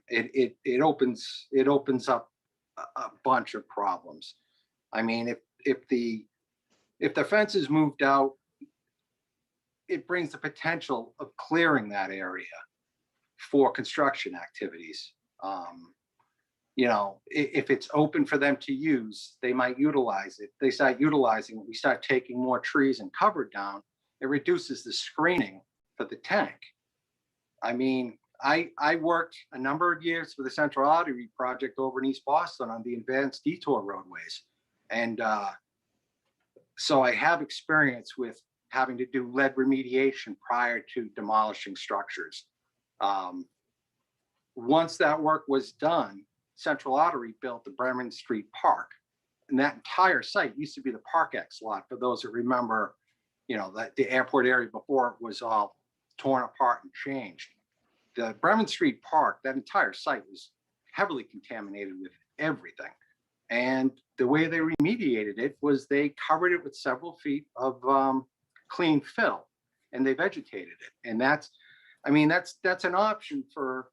It opens up a bunch of problems. I mean, if the fence is moved out, it brings the potential of clearing that area for construction activities. If it's open for them to use, they might utilize it. They start utilizing it. We start taking more trees and cover down. It reduces the screening for the tank. I mean, I worked a number of years for the Central Artery project over in East Boston on the advanced detour roadways. And so I have experience with having to do lead remediation prior to demolishing structures. Once that work was done, Central Artery built the Bremen Street Park. And that entire site used to be the ParkX lot, for those that remember, that the airport area before it was all torn apart and changed. The Bremen Street Park, that entire site was heavily contaminated with everything. And the way they remediated it was they covered it with several feet of clean fill, and they vegetated it. And that's an option to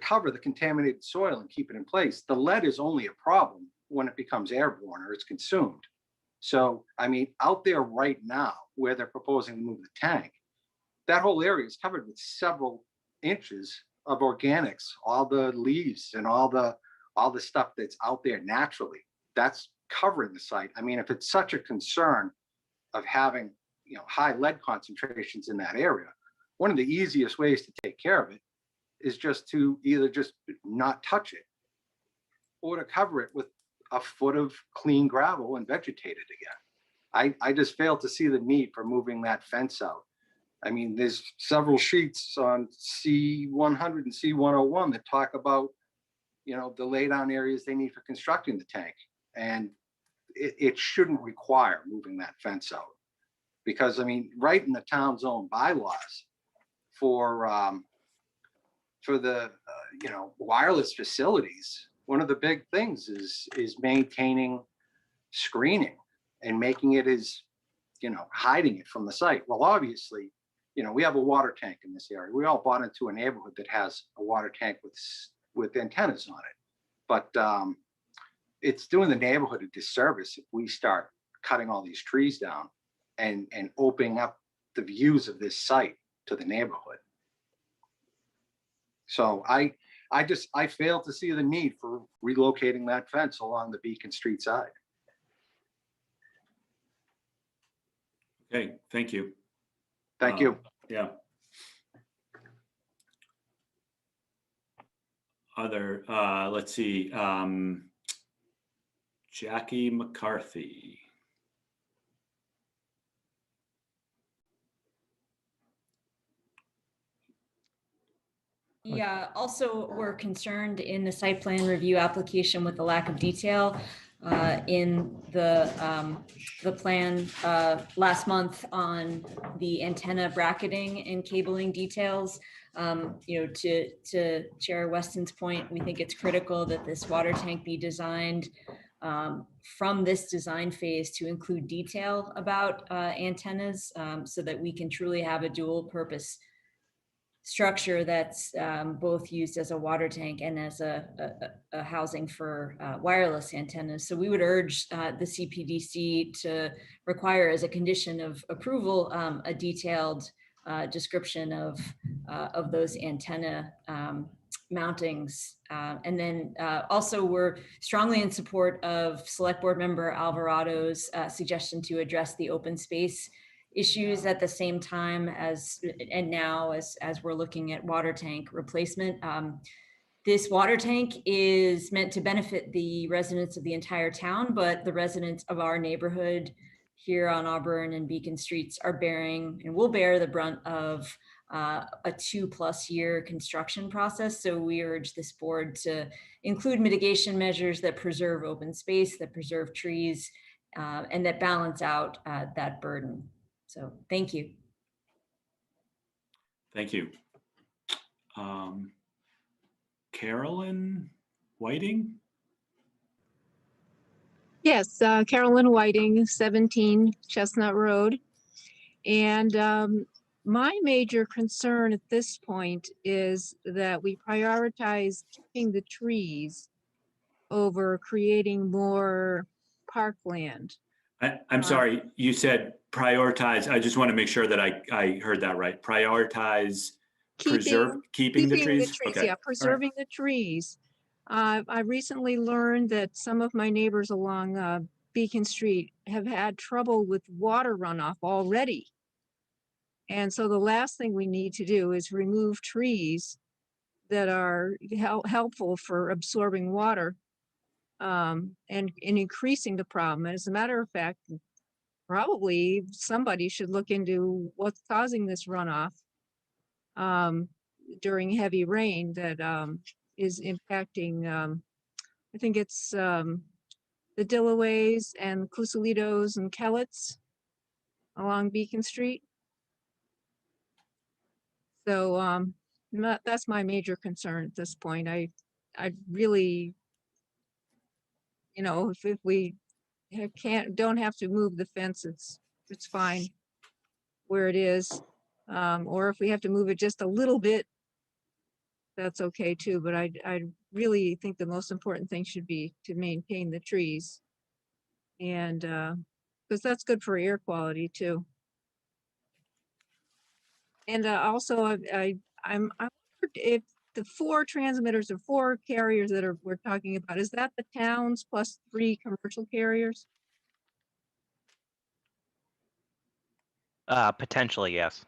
cover the contaminated soil and keep it in place. The lead is only a problem when it becomes airborne or it's consumed. So, I mean, out there right now where they're proposing to move the tank, that whole area is covered with several inches of organics, all the leaves and all the stuff that's out there naturally. That's covering the site. I mean, if it's such a concern of having, high lead concentrations in that area, one of the easiest ways to take care of it is just to either just not touch it or to cover it with a foot of clean gravel and vegetate it again. I just fail to see the need for moving that fence out. I mean, there's several sheets on C100 and C101 that talk about, the laydown areas they need for constructing the tank. And it shouldn't require moving that fence out. Because, I mean, right in the town's own bylaws for the, wireless facilities, one of the big things is maintaining screening and making it as, hiding it from the site. Well, obviously, we have a water tank in this area. We all bought into a neighborhood that has a water tank with antennas on it. But it's doing the neighborhood a disservice if we start cutting all these trees down and opening up the views of this site to the neighborhood. So I fail to see the need for relocating that fence along the Beacon Street side. Okay, thank you. Thank you. Yeah. Other, let's see, Jackie McCarthy. Yeah, also we're concerned in the site plan review application with the lack of detail in the plan last month on the antenna bracketing and cabling details. To Chair Weston's point, we think it's critical that this water tank be designed from this design phase to include detail about antennas so that we can truly have a dual purpose structure that's both used as a water tank and as a housing for wireless antennas. So we would urge the CPDC to require as a condition of approval a detailed description of those antenna mountings. And then also we're strongly in support of Select Board Member Alvarado's suggestion to address the open space issues at the same time as we're looking at water tank replacement. This water tank is meant to benefit the residents of the entire town, but the residents of our neighborhood here on Auburn and Beacon Streets are bearing and will bear the brunt of a 2+ year construction process. So we urge this board to include mitigation measures that preserve open space, that preserve trees, and that balance out that burden. So thank you. Thank you. Carolyn Whiting? Yes, Carolyn Whiting, 17 Chestnut Road. And my major concern at this point is that we prioritize keeping the trees over creating more parkland. I'm sorry, you said prioritize. I just want to make sure that I heard that right. Prioritize keeping the trees? Okay. Yeah, preserving the trees. I recently learned that some of my neighbors along Beacon Street have had trouble with water runoff already. And so the last thing we need to do is remove trees that are helpful for absorbing water and increasing the problem. As a matter of fact, probably somebody should look into what's causing this runoff during heavy rain that is impacting, I think it's the Dillaways and Clusolitos and Kellets along Beacon Street. So that's my major concern at this point. I really, if we don't have to move the fence, it's fine where it is. Or if we have to move it just a little bit, that's okay too. But I really think the most important thing should be to maintain the trees, and because that's good for air quality too. And also, I'm wondering if the 4 transmitters or 4 carriers that we're talking about, is that the towns plus 3 commercial carriers? Potentially, yes,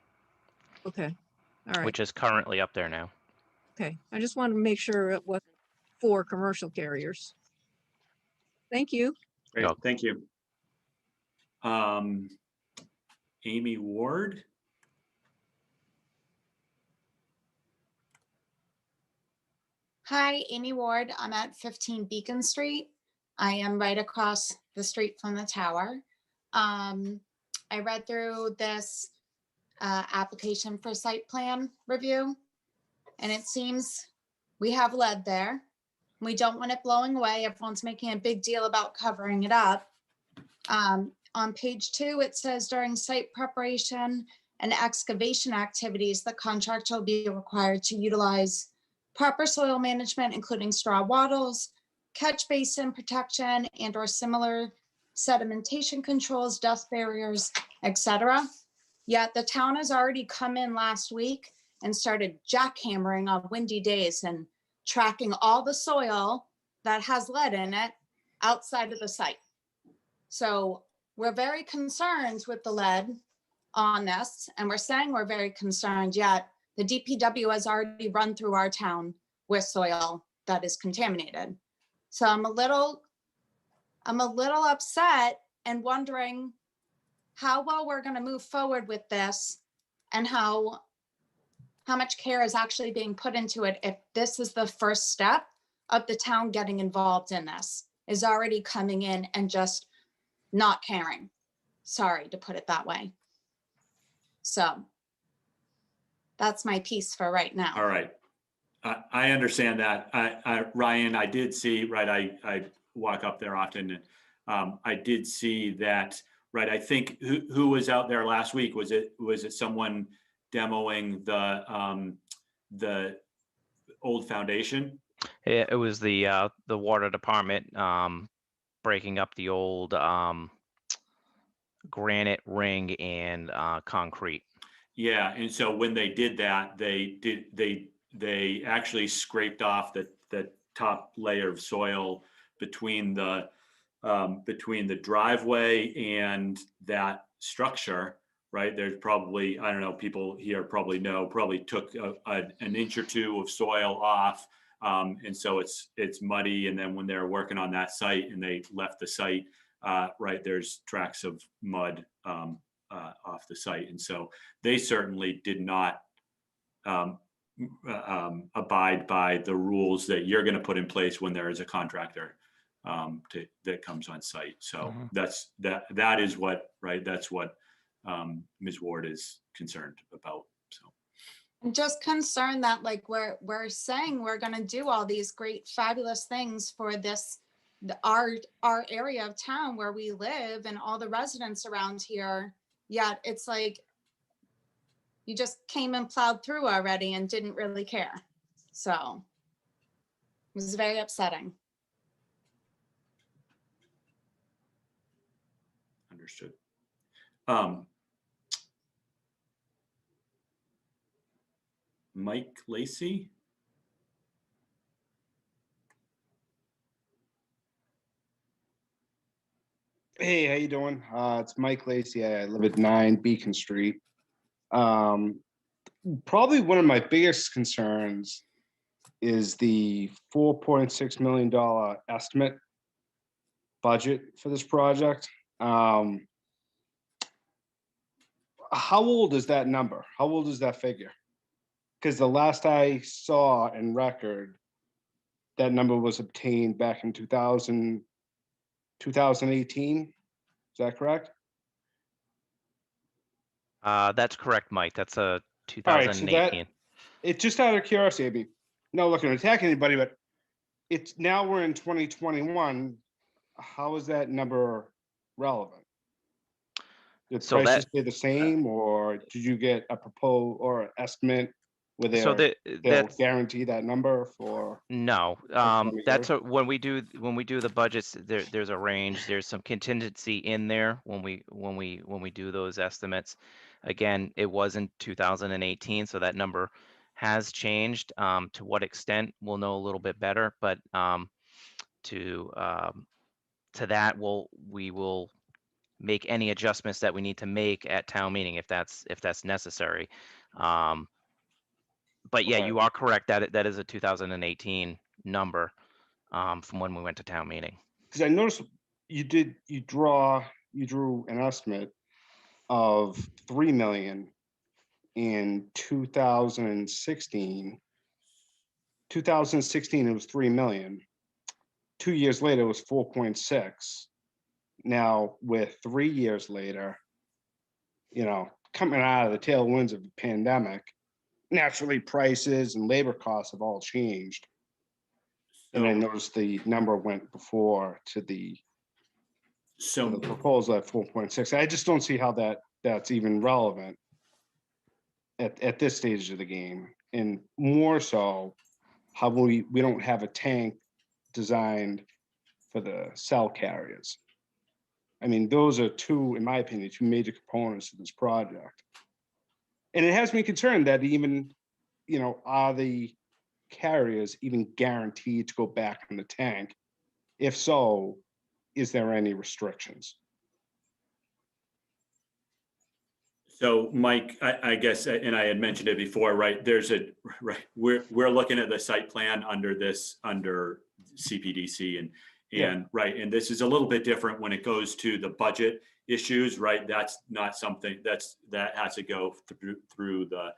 Okay, all right, which is currently up there now. okay. I just wanted to make sure it wasn't 4 commercial carriers. Thank you. Great, thank you. Amy Ward. Hi, Amy Ward. I'm at 15 Beacon Street. I am right across the street from the tower. I read through this application for site plan review, and it seems we have lead there. We don't want it blowing away. Everyone's making a big deal about covering it up. On page 2, it says during site preparation and excavation activities, the contractor will be required to utilize proper soil management, including straw wattles, catch basin protection, and or similar sedimentation controls, dust barriers, etc. Yet the town has already come in last week and started jackhammering on windy days and tracking all the soil that has lead in it outside of the site. So we're very concerned with the lead on this, and we're saying we're very concerned, yet the DPW has already run through our town with soil that is contaminated. So I'm a little upset and wondering how well we're going to move forward with this and how much care is actually being put into it if this is the first step of the town getting involved in this, is already coming in and just not caring. Sorry to put it that way. So that's my piece for right now. All right. I understand that. Ryan, I did see, right, I walk up there often, and I did see that, right, I think who was out there last week? Was it someone demoing the old foundation? It was the water department breaking up the old granite ring and concrete. Yeah, and so when they did that, they actually scraped off the top layer of soil between the driveway and that structure, right? There's probably, I don't know, people here probably took an inch or 2 of soil off, and so it's muddy. And then when they're working on that site and they left the site, right, there's tracks of mud off the site, and so they certainly did not abide by the rules that you're going to put in place when there is a contractor that comes on site. So that is what, right, that's what Ms. Ward is concerned about. So I'm just concerned that, like, we're saying we're going to do all these great, fabulous things for this, our area of town where we live and all the residents around here. Yet it's like you just came and plowed through already and didn't really care. So it was very upsetting. understood. Mike Lacey. Hey, how you doing? It's Mike Lacey. I live at 9 Beacon Street. Probably one of my biggest concerns is the $4.6 million estimate budget for this project. How old is that number? How old is that figure? Because the last I saw in record, that number was obtained back in 2018. Is that correct? That's correct, Mike. That's a All right, so 2018. it's just out of curiosity, I mean, not looking to attack anybody, but it's now we're in 2021. How is that number relevant? Did So prices that- stay the same, or did you get a proposal or an estimate where So they'll that's guarantee that number for? no. upcoming That's years? when we do the budgets. There's a range. There's some contingency in there when we do those estimates. Again, it wasn't 2018, so that number has changed. To what extent, we'll know a little bit better, but to that, we will make any adjustments that we need to make at town meeting if that's necessary. But yeah, Okay. you are correct that that is a 2018 number from when we went to town meeting. Because I noticed you drew an estimate of 3 million in 2016. 2016, it was 3 million. 2 years later, it was 4.6. Now, we're 3 years later, coming out of the tailwinds of the pandemic, naturally prices and labor costs have all changed. And I noticed the number went before to the proposal at 4.6. I just don't see how that's even relevant at this stage of the game. And more so, how we don't have a tank designed for the cell carriers. I mean, those are two, in my opinion, two major components of this project. And it has me concerned that even, are the carriers even guaranteed to go back in the tank? If so, is there any restrictions? So Mike, I guess, and I had mentioned it before, right? We're looking at the site plan under CPDC and Yeah. right. And this is a little bit different when it goes to the budget issues, right? That's not something that has to go through the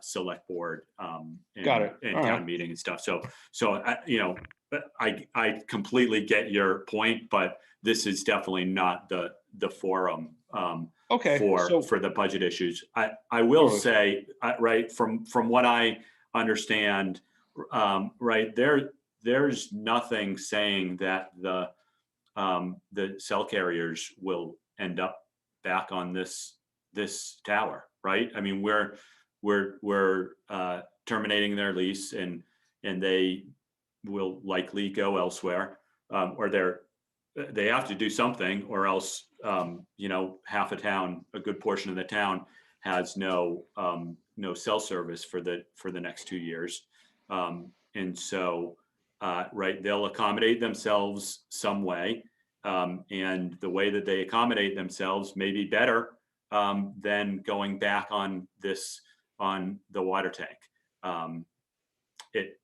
select board and Got it. and All town right. meeting and stuff. So I completely get your point, but this is definitely not the forum Okay, for the budget issues. I will say, right, from what I understand, right, there's nothing saying that the cell carriers will end up back on this tower, right? I mean, we're terminating their lease and they will likely go elsewhere, or they have to do something, or else half a town, a good portion of the town has no cell service for the next 2 years. And so right, they'll accommodate themselves some way, and the way that they accommodate themselves may be better than going back on the water tank.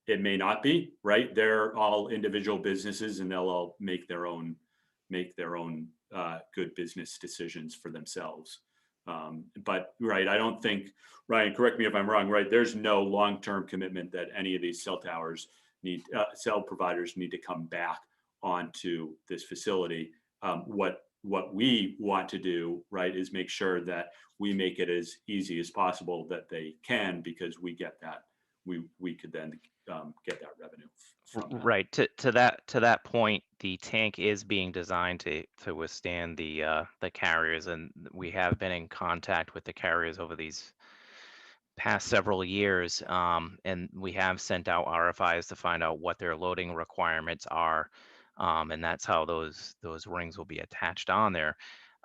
It may not be, right? They're all individual businesses and they'll all make their own good business decisions for themselves. But right, I don't think, Ryan, correct me if I'm wrong, right? There's no long-term commitment that any of these cell providers need to come back onto this facility. What we want to do, right, is make sure that we make it as easy as possible that they can, because we get that. We could then get that revenue from that. Right. To that point, the tank is being designed to withstand the carriers, and we have been in contact with the carriers over these past several years, and we have sent out RFIs to find out what their loading requirements are, and that's how those rings will be attached on there.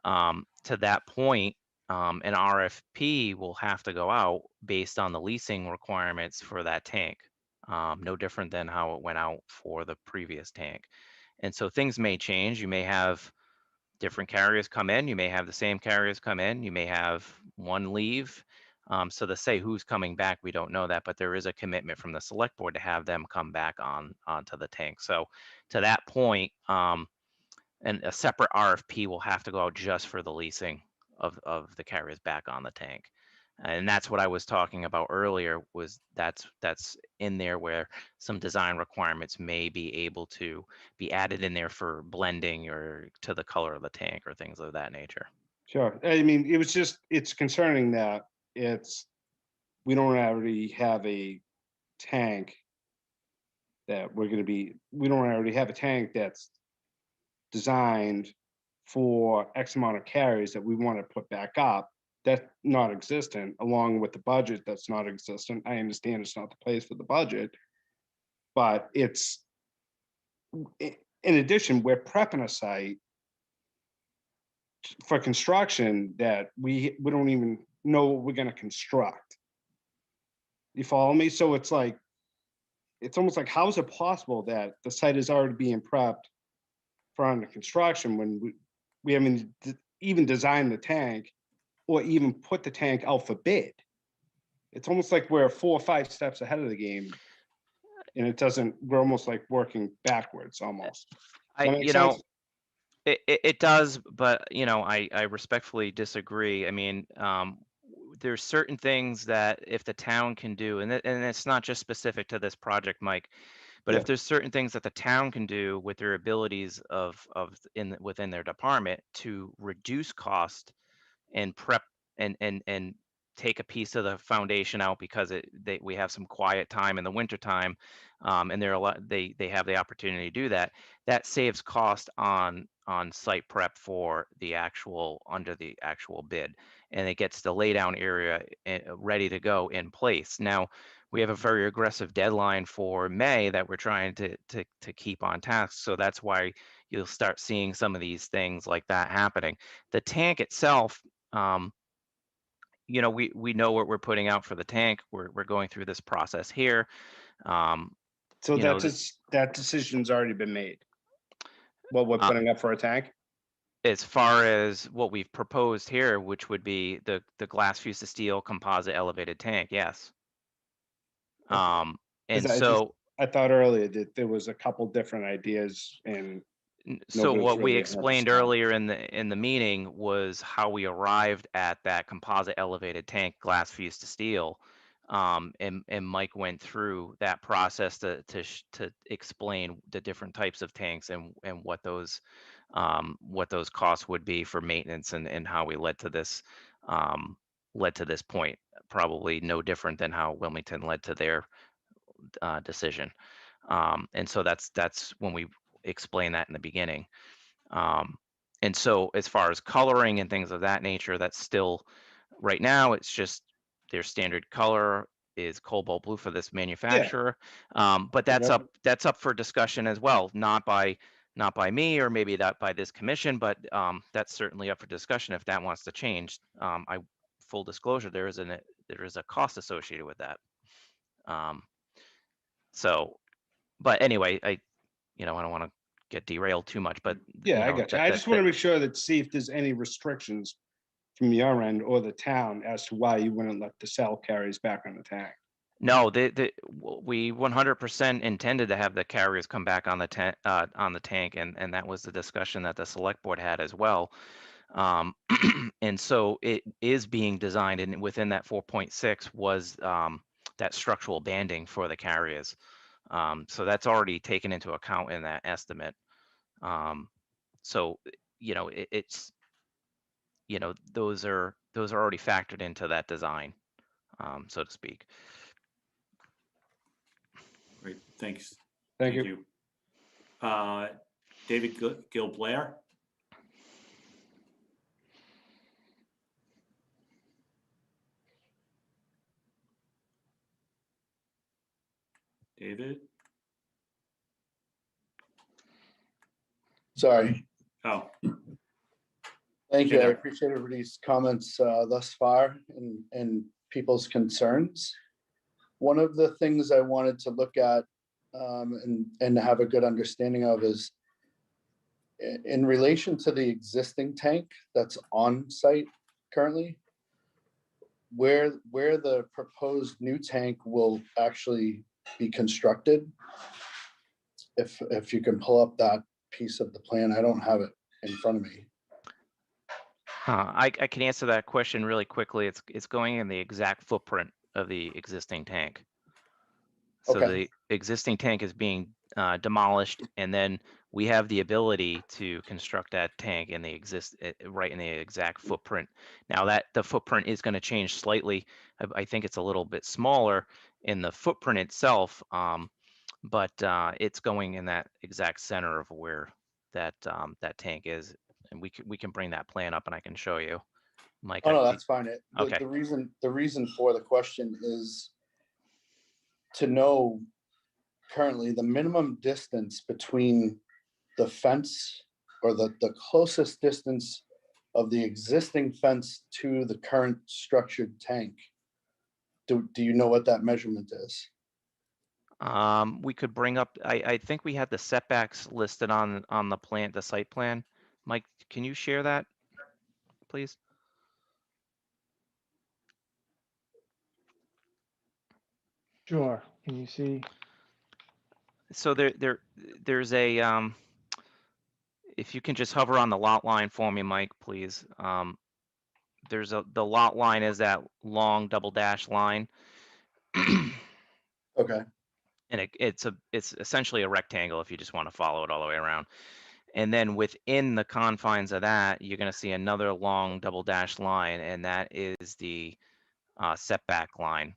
To that point, an RFP will have to go out based on the leasing requirements for that tank. No different than how it went out for the previous tank. And so things may change. You may have different carriers come in. You may have the same carriers come in. You may have one leave. So to say who's coming back, we don't know that, but there is a commitment from the select board to have them come back onto the tank. So to that point, and a separate RFP will have to go out just for the leasing of the carriers back on the tank. And that's what I was talking about earlier, was that's in there where some design requirements may be able to be added in there for blending or to the color of the tank or things of that nature. Sure. I mean, it's concerning that we don't already have a tank we don't already have a tank that's designed for X amount of carries that we want to put back up. That's not existent, along with the budget that's not existent. I understand it's not the place for the budget, but in addition, we're prepping a site for construction that we don't even know what we're going to construct. You follow me? So it's like, it's almost like, how is it possible that the site is already being prepped for under construction when we haven't even designed the tank or even put the tank out for bid? It's almost like we're 4 or 5 steps ahead of the game, and we're almost like working backwards almost. Does that make You know, sense? it does, but I respectfully disagree. I mean, there's certain things that if the town can do, and it's not just specific to this project, Mike, but Yeah. if there's certain things that the town can do with their abilities within their department to reduce cost and prep and take a piece of the foundation out because we have some quiet time in the winter time, and they have the opportunity to do that. That saves cost on site prep for the actual under the actual bid, and it gets the laydown area ready to go in place. Now we have a very aggressive deadline for May that we're trying to keep on task, so that's why you'll start seeing some of these things like that happening. The tank itself, we know what we're putting out for the tank. We're going through this process here. So that decision's already been made. What we're putting up for a tank? As far as what we've proposed here, which would be the glass fused to steel composite elevated tank, yes. And so I thought earlier that there was a couple different ideas and so nobody was what we really explained 100%. earlier in the meeting was how we arrived at that composite elevated tank glass fused to steel. And Mike went through that process to explain the different types of tanks and what those costs would be for maintenance and how we led to this point. Probably no different than how Wilmington led to their decision. And so that's when we explained that in the beginning. And so as far as coloring and things of that nature, that's still right now, it's just their standard color is cobalt blue for this manufacturer. But that's up for discussion as well, not by me or maybe not by this commission, but that's certainly up for discussion if that wants to change. Full disclosure, there is a cost associated with that. But anyway, I don't want to get derailed too much, but Yeah, I got you. I just want to make sure that see if there's any restrictions from your end or the town as to why you wouldn't let the cell carriers back on the tank. No, we 100% intended to have the carriers come back on the tank, and that was the discussion that the select board had as well. And so it is being designed, and within that 4.6 was that structural banding for the carriers. So that's already taken into account in that estimate. So it's those are already factored into that design, so to speak. Great, thanks. Thank you. David Gil Blair. David. Sorry. Oh. Thank you. I appreciate everybody's comments thus far and people's concerns. One of the things I wanted to look at and have a good understanding of is in relation to the existing tank that's on site currently, where the proposed new tank will actually be constructed. If you can pull up that piece of the plan, I don't have it in front of me. I can answer that question really quickly. It's going in the exact footprint of the existing tank. So the existing tank is being demolished, and then we have the ability to construct that tank in the right in the exact footprint. Now that the footprint is going to change slightly. I think it's a little bit smaller in the footprint itself, but it's going in that exact center of where that tank is. And we can bring that plan up and I can show you, Mike. Oh no, that's fine. Okay. The reason for the question is to know currently the minimum distance between the fence or the closest distance of the existing fence to the current structured tank do you know what that measurement is? We could bring up, I think we had the setbacks listed on the plan, the site plan. Mike, can you share that, please? Sure. Can you see? So there's a, if you can just hover on the lot line for me, Mike, please. The lot line is that long double dash line. Okay. And it's essentially a rectangle if you just want to follow it all the way around. And then within the confines of that, you're going to see another long double dash line, and that is the setback line.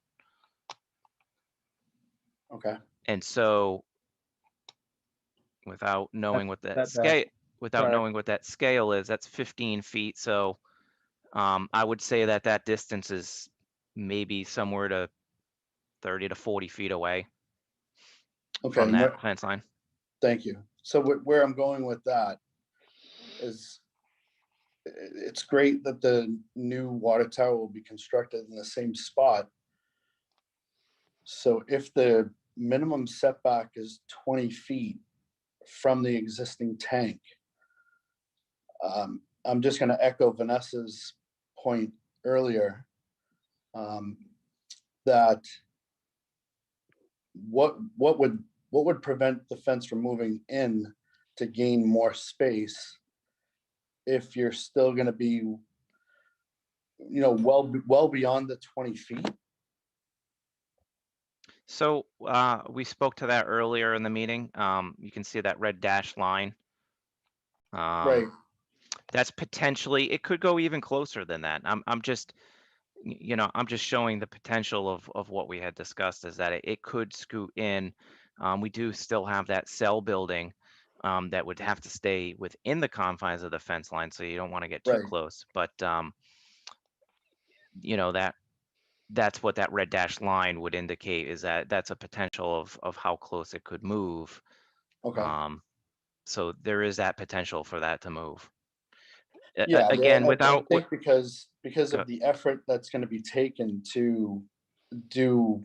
Okay. And so, without knowing what that scale, knowing what that scale is, that's 15 feet. So, I would say that that distance is maybe somewhere to 30 to 40 feet away from that fence line. Thank you. So where I'm going with that is, it's great that the new water tower will be constructed in the same spot. So if the minimum setback is 20 feet from the existing tank, I'm just going to echo Vanessa's point earlier, that what would prevent the fence from moving in to gain more space if you're still going to be, well beyond the 20 feet? So we spoke to that earlier in the meeting. You can see that red dashed line. Right. That's potentially, it could go even closer than that. I'm just showing the potential of what we had discussed, is that it could scoot in. We do still have that cell building that would have to stay within the confines of the fence line, so you don't want to get too close. But that's what that red dashed line would indicate, is that that's a potential of how close it could move. Okay. So there is that potential for that to move. Yeah, Again, I think because of the effort that's going to be taken to do,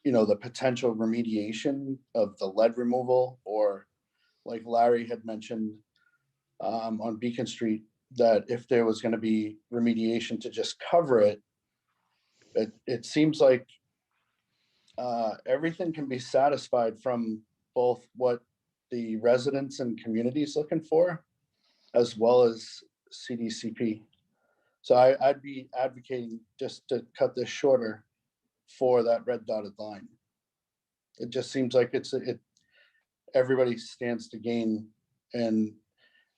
the potential remediation of the lead removal, or like Larry had mentioned on Beacon Street, that if there was going to be remediation to just cover it, it seems like everything can be satisfied from both what the residents and community is looking for, as well as CDCP. So I'd be advocating just to cut this shorter for that red dotted line. It just seems like everybody stands to gain, and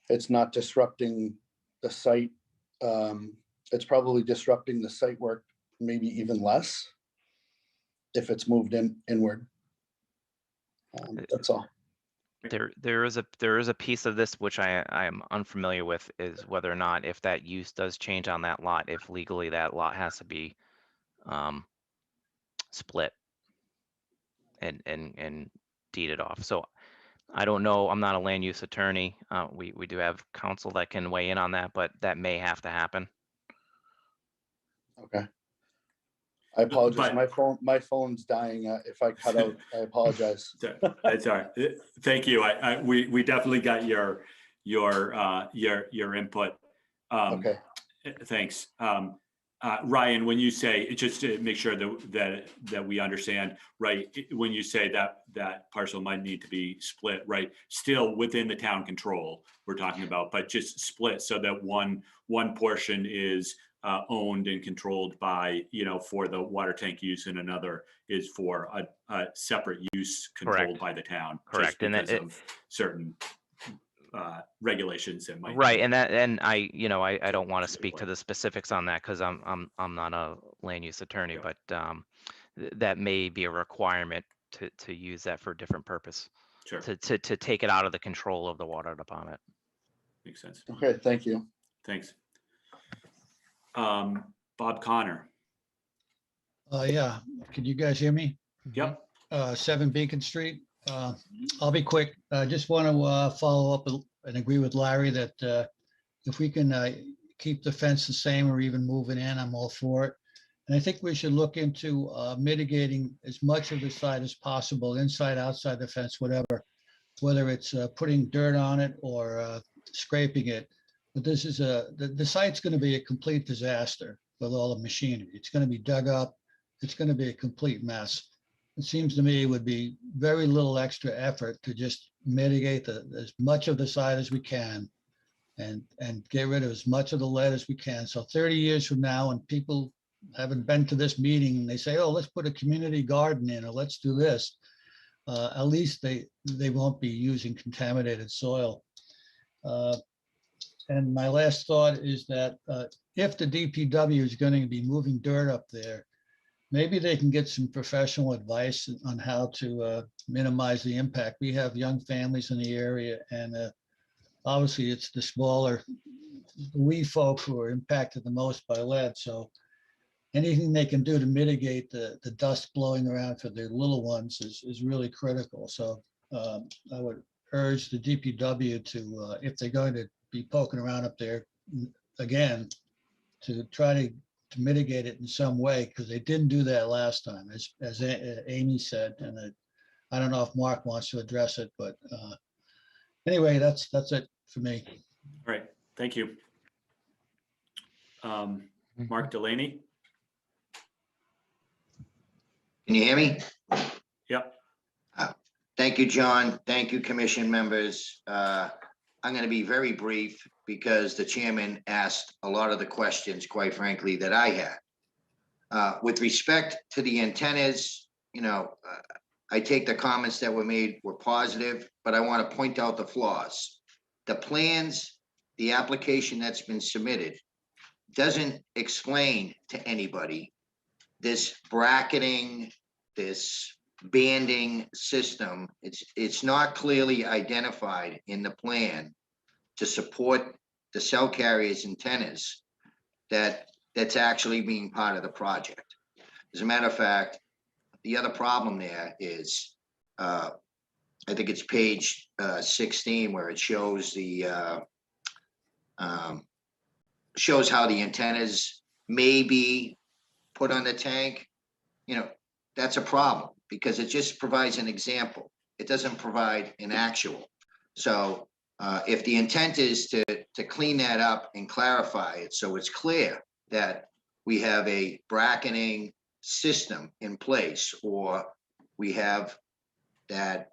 it's not disrupting the site. It's probably disrupting the site work maybe even less if it's moved inward. That's all. There is a piece of this which I am unfamiliar with, is whether or not, if that use does change on that lot, if legally that lot has to be split and deeded off. So I don't know. I'm not a land use attorney. We do have counsel that can weigh in on that, but that may have to happen. Okay. I apologize. My phone's dying. If I cut out, I apologize. That's all right. Thank you. We definitely got your input. Okay. Thanks. Ryan, when you say, just to make sure that we understand, right? When you say that parcel might need to be split, right? Still within the town control we're talking about, but just split so that one portion is owned and controlled by, for the water tank use, and another is for a separate use controlled by the town. Correct. Just because of certain regulations that might. Right, and I don't want to speak to the specifics on that, because I'm not a land use attorney, but that may be a requirement to use that for a different purpose. Sure. To take it out of the control of the water department. Makes sense. Okay, thank you. Thanks. Bob Connor. Yeah, can you guys hear me? Yep. 7 Beacon Street. I'll be quick. I just want to follow up and agree with Larry that if we can keep the fence the same or even move it in, I'm all for it. And I think we should look into mitigating as much of the site as possible, inside, outside the fence, whatever, whether it's putting dirt on it or scraping it. But this is the site's going to be a complete disaster with all the machinery. It's going to be dug up. It's going to be a complete mess. It seems to me it would be very little extra effort to just mitigate as much of the site as we can and get rid of as much of the lead as we can. So 30 years from now, when people haven't been to this meeting and they say, oh, let's put a community garden in, or let's do this, at least they won't be using contaminated soil. And my last thought is that if the DPW is going to be moving dirt up there, maybe they can get some professional advice on how to minimize the impact. We have young families in the area, and obviously it's the smaller, wee folk who are impacted the most by lead. So anything they can do to mitigate the dust blowing around for their little ones is really critical. So I would urge the DPW to, if they're going to be poking around up there again, to try to mitigate it in some way, because they didn't do that last time, as Amy said. And I don't know if Mark wants to address it, but anyway, that's it for me. All right, thank you. Mark Delaney? Can you hear me? Yep. Thank you, John. Thank you, commission members. I'm going to be very brief because the chairman asked a lot of the questions, quite frankly, that I had. With respect to the antennas, I take the comments that were made were positive, but I want to point out the flaws. The plans, the application that's been submitted doesn't explain to anybody this bracketing, this banding system. It's not clearly identified in the plan to support the cell carriers antennas that's actually being part of the project. As a matter of fact, the other problem there is, I think it's page 16, where it shows shows how the antennas may be put on the tank. That's a problem because it just provides an example. It doesn't provide an actual. So if the intent is to clean that up and clarify it so it's clear that we have a bracketing system in place, or we have that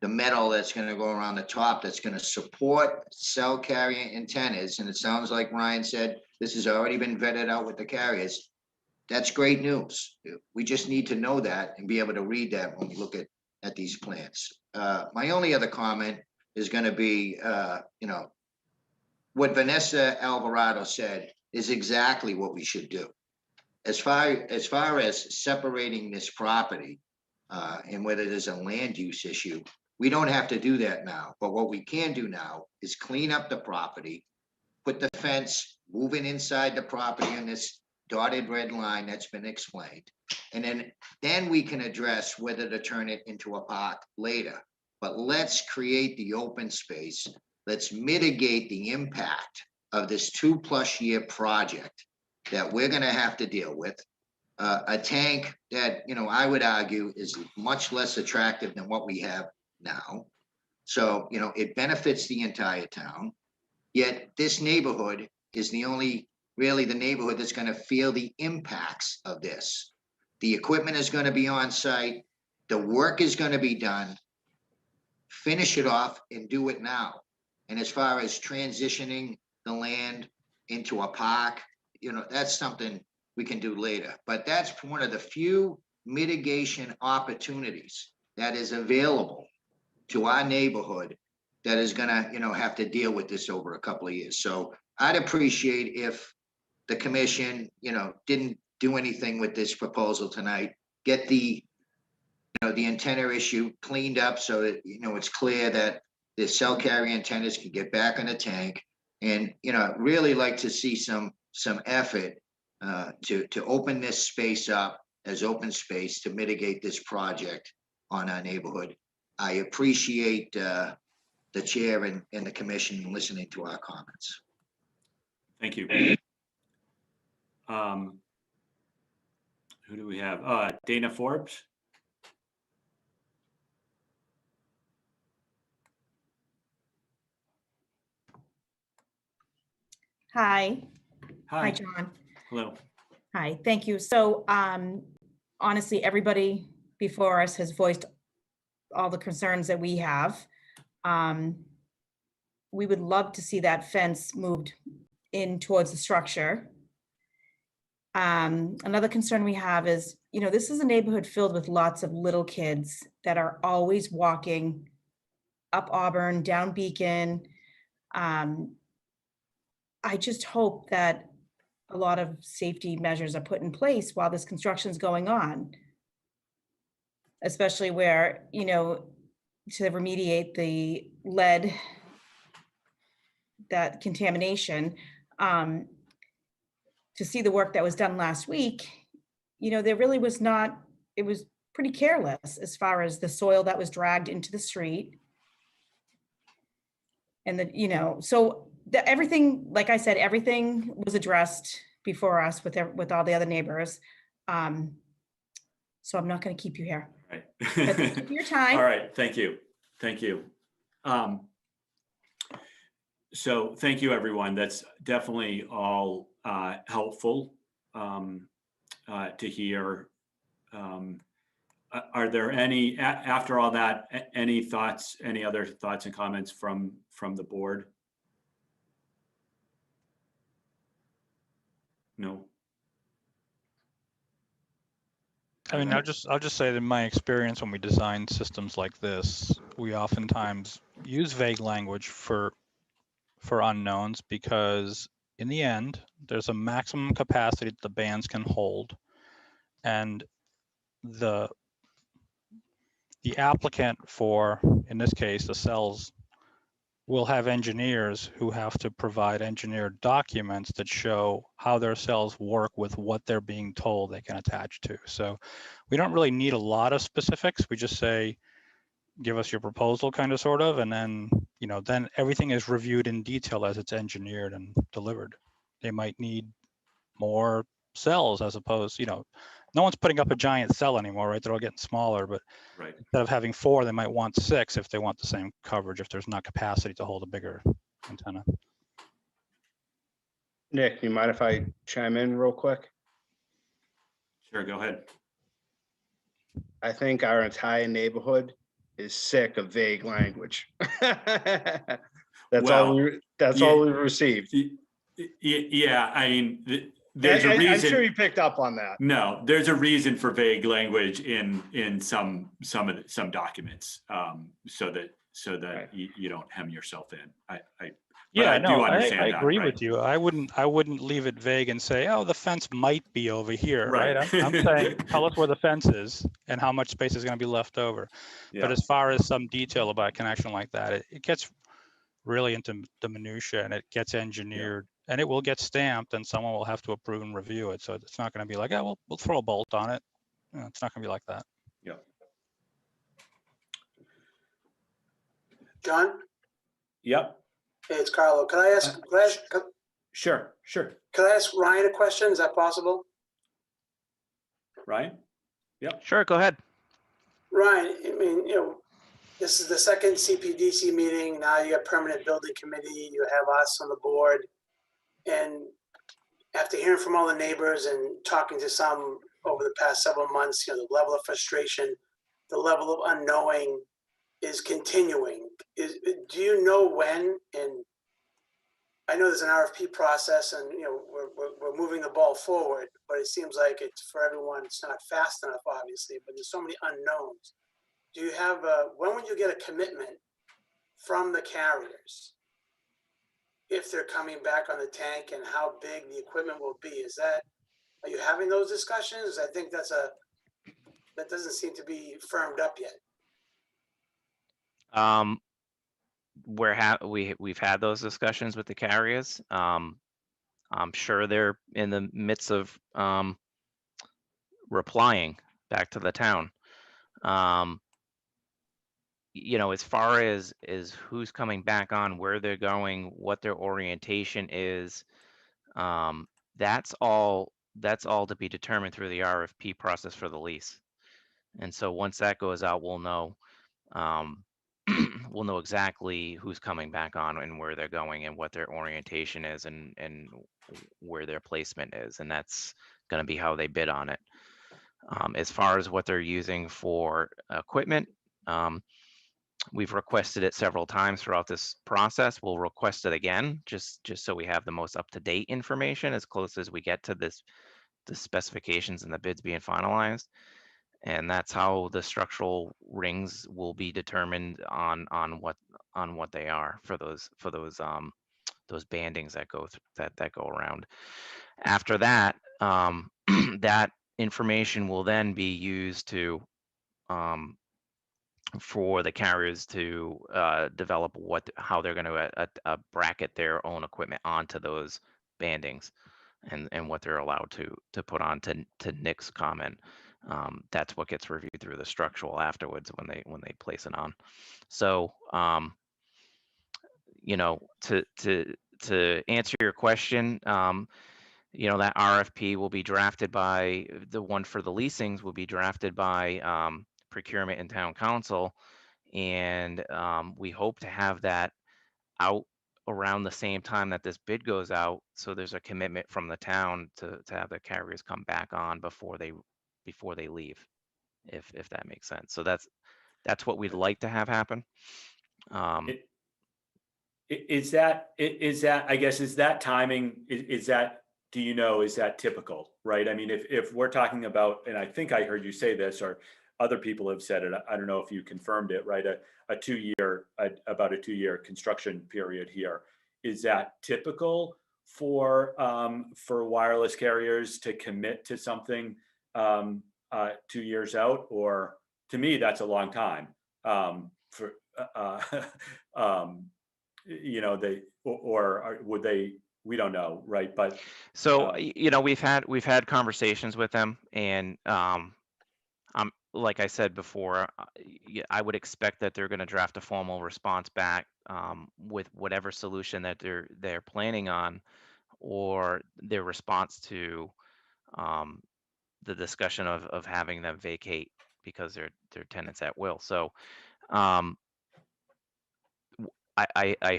the metal that's going to go around the top that's going to support cell carrier antennas, and it sounds like Ryan said this has already been vetted out with the carriers. That's great news. We just need to know that and be able to read that when we look at these plans. My only other comment is going to be, what Vanessa Alvarado said is exactly what we should do. As far as separating this property and whether there's a land use issue, we don't have to do that now. But what we can do now is clean up the property, put the fence moving inside the property in this dotted red line that's been explained. And then we can address whether to turn it into a park later. But let's create the open space. Let's mitigate the impact of this 2+ year project that we're going to have to deal with. A tank that, I would argue is much less attractive than what we have now. So, it benefits the entire town. Yet this neighborhood is really the neighborhood that's going to feel the impacts of this. The equipment is going to be on site. The work is going to be done. Finish it off and do it now. And as far as transitioning the land into a park, that's something we can do later. But that's one of the few mitigation opportunities that is available to our neighborhood that is going to, have to deal with this over a couple of years. So I'd appreciate if the commission, didn't do anything with this proposal tonight, get the antenna issue cleaned up so that, it's clear that the cell carrier antennas can get back in the tank. And, I'd really like to see some effort to open this space up as open space to mitigate this project on our neighborhood. I appreciate the chair and the commission listening to our comments. Thank you. Who do we have? Dana Forbes. Hi. Hi. Hi, John. Hello. Hi, thank you. So honestly, everybody before us has voiced all the concerns that we have. We would love to see that fence moved in towards the structure. Another concern we have is, you know, this is a neighborhood filled with lots of little kids that are always walking up Auburn, down Beacon. I just hope that a lot of safety measures are put in place while this construction is going on. Especially where, you know, to remediate the lead, that contamination, to see the work that was done last week, you know, there really was not, it was pretty careless as far as the soil that was dragged into the street. And the, you know, so everything, like I said, everything was addressed before us with all the other neighbors. So I'm not going to keep you here. Right. But thank you for your time. All right. Thank you. Thank you. So thank you, everyone. That's definitely all helpful to hear. Are there any, after all that, any thoughts, any other thoughts and comments from the board? No. I mean, I'll just say that in my experience, when we design systems like this, we oftentimes use vague language for unknowns, because in the end, there's a maximum capacity that the bands can hold, and the applicant for, in this case, the cells, will have engineers who have to provide engineered documents that show how their cells work with what they're being told they can attach to. So we don't really need a lot of specifics. We just say, give us your proposal, kind of, sort of, and then, you know, then everything is reviewed in detail as it's engineered and delivered. They might need more cells as opposed, you know, no one's putting up a giant cell anymore, right? They're all getting smaller, but right. Instead of having 4, they might want 6 if they want the same coverage, if there's not capacity to hold a bigger antenna. Nick, you mind if I chime in real quick? Sure, go ahead. I think our entire neighborhood is sick of vague language. That's all we received. Yeah, I mean, there's a reason. I'm sure you picked up on that. No, there's a reason for vague language in some documents, so that right. you don't hem yourself in. Yeah, no, I agree with you. I wouldn't leave it vague and say, oh, the fence might be over here, right? I'm saying, tell us where the fence is and how much space is going to be left over. Yeah. But as far as some detail about a connection like that, it gets really into the minutia, and it gets engineered, and it will get stamped, and someone will have to approve and review it. So it's not going to be like, oh, we'll throw a bolt on it. You know, it's not going to be like that. Yeah. John? Yep. Hey, it's Carlo. Can I ask? Sure. Can I ask Ryan a question? Is that possible? Ryan? Yep. Sure, go ahead. Ryan, I mean, you know, this is the second CPDC meeting. Now you have permanent building committee. You have us on the board. And after hearing from all the neighbors and talking to some over the past several months, you know, the level of frustration, the level of unknowing is continuing. Do you know when? And I know there's an RFP process, and you know we're moving the ball forward, but it seems like it's for everyone. It's not fast enough, obviously, but there's so many unknowns. Do you have when would you get a commitment from the carriers if they're coming back on the tank, and how big the equipment will be? Are you having those discussions? I think that doesn't seem to be firmed up yet. We've had those discussions with the carriers. I'm sure they're in the midst of replying back to the town. You know, as far as who's coming back on, where they're going, what their orientation is, that's all that's all to be determined through the RFP process for the lease. And so once that goes out, we'll know, we'll know exactly who's coming back on and where they're going and what their orientation is and where their placement is. And that's going to be how they bid on it. As far as what they're using for equipment, we've requested it several times throughout this process. We'll request it again, just so we have the most up-to-date information as close as we get to the specifications and the bids being finalized. And that's how the structural rings will be determined on what they are for those bandings that go that go around. After that, that information will then be used to for the carriers to develop how they're going to bracket their own equipment onto those bandings, and what they're allowed to put on to Nick's comment. That's what gets reviewed through the structural afterwards when they place it on. So you know, to answer your question, you know, that RFP will be drafted by the one for the leasings will be drafted by procurement and town council, and we hope to have that out around the same time that this bid goes out. So there's a commitment from the town to have the carriers come back on before they leave, if that makes sense. So that's what we'd like to have happen. Is that I guess, is that timing, is that, do you know, is that typical, right? I mean, if we're talking about, and I think I heard you say this, or other people have said it, I don't know if you confirmed it, right? About a 2-year construction period here. Is that typical for wireless carriers to commit to something 2 years out? Or to me, that's a long time. You know, would they, we don't know, right? But so you know, we've had conversations with them, and like I said before, I would expect that they're going to draft a formal response back with whatever solution that they're planning on, or their response to the discussion of having them vacate because they're tenants at will. So I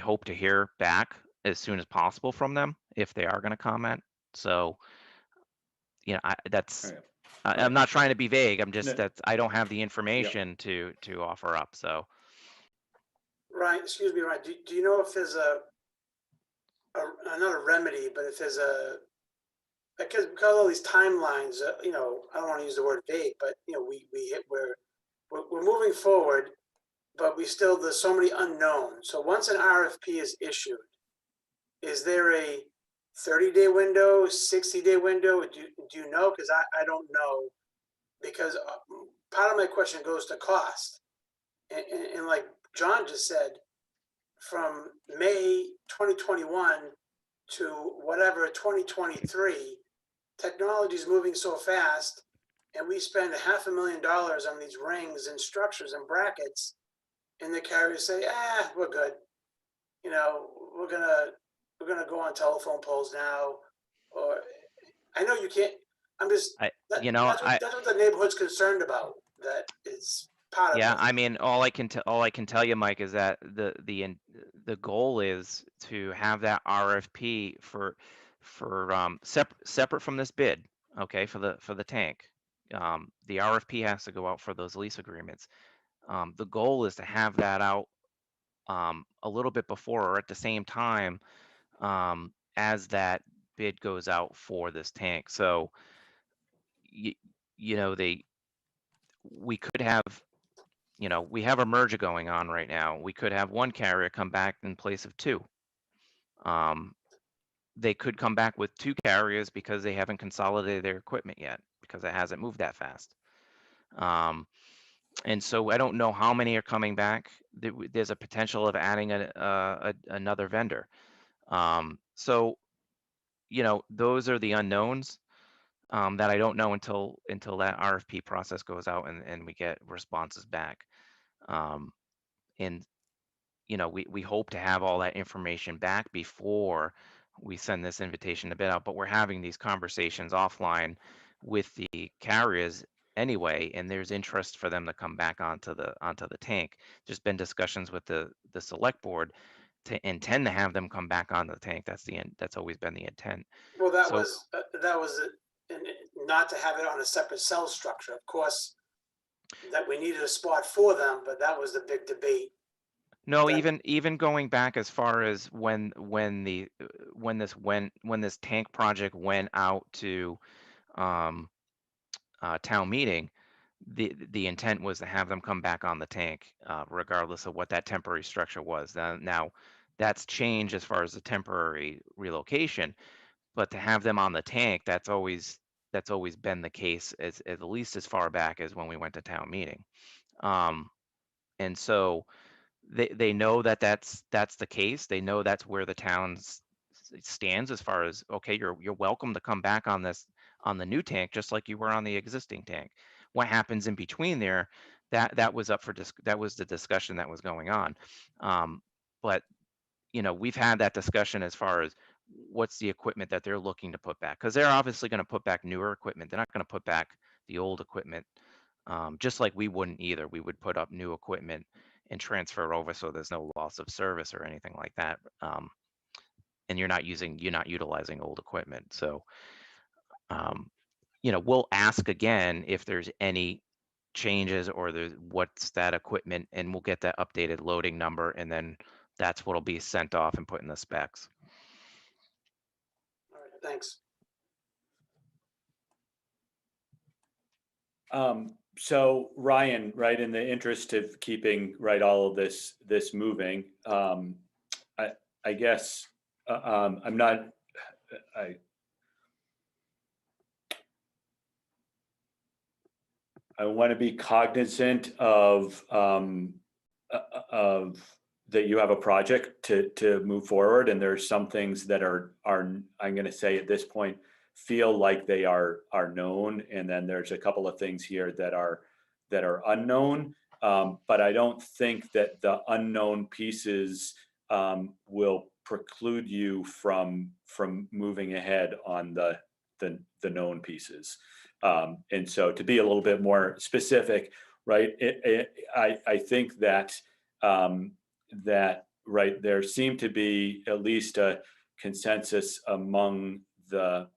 hope to hear back as soon as possible from them if they are going to comment. So, you know, I'm not trying to be vague. I'm just that I don't have the information to offer up. So, Ryan, excuse me, Ryan, do you know if there's not a remedy, but if there's because all these timelines, you know, I don't want to use the word vague, but you know, we're moving forward, but there's so many unknowns. So once an RFP is issued, is there a 30-day window, 60-day window? Do you know? Because I don't know, because part of my question goes to cost. And like John just said, from May 2021 to whatever 2023, technology is moving so fast, and we spend $500,000 on these rings and structures and brackets, and the carriers say, we're good. You know, we're gonna go on telephone poles now. Or I know you can't. I'm just. That's what the neighborhood's concerned about. That is part of it. Yeah, I mean, all I can tell you, Mike, is that the goal is to have that RFP for separate from this bid, okay, for the tank. The RFP has to go out for those lease agreements. The goal is to have that out a little bit before or at the same time as that bid goes out for this tank. So, you know, we could have, you know, we have a merger going on right now. We could have one carrier come back in place of two. They could come back with two carriers because they haven't consolidated their equipment yet, because it hasn't moved that fast. And so I don't know how many are coming back. There's a potential of adding another vendor. So, you know, those are the unknowns that I don't know until that RFP process goes out and we get responses back. And, you know, we hope to have all that information back before we send this invitation to bid out, but we're having these conversations offline with the carriers anyway, and there's interest for them to come back onto the tank. Just been discussions with the select board to intend to have them come back onto the tank. That's always been the intent. Well, that So- was it, and not to have it on a separate cell structure, of course, that we needed a spot for them, but that was the big debate. No, That- even going back as far as when this tank project went out to town meeting, the intent was to have them come back on the tank, regardless of what that temporary structure was. Now that's changed as far as the temporary relocation, but to have them on the tank, that's always been the case, as at least as far back as when we went to town meeting. And so they know that that's the case. They know that's where the town stands as far as, okay, you're welcome to come back on the new tank, just like you were on the existing tank. What happens in between there, that was up for that was the discussion that was going on. But we've had that discussion as far as what's the equipment that they're looking to put back, because they're obviously going to put back newer equipment. They're not going to put back the old equipment, just like we wouldn't either. We would put up new equipment and transfer over so there's no loss of service or anything like that. And you're not utilizing old equipment. So, we'll ask again if there's any changes or what's that equipment, and we'll get that updated loading number, and then that's what'll be sent off and put in the specs. All right, thanks. So Ryan, right, in the interest of keeping all of this moving, I guess I'm not. I want to be cognizant of that you have a project to move forward, and there's some things that are I'm going to say at this point feel like they are known, and then there's a couple of things here that are unknown. But I don't think that the unknown pieces will preclude you from moving ahead on the known pieces. And so to be a little bit more specific, right, I think that right, there seemed to be at least a consensus among the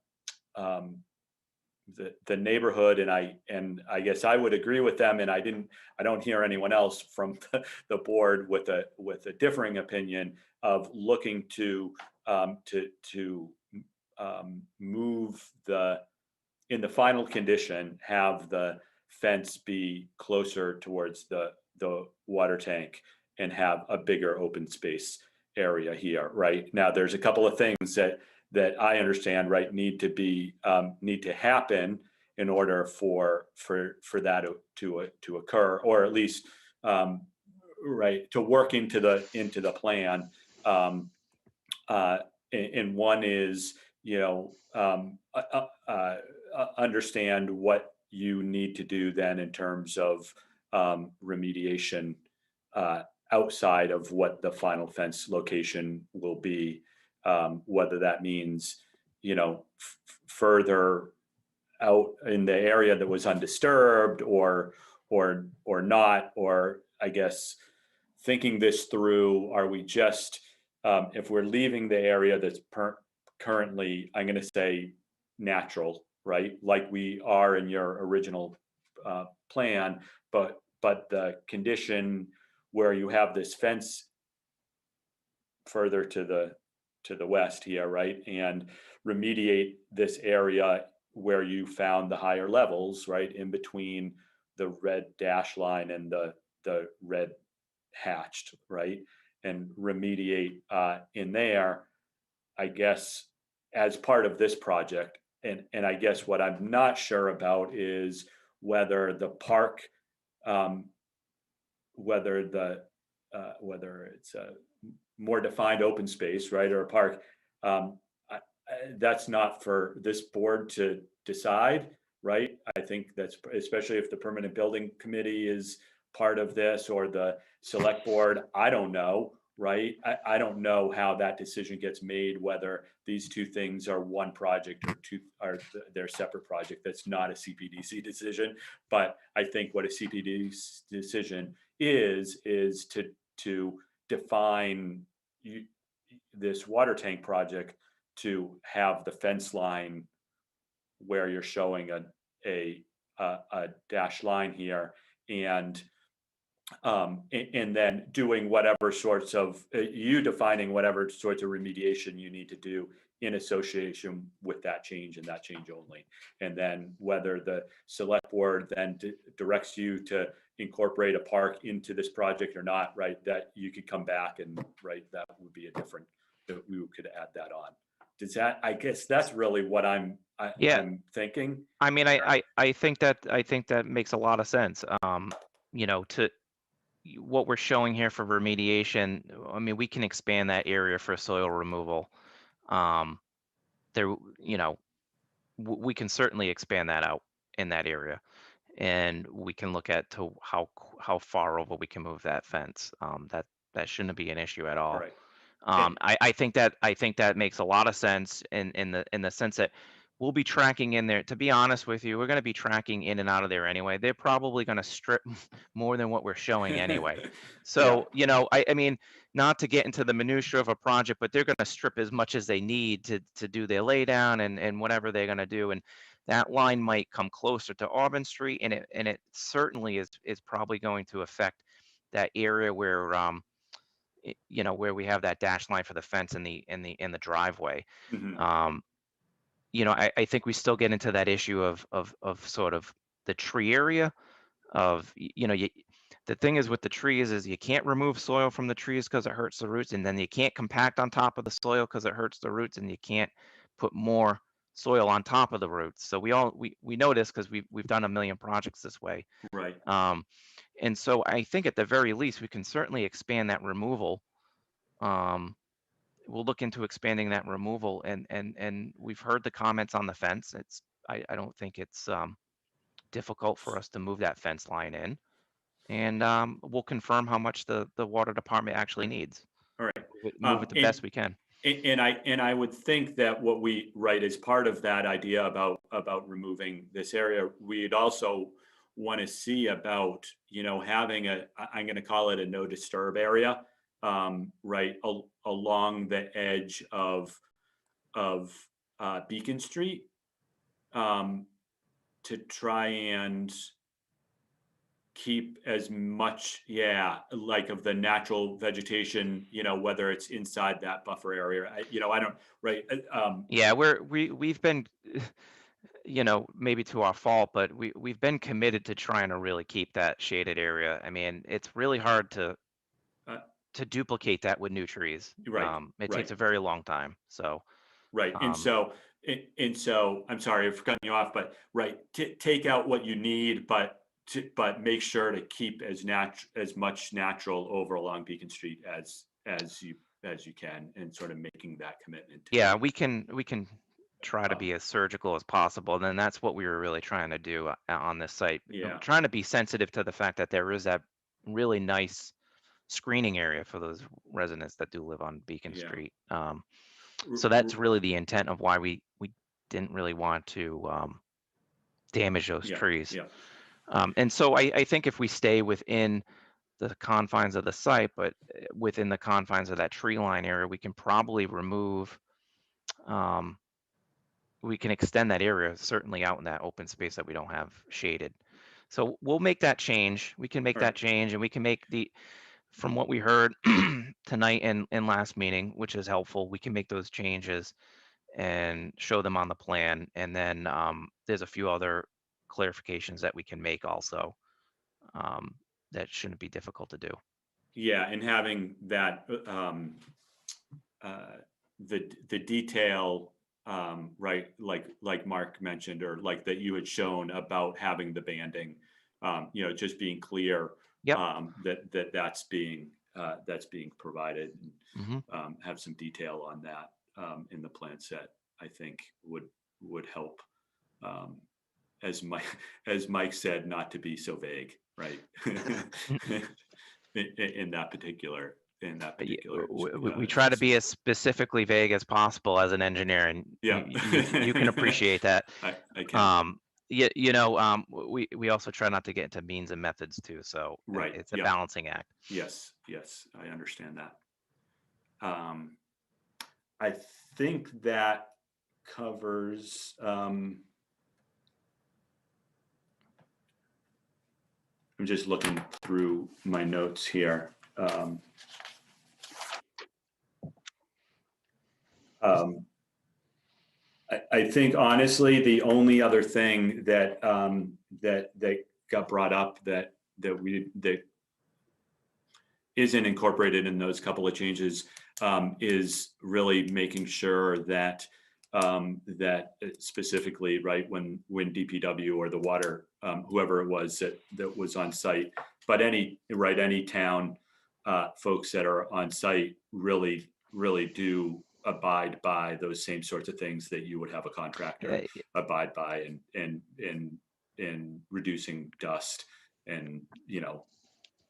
neighborhood, and I guess I would agree with them, and I don't hear anyone else from the board with a differing opinion of looking to move in the final condition, have the fence be closer towards the water tank and have a bigger open space area here. Right now, there's a couple of things that I understand, right, need to happen in order for that to occur, or at least right, to work into the plan. And one is, understand what you need to do then in terms of remediation outside of what the final fence location will be, whether that means, further out in the area that was undisturbed or not, or I guess thinking this through, are we just, if we're leaving the area that's currently, I'm going to say natural, right? Like we are in your original plan, but the condition where you have this fence further to the west here, right? And remediate this area where you found the higher levels, right? In between the red dash line and the red hatched, right? And remediate in there, I guess, as part of this project. And I guess what I'm not sure about is whether the park, whether it's a more defined open space, right, or a park, that's not for this board to decide, right? I think that's, especially if the permanent building committee is part of this, or the select board, I don't know, right? I don't know how that decision gets made, whether these two things are one project or they're separate project. That's not a CPDC decision. But I think what a CPDC decision is to define this water tank project to have the fence line where you're showing a dashed line here, and then doing whatever sorts of you defining whatever sorts of remediation you need to do in association with that change and that change only. And then whether the select board then directs you to incorporate a park into this project or not, right, that you could come back and, right, that would be a different, that we could add that on. Does that, I guess that's really what I'm thinking. I mean, I think that makes a lot of sense. You know, to what we're showing here for remediation, I mean, we can expand that area for soil removal. There, you know, we can certainly expand that out in that area, and we can look at to how far over we can move that fence. That shouldn't be an issue at all. Right. I think that makes a lot of sense in the sense that we'll be tracking in there. To be honest with you, we're going to be tracking in and out of there anyway. They're probably going to strip more than what we're showing anyway. So, you know, I mean, not to get into the minutia of a project, but they're going to strip as much as they need to do their lay down and whatever they're going to do. And that line might come closer to Auburn Street, and it certainly is probably going to affect that area where you know, where we have that dash line for the fence in the driveway. Mm-hmm. You know, I think we still get into that issue of sort of the tree area of, you know, the thing is with the trees is you can't remove soil from the trees because it hurts the roots, and then you can't compact on top of the soil because it hurts the roots, and you can't put more soil on top of the roots. So we know this because we've done a million projects this way. Right. And so I think at the very least we can certainly expand that removal. We'll look into expanding that removal, and we've heard the comments on the fence. I don't think it's difficult for us to move that fence line in, and we'll confirm how much the water department actually needs. All right. Move it the best we can. And I would think that what we write as part of that idea about removing this area, we'd also want to see about, you know, having I'm going to call it a no disturb area, right along the edge of Beacon Street, to try and keep as much, like of the natural vegetation, you know, whether it's inside that buffer area. I don't, right. Yeah, we've been, you know, maybe to our fault, but we've been committed to trying to really keep that shaded area. I mean, it's really hard to duplicate that with new trees. Right. It takes a very long time. So. Right. And so I'm sorry for cutting you off, but right, take out what you need, but make sure to keep as much natural over along Beacon Street as you can, and sort of making that commitment. Yeah, we can try to be as surgical as possible. And then that's what we were really trying to do on this site. Yeah. Trying to be sensitive to the fact that there is that really nice screening area for those residents that do live on Beacon Street. So that's really the intent of why we didn't really want to damage those trees. Yeah. And so I think if we stay within the confines of the site, but within the confines of that tree line area, we can probably remove, we can extend that area certainly out in that open space that we don't have shaded. So we'll make that change. We can make that change, and we can make from what we heard tonight and last meeting, which is helpful, we can make those changes and show them on the plan. And then there's a few other clarifications that we can make also that shouldn't be difficult to do. Yeah, and having that the detail, right, like Mark mentioned, or like that you had shown about having the banding, you know, just being clear. Yep. That's being provided, and Mm-hmm. have some detail on that in the plan set, I think would help. As Mike said, not to be so vague, right? in that particular in that particular. We try to be as specifically vague as possible as an engineer, and Yeah. you can appreciate that. I can. We also try not to get into means and methods too. So Right. it's a Yeah. balancing act. Yes, I understand that. I think that covers. I'm just looking through my notes here. I think honestly, the only other thing that that got brought up that isn't incorporated in those couple of changes is really making sure that that specifically, right, when DPW or the water, whoever it was that was on site, but any town folks that are on site really do abide by those same sorts of things that you would have a contractor abide by, and reducing dust, and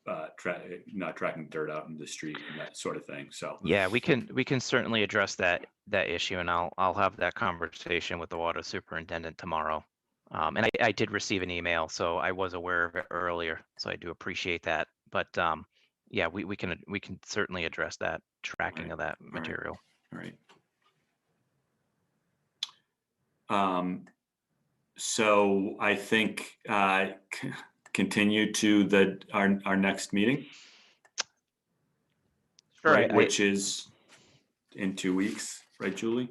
not tracking dirt out in the street and that sort of thing. So yeah, we can certainly address that issue, and I'll have that conversation with the water superintendent tomorrow. And I did receive an email, so I was aware of it earlier, so I do appreciate that. But yeah, we can certainly address that tracking of that material. All right. So I think continue to our next meeting, sure, right, which is in 2 weeks, right, Julie?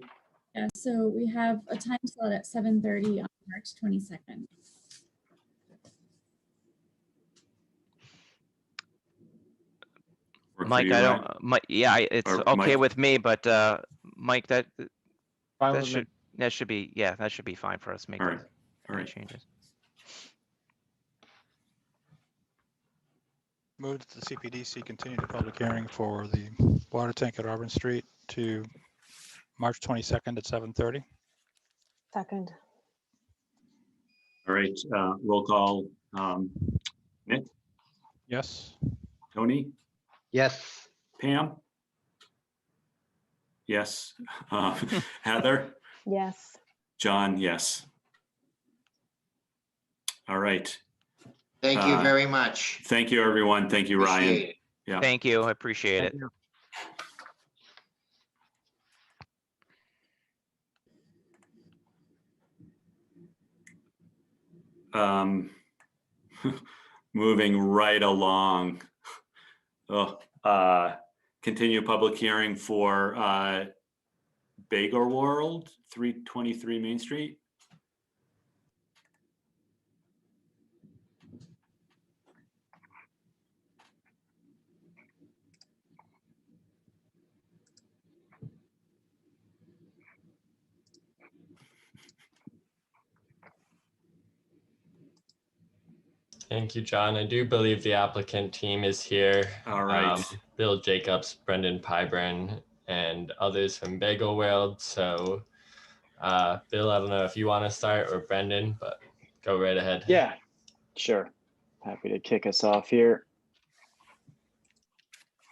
Yeah, so we have a time slot at 7:30 on March 22nd. Mike, it's okay with me, but Mike, that should be fine for us to make any changes. Move that the CPDC continue the public hearing for the water tank at Auburn Street to March 22nd at 7:30. Second. All right, roll call. Nick? Yes. Tony? Yes. Pam? Yes. Heather? Yes. John? Yes. All right. Thank you very much. Thank you, everyone. Thank you, Ryan. Appreciate it. Yeah. Thank you. I appreciate it. Moving right along. Continue public hearing for Bagel World, 323 Main Street. Thank you, John. I do believe the applicant team is here. All right. Bill Jacobs, Brendan Pyburn, and others from Bagel World. So, Bill, I don't know if you want to start or Brendan, but go right ahead. Yeah, sure. Happy to kick us off here.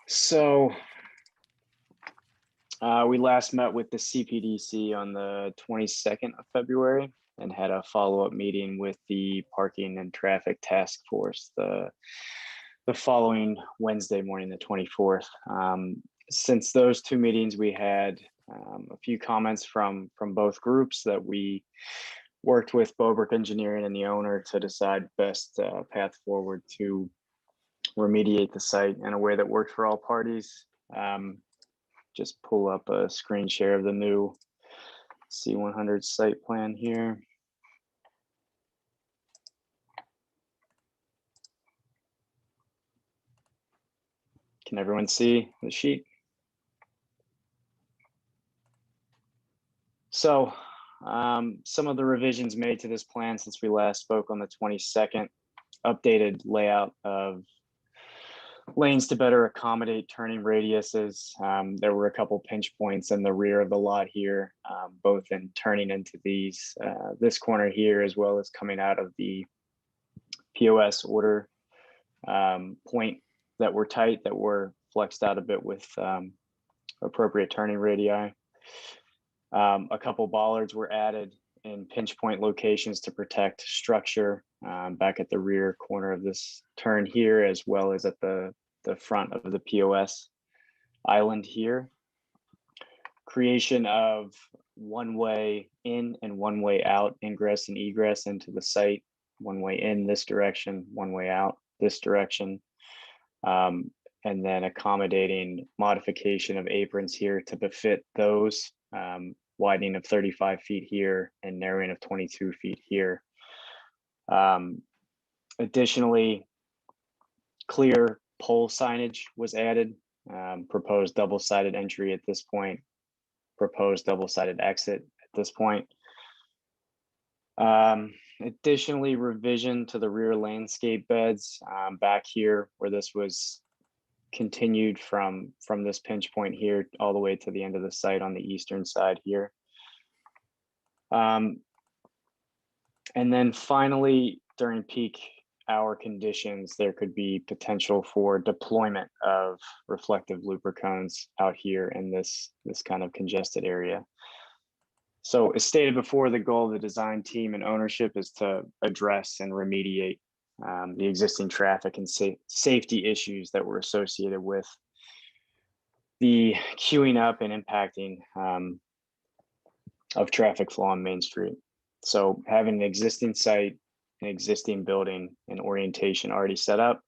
So, we last met with the CPDC on the 22nd of February and had a follow-up meeting with the Parking and Traffic Task Force the following Wednesday morning, the 24th. Since those two meetings, we had a few comments from both groups that we worked with Bobrick Engineering and the owner to decide best path forward to remediate the site in a way that worked for all parties. Just pull up a screen share of the new C100 site plan here. Can everyone see the sheet? So some of the revisions made to this plan since we last spoke on the 22nd, updated layout of lanes to better accommodate turning radiuses. There were a couple pinch points in the rear of the lot here, both in turning into this corner here, as well as coming out of the POS order point that were tight, that were flexed out a bit with appropriate turning radii. A couple bollards were added in pinch point locations to protect structure back at the rear corner of this turn here, as well as at the front of the POS island here. Creation of one-way in and one-way out ingress and egress into the site. One way in this direction, one way out this direction. And then accommodating modification of aprons here to befit those, widening of 35 feet here and narrowing of 22 feet here. Additionally, clear pole signage was added, proposed double-sided entry at this point, proposed double-sided exit at this point. Additionally, revision to the rear landscape beds back here where this was continued from this pinch point here all the way to the end of the site on the eastern side here. And then finally, during peak hour conditions, there could be potential for deployment of reflective looper cones out here in this kind of congested area. So as stated before, the goal of the design team and ownership is to address and remediate the existing traffic and safety issues that were associated with the queuing up and impacting of traffic flow on Main Street. So having an existing site, an existing building, and orientation already set up,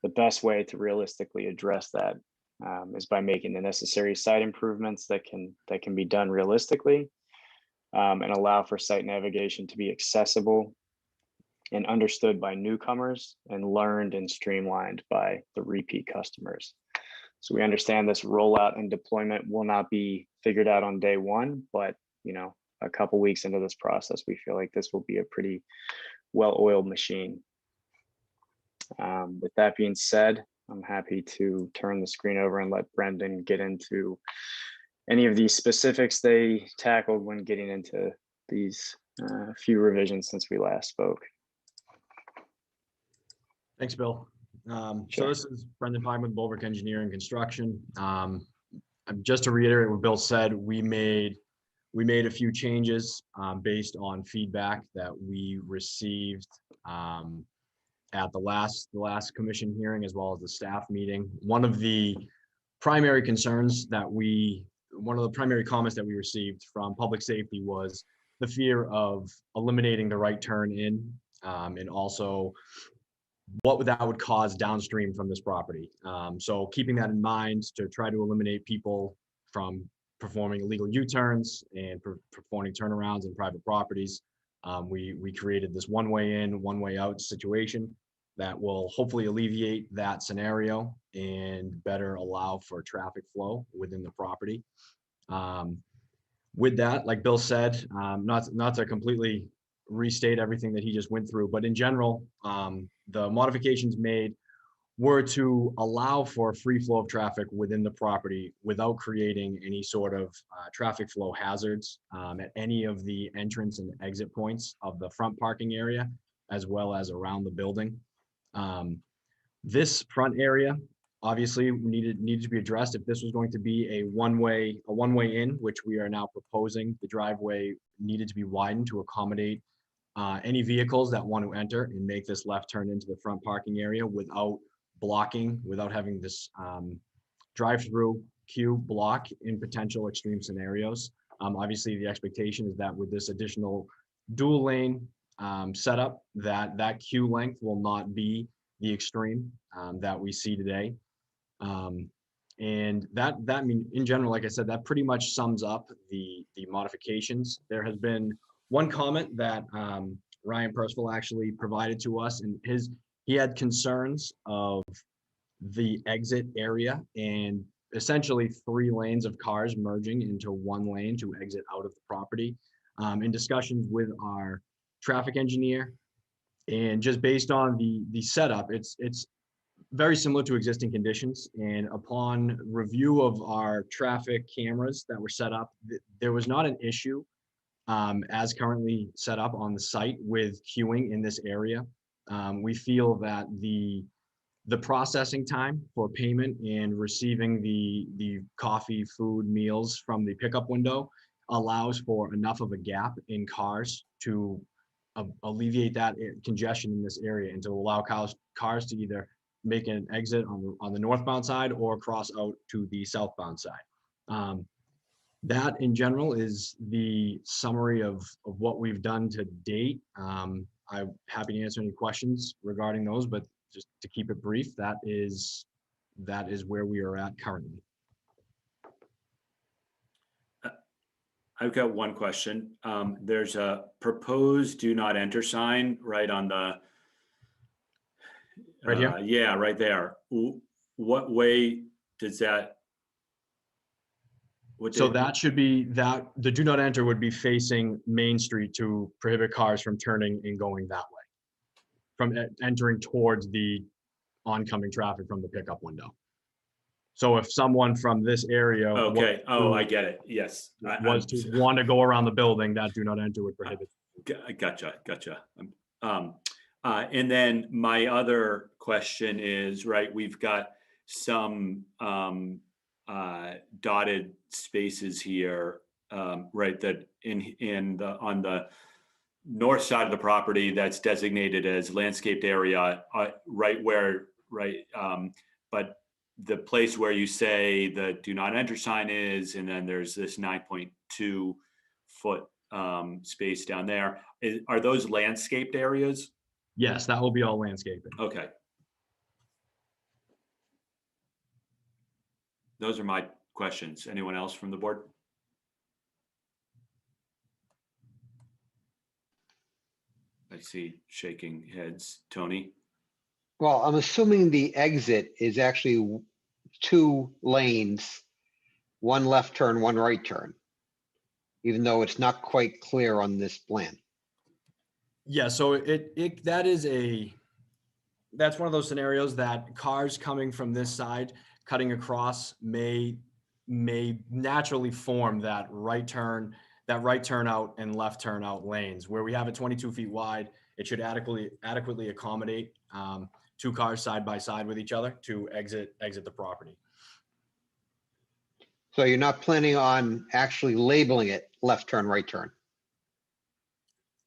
the best way to realistically address that is by making the necessary site improvements that can be done realistically. And allow for site navigation to be accessible and understood by newcomers and learned and streamlined by the repeat customers. So we understand this rollout and deployment will not be figured out on day one, but a couple weeks into this process, we feel like this will be a pretty well-oiled machine. With that being said, I'm happy to turn the screen over and let Brendan get into any of these specifics they tackled when getting into these few revisions since we last spoke. Thanks, Bill. So this is Brendan Pine with Bulwark Engineering Construction. Just to reiterate what Bill said, we made a few changes based on feedback that we received at the last commission hearing, as well as the staff meeting. One of the primary comments that we received from public safety was the fear of eliminating the right turn in, and also what that would cause downstream from this property. So keeping that in mind to try to eliminate people from performing illegal U-turns and performing turnarounds in private properties, we created this one-way in, one-way out situation that will hopefully alleviate that scenario and better allow for traffic flow within the property. With that, like Bill said, not to completely restate everything that he just went through, but in general, the modifications made were to allow for free flow of traffic within the property without creating any sort of traffic flow hazards at any of the entrance and exit points of the front parking area, as well as around the building. This front area obviously needed to be addressed. If this was going to be a one-way in, which we are now proposing, the driveway needed to be widened to accommodate any vehicles that want to enter and make this left turn into the front parking area without having this drive-through queue block in potential extreme scenarios. Obviously, the expectation is that with this additional dual lane setup, that queue length will not be the extreme that we see today. And that in general, like I said, that pretty much sums up the modifications. There has been one comment that Ryan Percival actually provided to us, and he had concerns of the exit area and essentially 3 lanes of cars merging into 1 lane to exit out of the property. In discussions with our traffic engineer, and just based on the setup, it's very similar to existing conditions. And upon review of our traffic cameras that were set up, there was not an issue as currently set up on the site with queuing in this area. We feel that the The processing time for payment and receiving the coffee, food, meals from the pickup window allows for enough of a gap in cars to alleviate that congestion in this area and to allow cars to either make an exit on the northbound side or cross out to the southbound side. That in general is the summary of what we've done to date. I'm happy to answer any questions regarding those, but just to keep it brief, that is where we are at currently. I've got one question. There's a proposed do not enter sign right on the. Right here? Yeah, right there. What way does that? So that should be that the do not enter would be facing Main Street to prohibit cars from turning and going that way, from entering towards the oncoming traffic from the pickup window. So if someone from this area. Okay. Oh, I get it. Yes. Was to want to go around the building, that do not enter would prohibit. Gotcha. And then my other question is, right, we've got some dotted spaces here, right, that on the north side of the property that's designated as landscaped area, but the place where you say the do not enter sign is, and then there's this 9.2 foot space down there. Are those landscaped areas? Yes, that will be all landscaping. Okay. Those are my questions. Anyone else from the board? I see shaking heads. Tony? Well, I'm assuming the exit is actually 2 lanes, 1 left turn, 1 right turn, even though it's not quite clear on this plan. Yeah, so that's one of those scenarios that cars coming from this side, cutting across may naturally form that right turn out and left turn out lanes. Where we have it 22 feet wide, it should adequately accommodate 2 cars side by side with each other to exit the property. So you're not planning on actually labeling it left turn, right turn?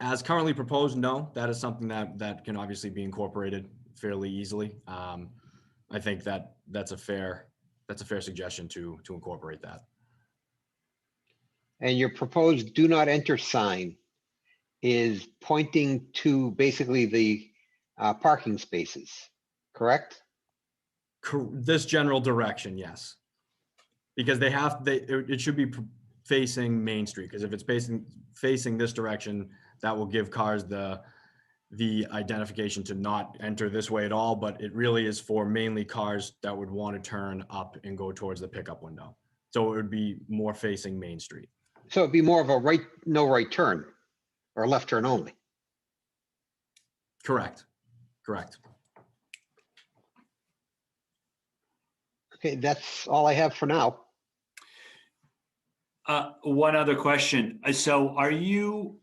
As currently proposed, no. That is something that can obviously be incorporated fairly easily. I think that's a fair suggestion to incorporate that. And your proposed do not enter sign is pointing to basically the parking spaces, correct? This general direction, yes. Because it should be facing Main Street, because if it's facing this direction, that will give cars the identification to not enter this way at all, but it really is for mainly cars that would want to turn up and go towards the pickup window. So it would be more facing Main Street. So it'd be more of a no right turn or left turn only. Correct. Okay, that's all I have for now. One other question. So are you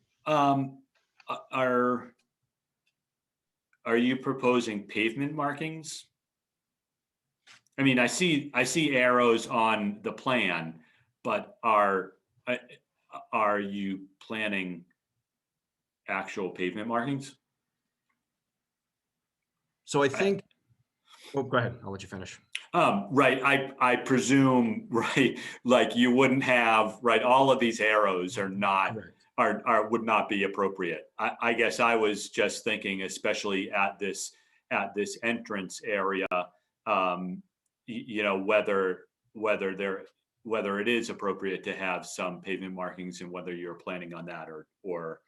proposing pavement markings? I mean, I see arrows on the plan, but are you planning actual pavement markings? So I think, oh, go ahead. I'll let you finish. Right. I presume, right, like you wouldn't have, right, all of these arrows are not, would not be appropriate. I guess I was just thinking, especially at this entrance area, you know, whether it is appropriate to have some pavement markings and whether you're planning on that or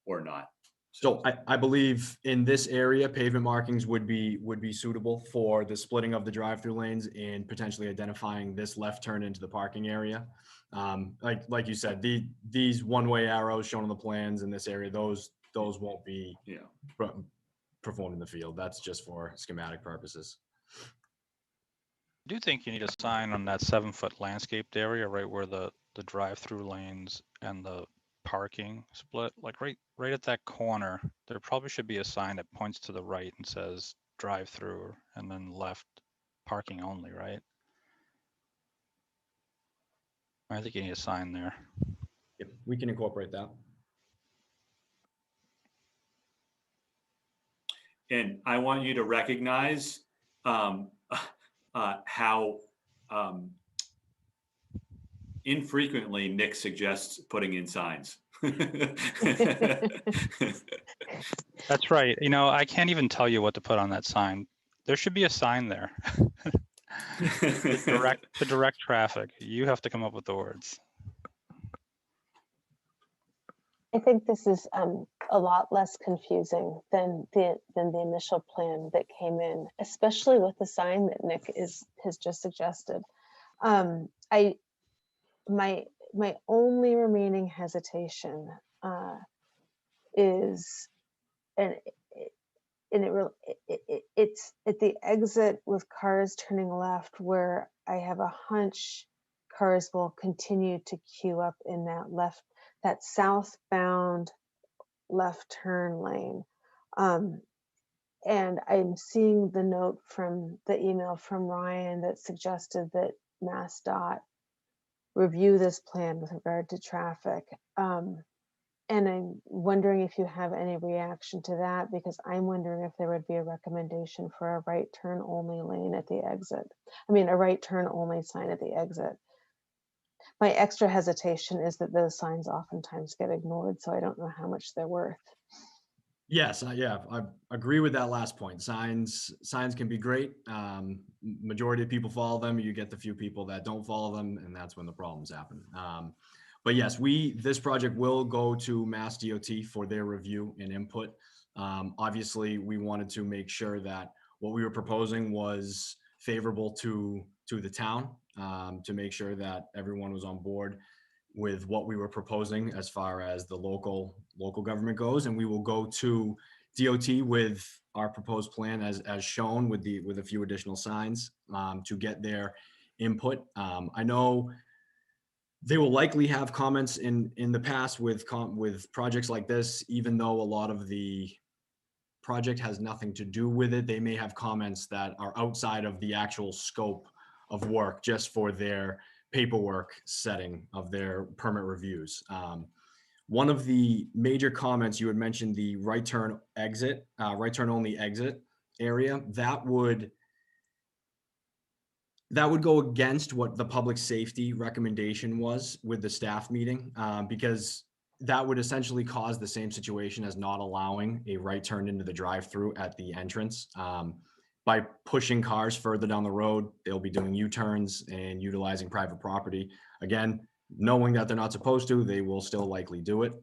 not. So I believe in this area, pavement markings would be suitable for the splitting of the drive-through lanes and potentially identifying this left turn into the parking area. Like you said, these one-way arrows shown on the plans in this area, those won't be performed in the field. That's just for schematic purposes. I do think you need a sign on that 7-foot landscaped area, right where the drive-through lanes and the parking split, like right at that corner. There probably should be a sign that points to the right and says drive-through and then left parking only, right? I think you need a sign there. Yep, we can incorporate that. And I want you to recognize how infrequently Nick suggests putting in signs. That's right. You know, I can't even tell you what to put on that sign. There should be a sign there. to direct traffic. You have to come up with the words. I think this is a lot less confusing than the initial plan that came in, especially with the sign that Nick has just suggested. My only remaining hesitation is, and it's at the exit with cars turning left, where I have a hunch cars will continue to queue up in that southbound left turn lane. And I'm seeing the note from the email from Ryan that suggested that MassDOT review this plan with regard to traffic. And I'm wondering if you have any reaction to that, because I'm wondering if there would be a recommendation for a right turn only lane at the exit. I mean, a right turn only sign at the exit. My extra hesitation is that those signs oftentimes get ignored, so I don't know how much they're worth. Yes, yeah, I agree with that last point. Signs can be great. Majority of people follow them. You get the few people that don't follow them, and that's when the problems happen. But yes, this project will go to Mass DOT for their review and input. Obviously, we wanted to make sure that what we were proposing was favorable to the town, to make sure that everyone was on board with what we were proposing as far as the local government goes. And we will go to DOT with our proposed plan as shown with a few additional signs to get their input. I know they will likely have comments in the past with projects like this, even though a lot of the project has nothing to do with it. They may have comments that are outside of the actual scope of work, just for their paperwork setting of their permit reviews. One of the major comments, you had mentioned the right turn only exit area. That would go against what the public safety recommendation was with the staff meeting, because that would essentially cause the same situation as not allowing a right turn into the drive-through at the entrance. By pushing cars further down the road, they'll be doing U-turns and utilizing private property. Again, knowing that they're not supposed to, they will still likely do it.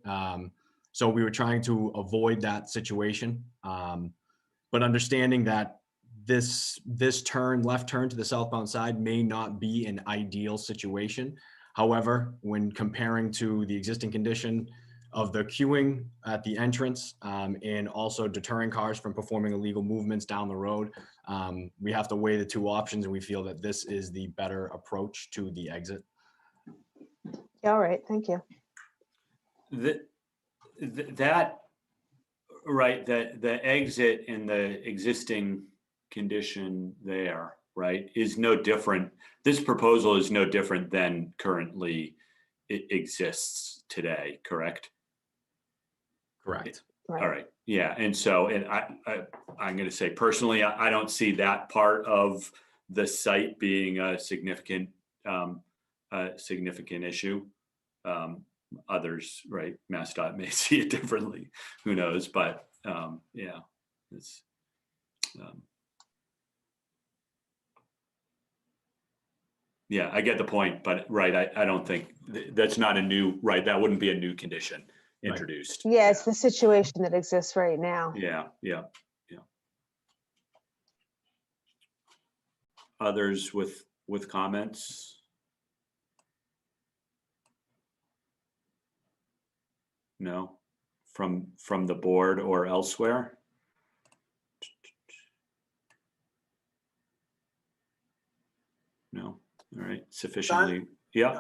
So we were trying to avoid that situation, but understanding that this left turn to the southbound side may not be an ideal situation. However, when comparing to the existing condition of the queuing at the entrance, and also deterring cars from performing illegal movements down the road, we have to weigh the two options, and we feel that this is the better approach to the exit. Yeah, all right, thank you. The exit in the existing condition there, right, is no different. This proposal is no different than currently it exists today, correct? Correct. Right. All right. Yeah. And so, I'm going to say personally, I don't see that part of the site being a significant issue. Others, right, MassDOT may see it differently. Who knows? But yeah, it's. Yeah, I get the point, but right, I don't think that's not a new, right, that wouldn't be a new condition introduced. Yeah, it's the situation that exists right now. Yeah. Others with comments? No, from the board or elsewhere? No. All right, sufficiently. John? Yeah.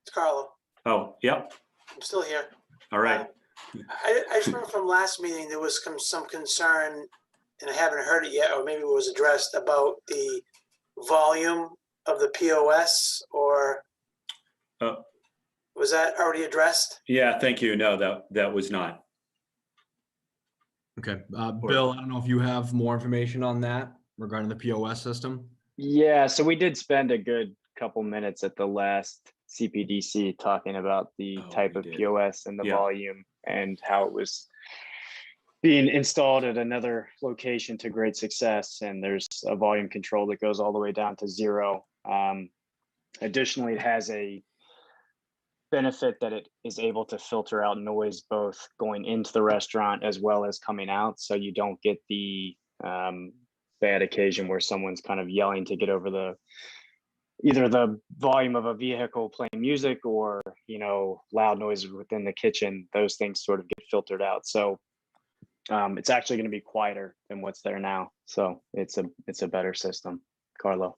It's Carlo. Oh, yep. I'm still here. All right. I just remember from last meeting, there was some concern and I haven't heard it yet, or maybe it was addressed, about the volume of the POS, or Oh, was that already addressed? yeah, thank you. No, that was not. Okay, Bill, I don't know if you have more information on that regarding the POS system? Yeah, so we did spend a good couple minutes at the last CPDC talking about the type of POS and the volume and how it was being installed at another location to great success. And there's a volume control that goes all the way down to 0. Additionally, it has a benefit that it is able to filter out noise both going into the restaurant as well as coming out. So you don't get the bad occasion where someone's kind of yelling to get over either the volume of a vehicle playing music or, loud noises within the kitchen. Those things sort of get filtered out. So it's actually going to be quieter than what's there now. So it's a better system. Carlo.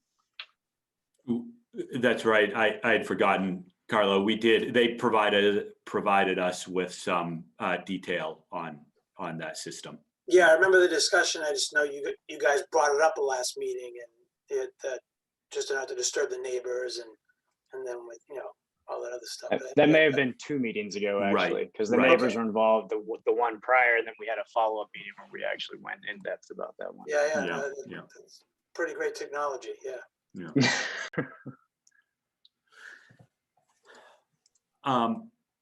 That's right. I had forgotten, Carlo. They provided us with some detail on that system. Yeah, I remember the discussion. I just know you guys brought it up at last meeting, and it just not to disturb the neighbors, and then with all that other stuff. That may have been 2 meetings ago, actually, because the neighbors were involved. The one prior, and then we had a follow-up meeting where we actually went in depth about that one. Yeah. It's pretty great technology. Yeah.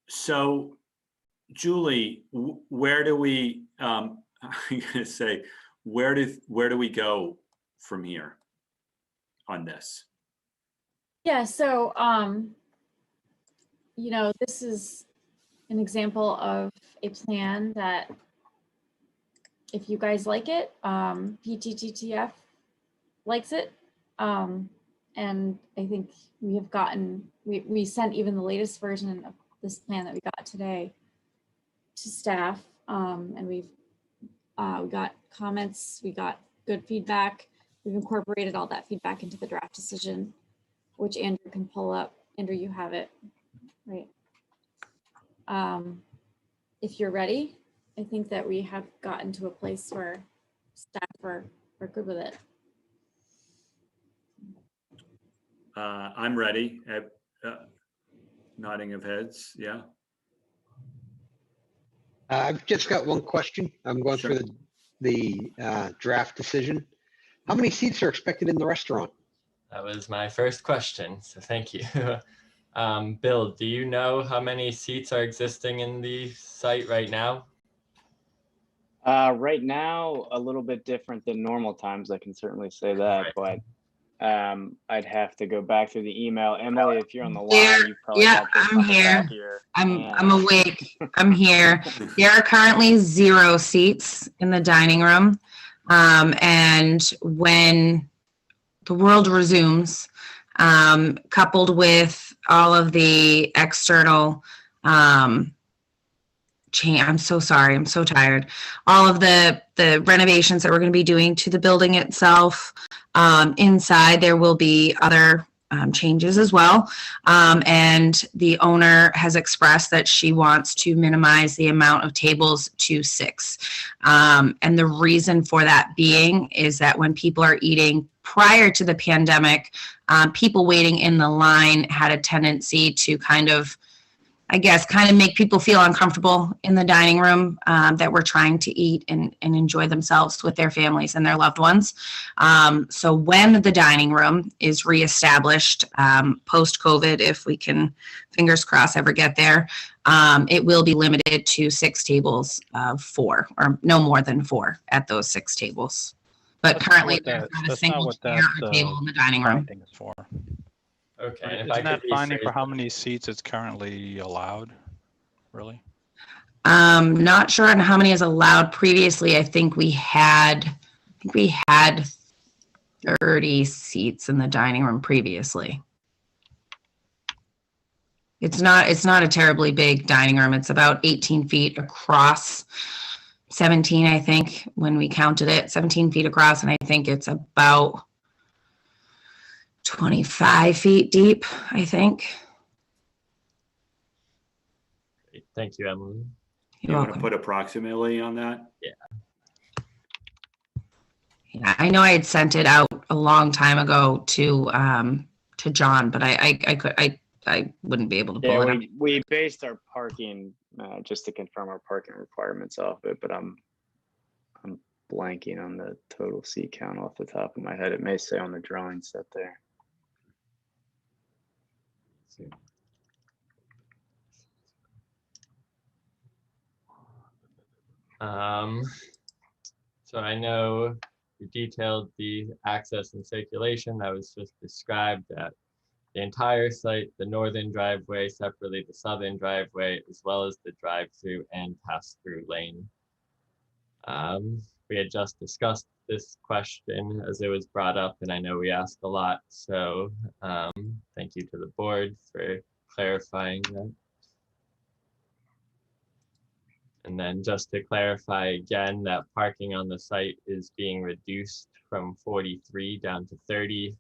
So, Julie, where do we? I'm gonna say, where do we go from here on this? Yeah, so this is an example of a plan that, if you guys like it, PTTTF likes it, and I think we have we sent even the latest version of this plan that we got today to staff, and we got comments, we got good feedback. We've incorporated all that feedback into the draft decision, which Andrew can pull up. Andrew, you have it, right? If you're ready, I think that we have gotten to a place where staff are good with it. I'm ready. Nodding of heads, yeah. I've just got one question. I'm going through the draft decision. How many seats are expected in the restaurant? That was my first question, so thank you. Bill, do you know how many seats are existing in the site right now? Right now, a little bit different than normal times. I can certainly say that, but I'd have to go back through the email. Emily, if you're on the line, you probably got this I'm on the here. back of your I'm hand. awake. I'm here. There are currently 0 seats in the dining room. And when the world resumes, coupled with all of the external I'm so sorry. I'm so tired. All of the renovations that we're going to be doing to the building itself. Inside, there will be other changes as well. And the owner has expressed that she wants to minimize the amount of tables to 6. And the reason for that being is that when people are eating prior to the pandemic, people waiting in the line had a tendency to kind of make people feel uncomfortable in the dining room, that we're trying to eat and enjoy themselves with their families and their loved ones. So when the dining room is reestablished post-COVID, if we can, fingers crossed, ever get there, it will be limited to 6 tables of 4, or no more than 4 at those 6 tables. But currently, there's not a single chair or table in the dining room. Is for. Okay. Right. And Isn't that finding for how many seats it's currently allowed, really? Not sure on how many is allowed. Previously, I think we had 30 seats in the dining room previously. It's not a terribly big dining room. It's about 18 feet across, 17, I think, when we counted it, 17 feet across, and I think it's about 25 feet deep, I think. Thank you, Emily. You want to put approximately on that? Yeah. Yeah, I know I had sent it out a long time ago to John, but I wouldn't be able to pull Yeah, it up. we based our parking just to confirm our parking requirements off it, but I'm blanking on the total seat count off the top of my head. It may say on the drawing set there. So I know you detailed the access and circulation that was just described at the entire site, the northern driveway, separately the southern driveway, as well as the drive-through and pass-through lane. We had just discussed this question as it was brought up, and I know we asked a lot, so thank you to the board for clarifying that. And then just to clarify again, that parking on the site is being reduced from 43 down to 30.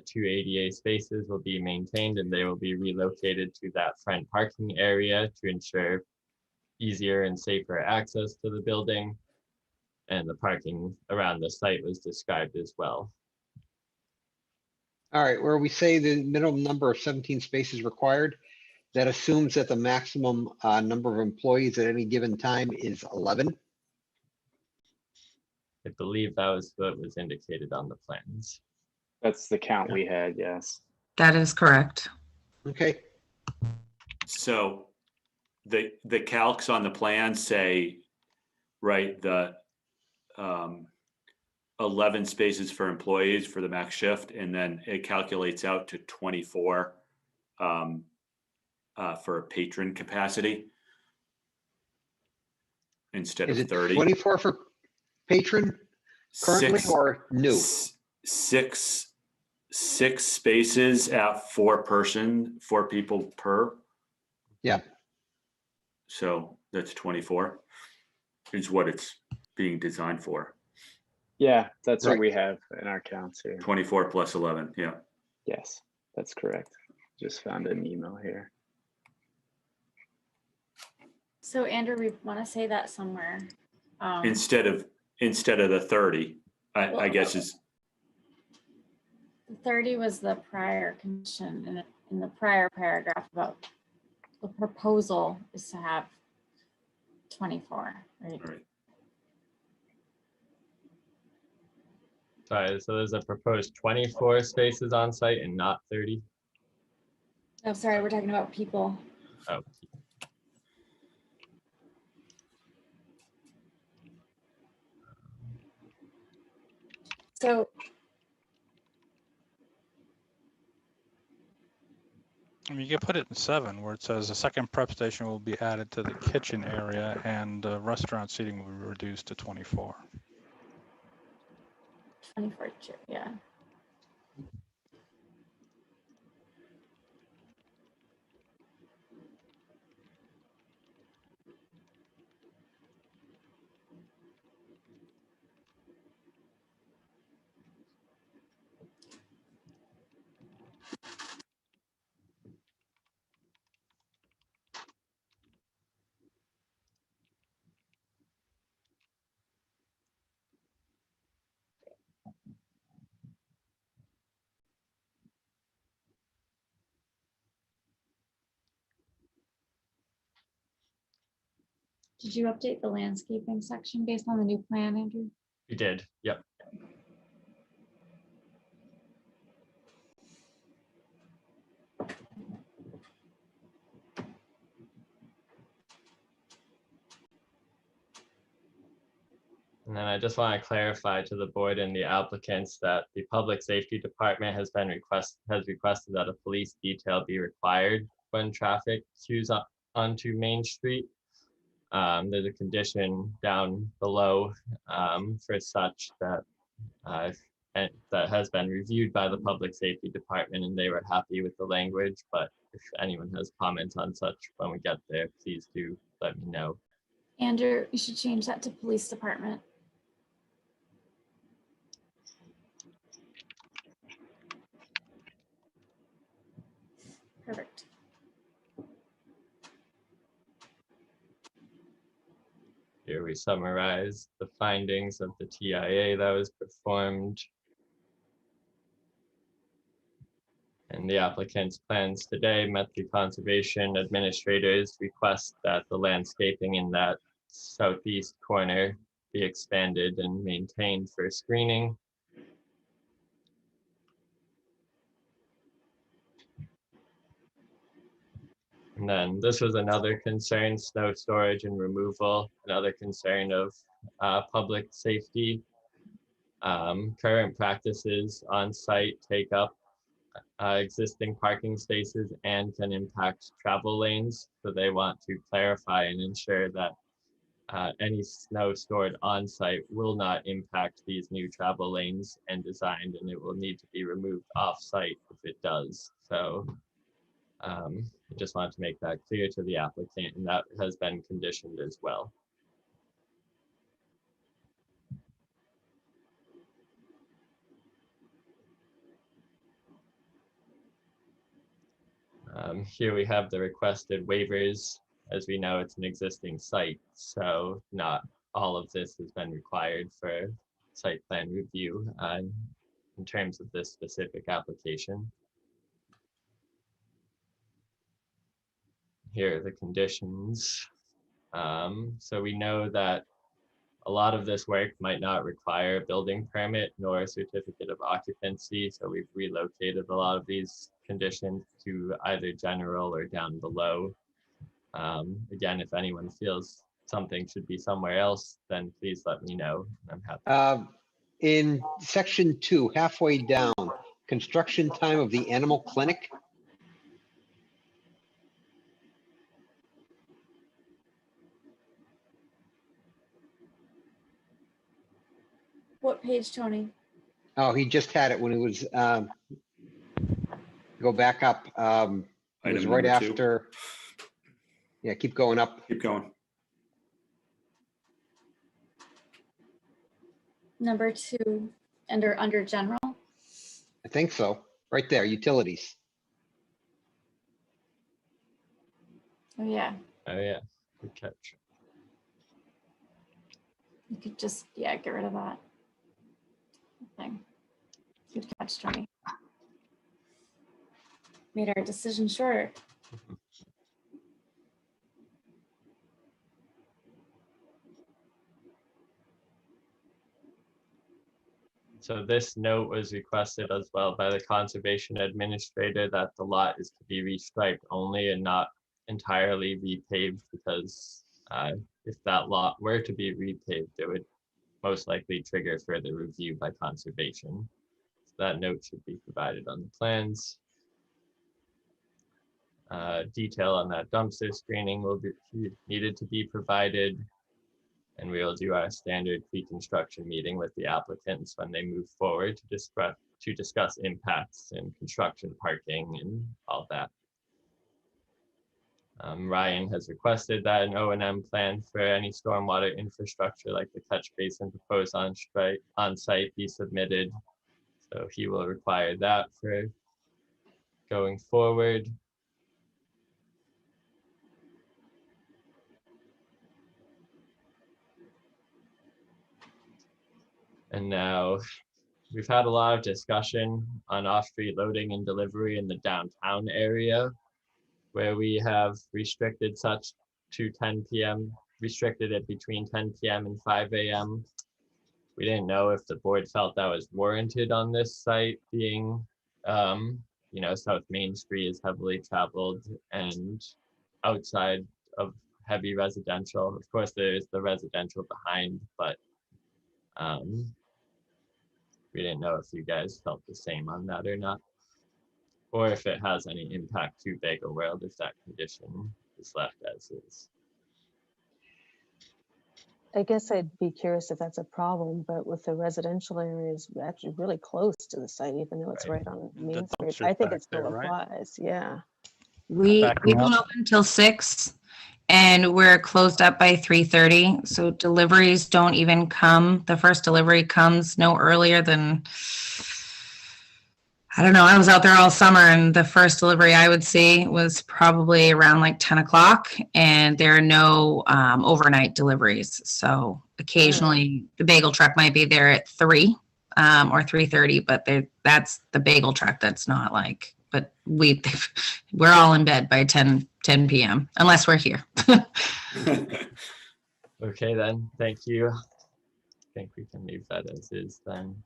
2 ADA spaces will be maintained and they will be relocated to that front parking area to ensure easier and safer access to the building. And the parking around the site was described as well. All right, where we say the minimum number of 17 spaces required, that assumes that the maximum number of employees at any given time is 11. I believe that was what was indicated on the plans. That's the count we had, yes. That is correct. Okay. So the calcs on the plan say, right, the 11 spaces for employees for the max shift, and then it calculates out to 24 for patron capacity instead Is of it 30. 24 for patron currently or new? Six spaces at 4 people per. Yeah. So that's 24 is what it's being designed for. Yeah, that's Right. what we have in our counts here. 24 plus 11, yeah. Yes, that's correct. Just found an email here. So Andrew, we want to say that somewhere. Instead of the 30, I guess is. 30 was the prior condition in the prior paragraph about the proposal is to have 24, right? Right. Sorry, so there's a proposed 24 spaces on site and not 30. Oh, sorry, we're talking about people. Oh. So I mean, you can put it in 7 where it says a second prep station will be added to the kitchen area and restaurant seating will be reduced to 24. 24, yeah. Did you update the landscaping section based on the new plan, Andrew? You did, yep. And then I just want to clarify to the board and the applicants that the Public Safety Department has requested that a police detail be required when traffic queues up onto Main Street. There's a condition down below for such that that has been reviewed by the Public Safety Department and they were happy with the language, but if anyone has comments on such when we get there, please do let me know. Andrew, you should change that to police department. Perfect. Here we we summarized the findings of the TIA that was performed. And the applicant's plans today met the conservation administrator's request that the landscaping in that southeast corner be expanded and maintained for screening. And then this was another concern, snow storage and removal, another concern of public safety. Current practices on site take up existing parking spaces and can impact travel lanes. So they want to clarify and ensure that any snow stored on site will not impact these new travel lanes and designed, and it will need to be removed off site if it does. So I just wanted to make that clear to the applicant, and that has been conditioned as well. Here we have the requested waivers. As we know, it's an existing site, so not all of this has been required for site plan review in terms of this specific application. Here are the conditions. So we know that a lot of this work might not require a building permit nor a certificate of occupancy. So we've relocated a lot of these conditions to either general or down below. Again, if anyone feels something should be somewhere else, then please let me know. I'm happy. In section 2, halfway down, construction time of the animal clinic. What page, Tony? Oh, he just had it when it was, go back up. It was Item right number 2. after. Yeah, keep going up. Keep going. Number 2, under general. I think so. Right there, utilities. Oh yeah, Oh yeah, good catch. you could just, yeah, get rid of that thing. Good catch, Tony. Made our decision shorter. So this note was requested as well by the conservation administrator that the lot is to be restriped only and not entirely repaved, because if that lot were to be repaved, it would most likely trigger further review by conservation. So that note should be provided on the plans. Detail on that dumpster screening will be needed to be provided. And we will do our standard pre-construction meeting with the applicants when they move forward to discuss impacts and construction, parking, and all that. Ryan has requested that an O&M plan for any stormwater infrastructure like the catch basin proposed on site be submitted. So he will require that for going forward. And now we've had a lot of discussion on off-street loading and delivery in the downtown area, where we have restricted such to 10 p.m., restricted it between 10 p.m. and 5 a.m. We didn't know if the board felt that was warranted on this site, being, South Main Street is heavily traveled and outside of heavy residential. Of course, there is the residential behind, but we didn't know if you guys felt the same on that or not, or if it has any impact to Bagel World if that condition is left as is. I guess I'd be curious if that's a problem, but with the residential areas actually really close to the site, even though it's right on Main Street, I think it still applies, yeah. We don't open until 6 and we're closed up by 3:30. So deliveries don't even come. The first delivery comes no earlier than I don't know. I was out there all summer, and the first delivery I would see was probably around like 10 o'clock, and there are no overnight deliveries. So occasionally the bagel truck might be there at 3 or 3:30, but that's the bagel truck. That's not like, but we're all in bed by 10 p.m. unless we're here. Okay, then, thank you. I think we can leave that as is then.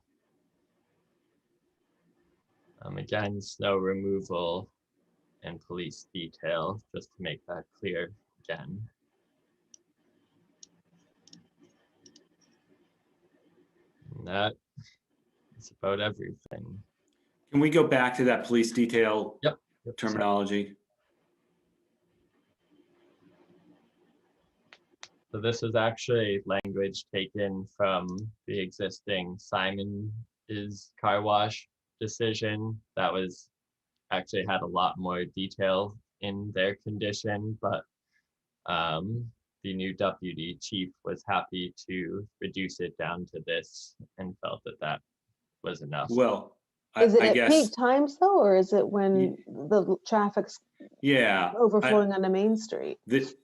Again, snow removal and police detail, just to make that clear again. And that is about everything. Can we go back to that police detail Yep. terminology? So this is actually language taken from the existing Simon is car wash decision that was actually had a lot more detail in their condition, but the new deputy chief was happy to reduce it down to this and felt that that was enough. Well, Is it I at guess, peak times though, or is it when the traffic's yeah. overflowing onto Main Street? This,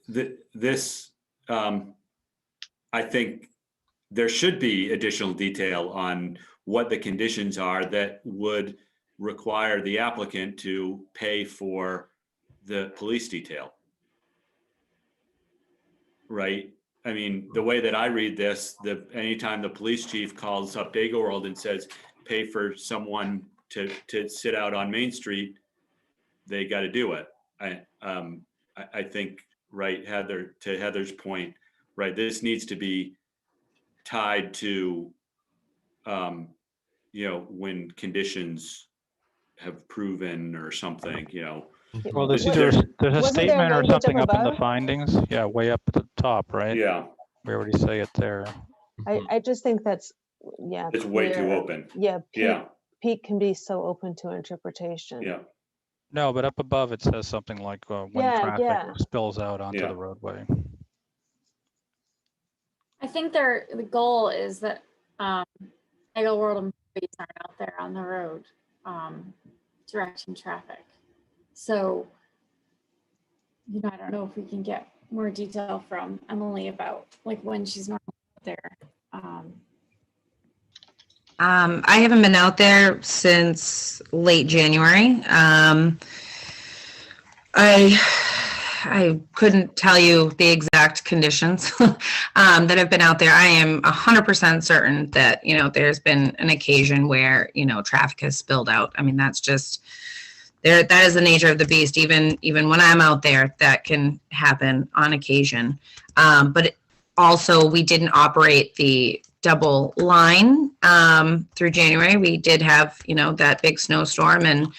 I think there should be additional detail on what the conditions are that would require the applicant to pay for the police detail. Right? I mean, the way that I read this, anytime the police chief calls up Dago World and says, pay for someone to sit out on Main Street, they got to do it. I think, right, Heather, to Heather's point, right, this needs to be tied to, when conditions have proven or something, Well, there's What- either there's a wasn't there statement or language up something up in the above? findings. Yeah, way up at the top, right? Yeah, We already say it there. I just think that's, yeah. it's way too clear. open. Yeah, Yeah, peak can be so open to interpretation. yeah, No, but up above it says something like when Yeah, traffic yeah. spills out onto Yeah. the roadway. I think the goal is that Eagle World employees aren't out there on the road directing traffic. So, I don't know if we can get more detail from Emily about like when she's not out there. I haven't been out there since late January. I couldn't tell you the exact conditions that have been out there. I am 100% certain that, there's been an occasion where, traffic has spilled out. I mean, that's just there. That is the nature of the beast. Even when I'm out there, that can happen on occasion. But also we didn't operate the double line through January. We did have, that big snowstorm, and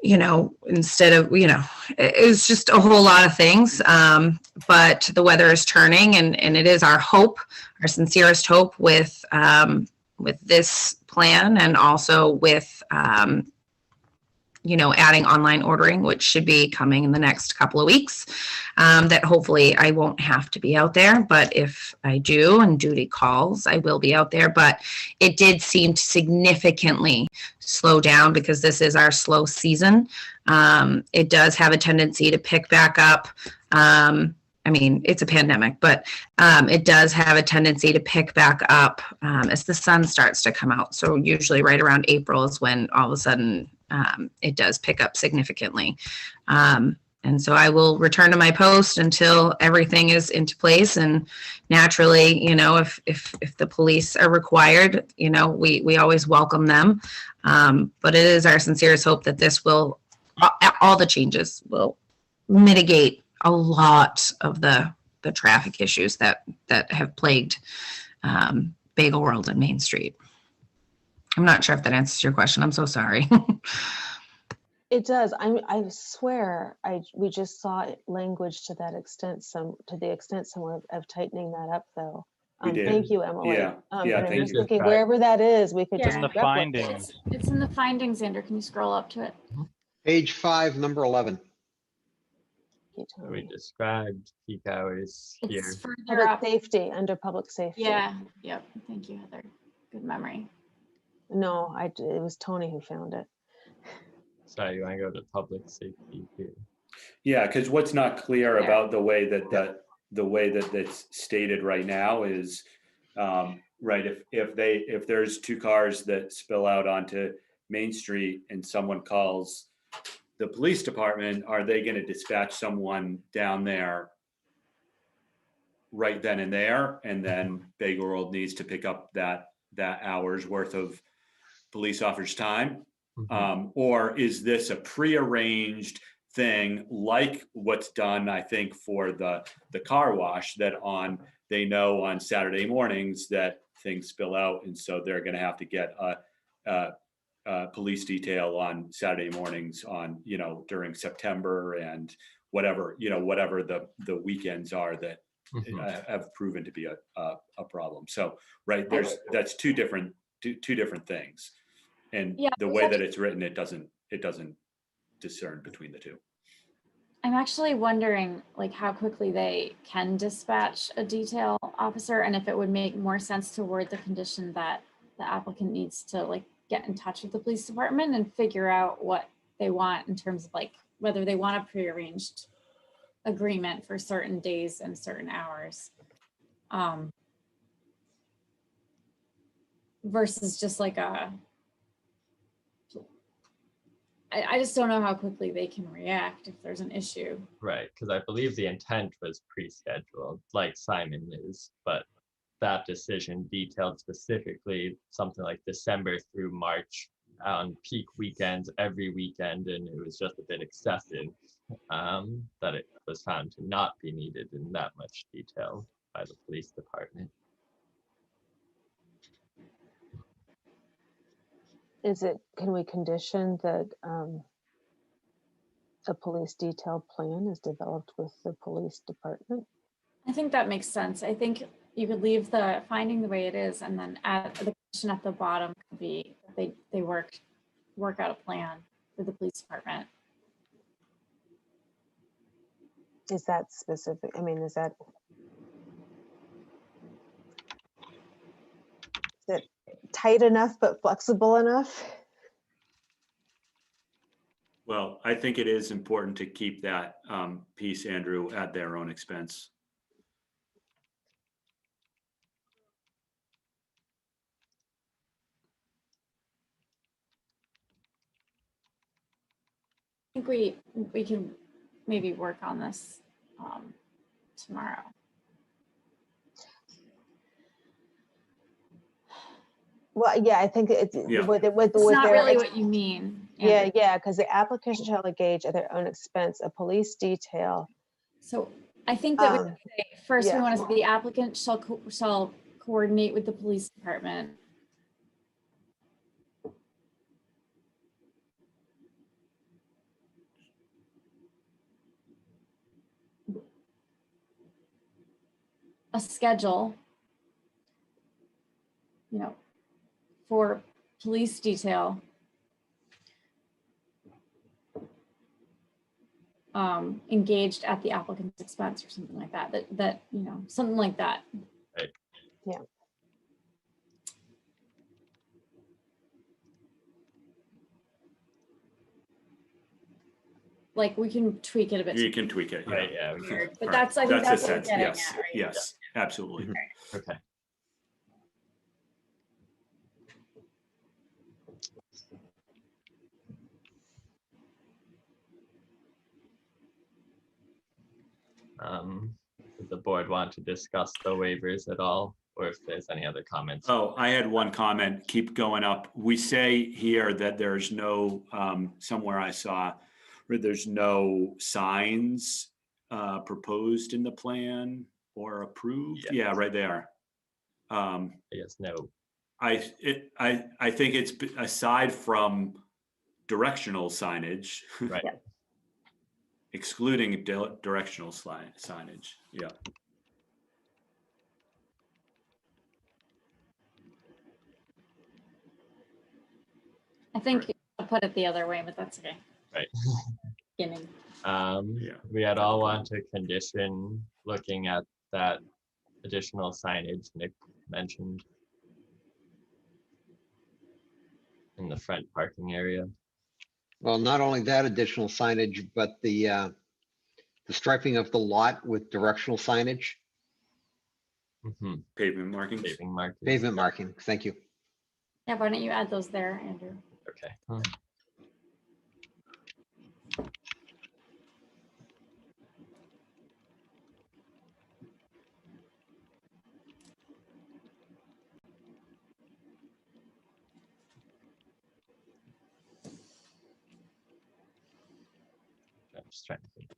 instead of, it was just a whole lot of things. But the weather is turning, and it is our hope, our sincerest hope with this plan, and also with, adding online ordering, which should be coming in the next couple of weeks, that hopefully I won't have to be out there. But if I do and duty calls, I will be out there. But it did seem to significantly slow down because this is our slow season. It does have a tendency to pick back up. I mean, it's a pandemic, but it does have a tendency to pick back up as the sun starts to come out. So usually right around April is when all of a sudden it does pick up significantly. And so I will return to my post until everything is into place. And naturally, if the police are required, we always welcome them. But it is our sincerest hope that this will, all the changes will mitigate a lot of the traffic issues that have plagued Bagel World and Main Street. I'm not sure if that answers your question. I'm so sorry. It does. I swear we just saw language to that extent, to the extent somewhere of tightening that up though. We did. Thank you, Emily. Yeah. But Yeah, I'm thank just you. thinking wherever that is, we could Yeah. just In the replicate. findings. It's in the findings, Andrew. Can you scroll up to it? Page 5, number 11. We described peak hours here. It's further Public up. safety, under public safety. Yeah. Yep. Thank you, Heather. Good memory. No, it was Tony who found it. Sorry, you want to go to public safety here? Yeah, because what's not clear Yeah. about the way that the way that that's stated right now is, right, if there's two cars that spill out onto Main Street and someone calls the police department, are they going to dispatch someone down there right then and there? And then Bagel World needs to pick up that hour's worth of police officer's time? Or is this a prearranged thing like what's done, I think, for the car wash, that they know on Saturday mornings that things spill out, and so they're going to have to get a police detail on Saturday mornings during September and whatever the weekends are that have proven to be a problem. So right, that's two different things. And Yeah, the way that it's written, it doesn't discern between the two. I'm actually wondering like how quickly they can dispatch a detail officer, and if it would make more sense to word the condition that the applicant needs to like get in touch with the police department and figure out what they want in terms of like whether they want a prearranged agreement for certain days and certain hours. Versus just like I just don't know how quickly they can react if there's an issue. Right, because I believe the intent was pre-scheduled, like Simon is, but that decision detailed specifically something like December through March on peak weekends every weekend, and it was just a bit excessive that it was found to not be needed in that much detail by the police department. Can we condition that a police detail plan is developed with the police department? I think that makes sense. I think you could leave the finding the way it is, and then add the condition at the bottom could be that they work out a plan with the police department. Is that specific? I mean, is that tight enough but flexible enough? Well, I think it is important to keep that piece, Andrew, at their own expense. I think we can maybe work on this tomorrow. Well, yeah, I think it's It's not really what you mean. Yeah, yeah, because the applicant shall engage at their own expense a police detail. So I think that we would say, first we yeah. want to say the applicant shall coordinate with the police department. A schedule, for police detail. Engaged at the applicant's expense or something like that, something like that. Right. Yeah. Like we can tweak it a bit. You can tweak it. Right, yeah. But I think that's the what we're sense. getting Yes, at, right? yes, absolutely. Okay. Does the board want to discuss the waivers at all, or if there's any other comments? Oh, I had one comment. Keep going up. We say here that there's no, somewhere I saw where there's no signs proposed in the plan or approved. Yes. Yeah, right there. Yes, no. I think it's aside from directional signage. Right. Excluding directional signage. Yeah. I think I'll put it the other way, but that's okay. Right. Beginning. We had all want to condition looking at that additional signage Nick mentioned. in the front parking area. Well, not only that additional signage, but the striping of the lot with directional signage, Mhm. Pavement markings. Paving markings. pavement marking. Thank you. Yeah, why don't you add those there, Andrew? Okay. I'm just trying to think.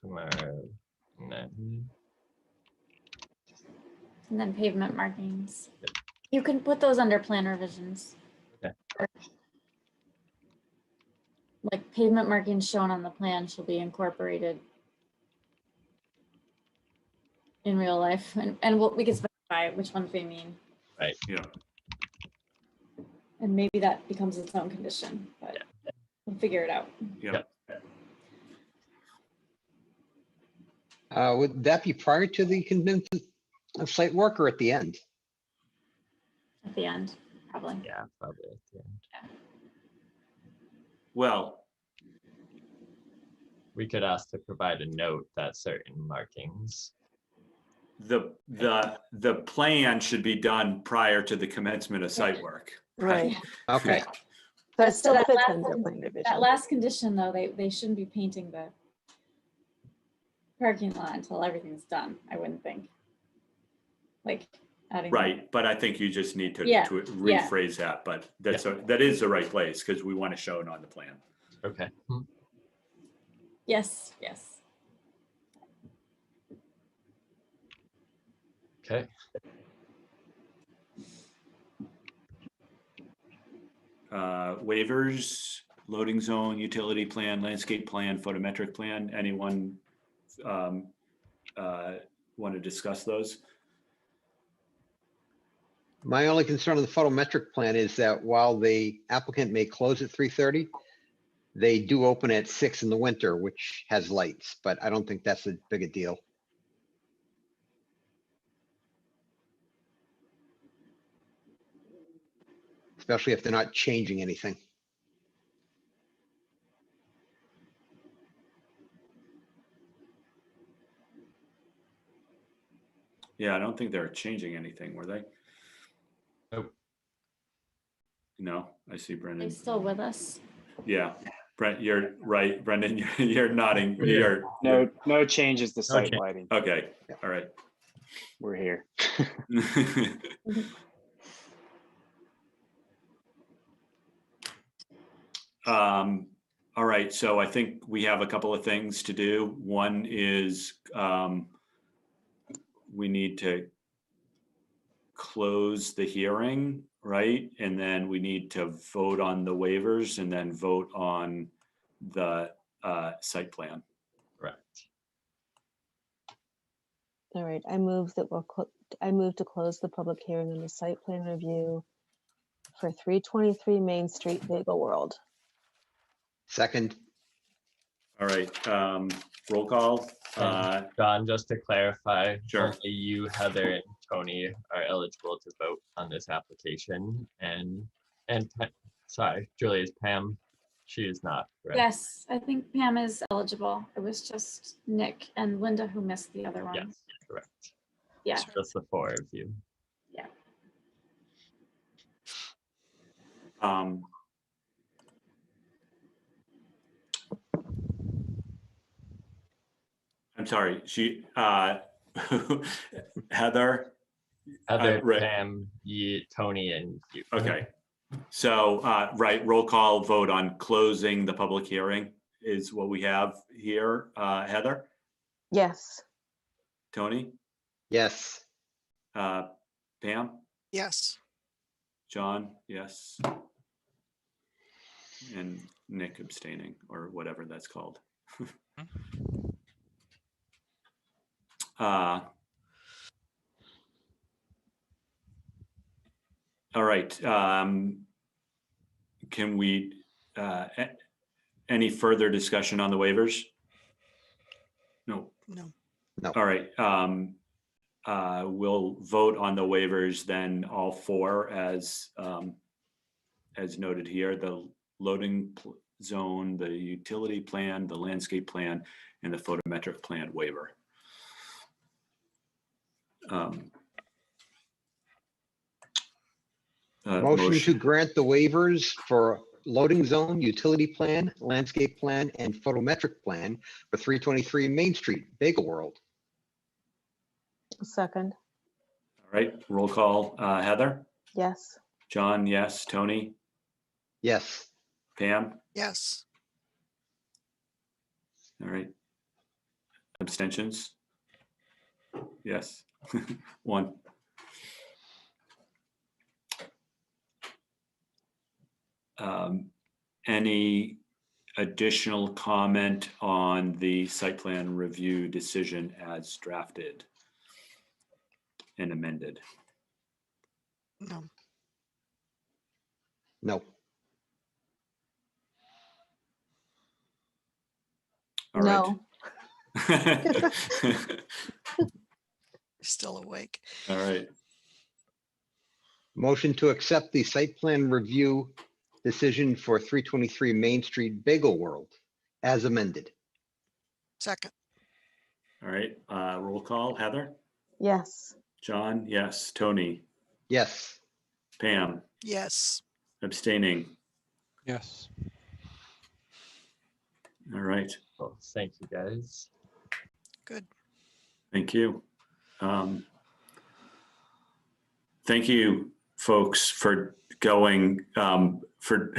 Tomorrow. And then And then pavement markings. You can put those under plan revisions. Okay. Like pavement markings shown on the plan shall be incorporated in real life, and we can specify which ones they mean. Right. Yeah. And maybe that becomes its own condition, but we'll figure it out. Yeah. Would that be prior to the commencement of site work or at the end? At the end, probably. Yeah, probably at the end. Well, We could ask to provide a note that certain markings. the plan should be done prior to the commencement of site work. Right. Okay. So it still that fits last- under plan revision. That last condition, though, they shouldn't be painting the parking lot until everything's done, I wouldn't think. Like adding. Right, but I think you just need to Yeah, yeah. rephrase that, but that is the right place because we want to show it on the plan. Okay. Yes, yes. Okay. Waivers, loading zone, utility plan, landscape plan, photometric plan. Anyone want to discuss those? My only concern on the photometric plan is that while the applicant may close at 3:30, they do open at 6 in the winter, which has lights, but I don't think that's a big a deal. Especially if they're not changing anything. Yeah, I don't think they're changing anything, were they? Nope. No, I see Are they Brendan. still with us? Yeah, Brent, you're right. Brendan, you're nodding. You're No changes to site change. lighting. okay. All right. We're here. All right, so I think we have a couple of things to do. One is we need to close the hearing, right? And then we need to vote on the waivers and then vote on the site plan. Correct. All right, I move that I move to close the public hearing on the site plan review for 323 Main Street, Bagel World. Second, All right, roll call. John, just to clarify, Sure. only you, Heather, and Tony are eligible to vote on this application, and sorry, Julie, is Pam? She is not, right? Yes, I think Pam is eligible. It was just Nick and Linda who missed the other one. Yes, correct. Yeah. Just the four of you. Yeah. I'm sorry, Heather? Heather, right. Pam, Tony, and you. Okay, so, right, roll call vote on closing the public hearing is what we have here. Heather, Yes. Tony, yes. Pam, Yes. John, yes. And Nick abstaining, or whatever that's called. All right, can we, any further discussion on the waivers? No. No. All right. We'll vote on the waivers then, all four as noted here, the loading zone, the utility plan, the landscape plan, and the photometric plan waiver. Motion to grant the waivers for loading zone, utility plan, landscape plan, and photometric plan for 323 Main Street, Bagel World. Second, All right, roll call. Heather? yes. John, yes. Tony? Yes. Pam? Yes. All right. Abstentions? Yes. One. Any additional comment on the site plan review decision as drafted and amended? No. No. All right. No. Still awake. All right. Motion to accept the site plan review decision for 323 Main Street, Bagel World as amended. Second. All right. Roll call. Heather? Yes. John? Yes. Tony? Yes. Pam? Yes. Abstaining? Yes. All right. Well, thank you, guys. Good. Thank you. Thank you, folks, for going for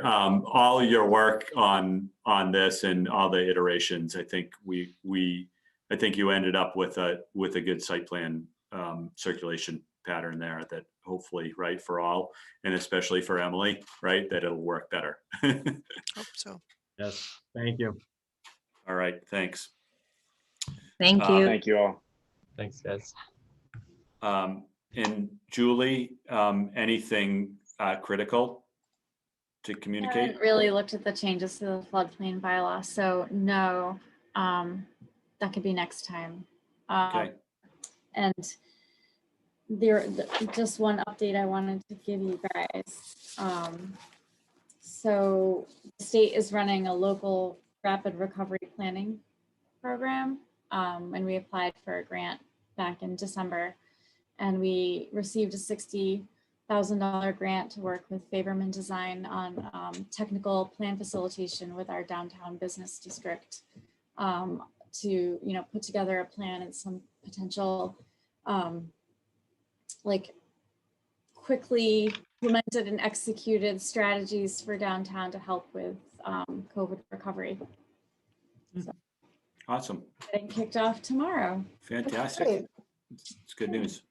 all your work on this and all the iterations. I think I think you ended up with a good site plan circulation pattern there that hopefully, right, for all, and especially for Emily, right, that it'll work better. Hope so. Yes, thank you. All right, thanks. Thank you. Thank you all. Thanks, guys. And Julie, anything critical to I communicate? haven't really looked at the changes to the floodplain bylaw, so no, that could be next time. Okay. And just one update I wanted to give you guys. So the state is running a local rapid recovery planning program, and we applied for a grant back in December, and we received a $60,000 grant to work with Faberman Design on technical plan facilitation with our downtown business district to put together a plan and some potential like quickly implemented and executed strategies for downtown to help with COVID recovery. So Awesome. getting kicked off tomorrow. Fantastic. Great. It's good news.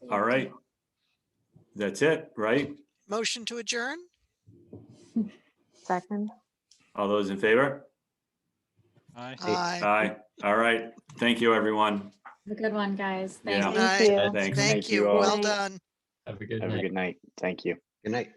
All right. That's it, right? Motion to adjourn? Second, All those in favor? Aye. Aye. Aye. All right. Thank you, everyone. Have a good one, guys. Thank Yeah. you. thank you. Thanks. Thank Thank you you. all. Well Night. done. Have a good Have night. a good night. Thank you. Good night.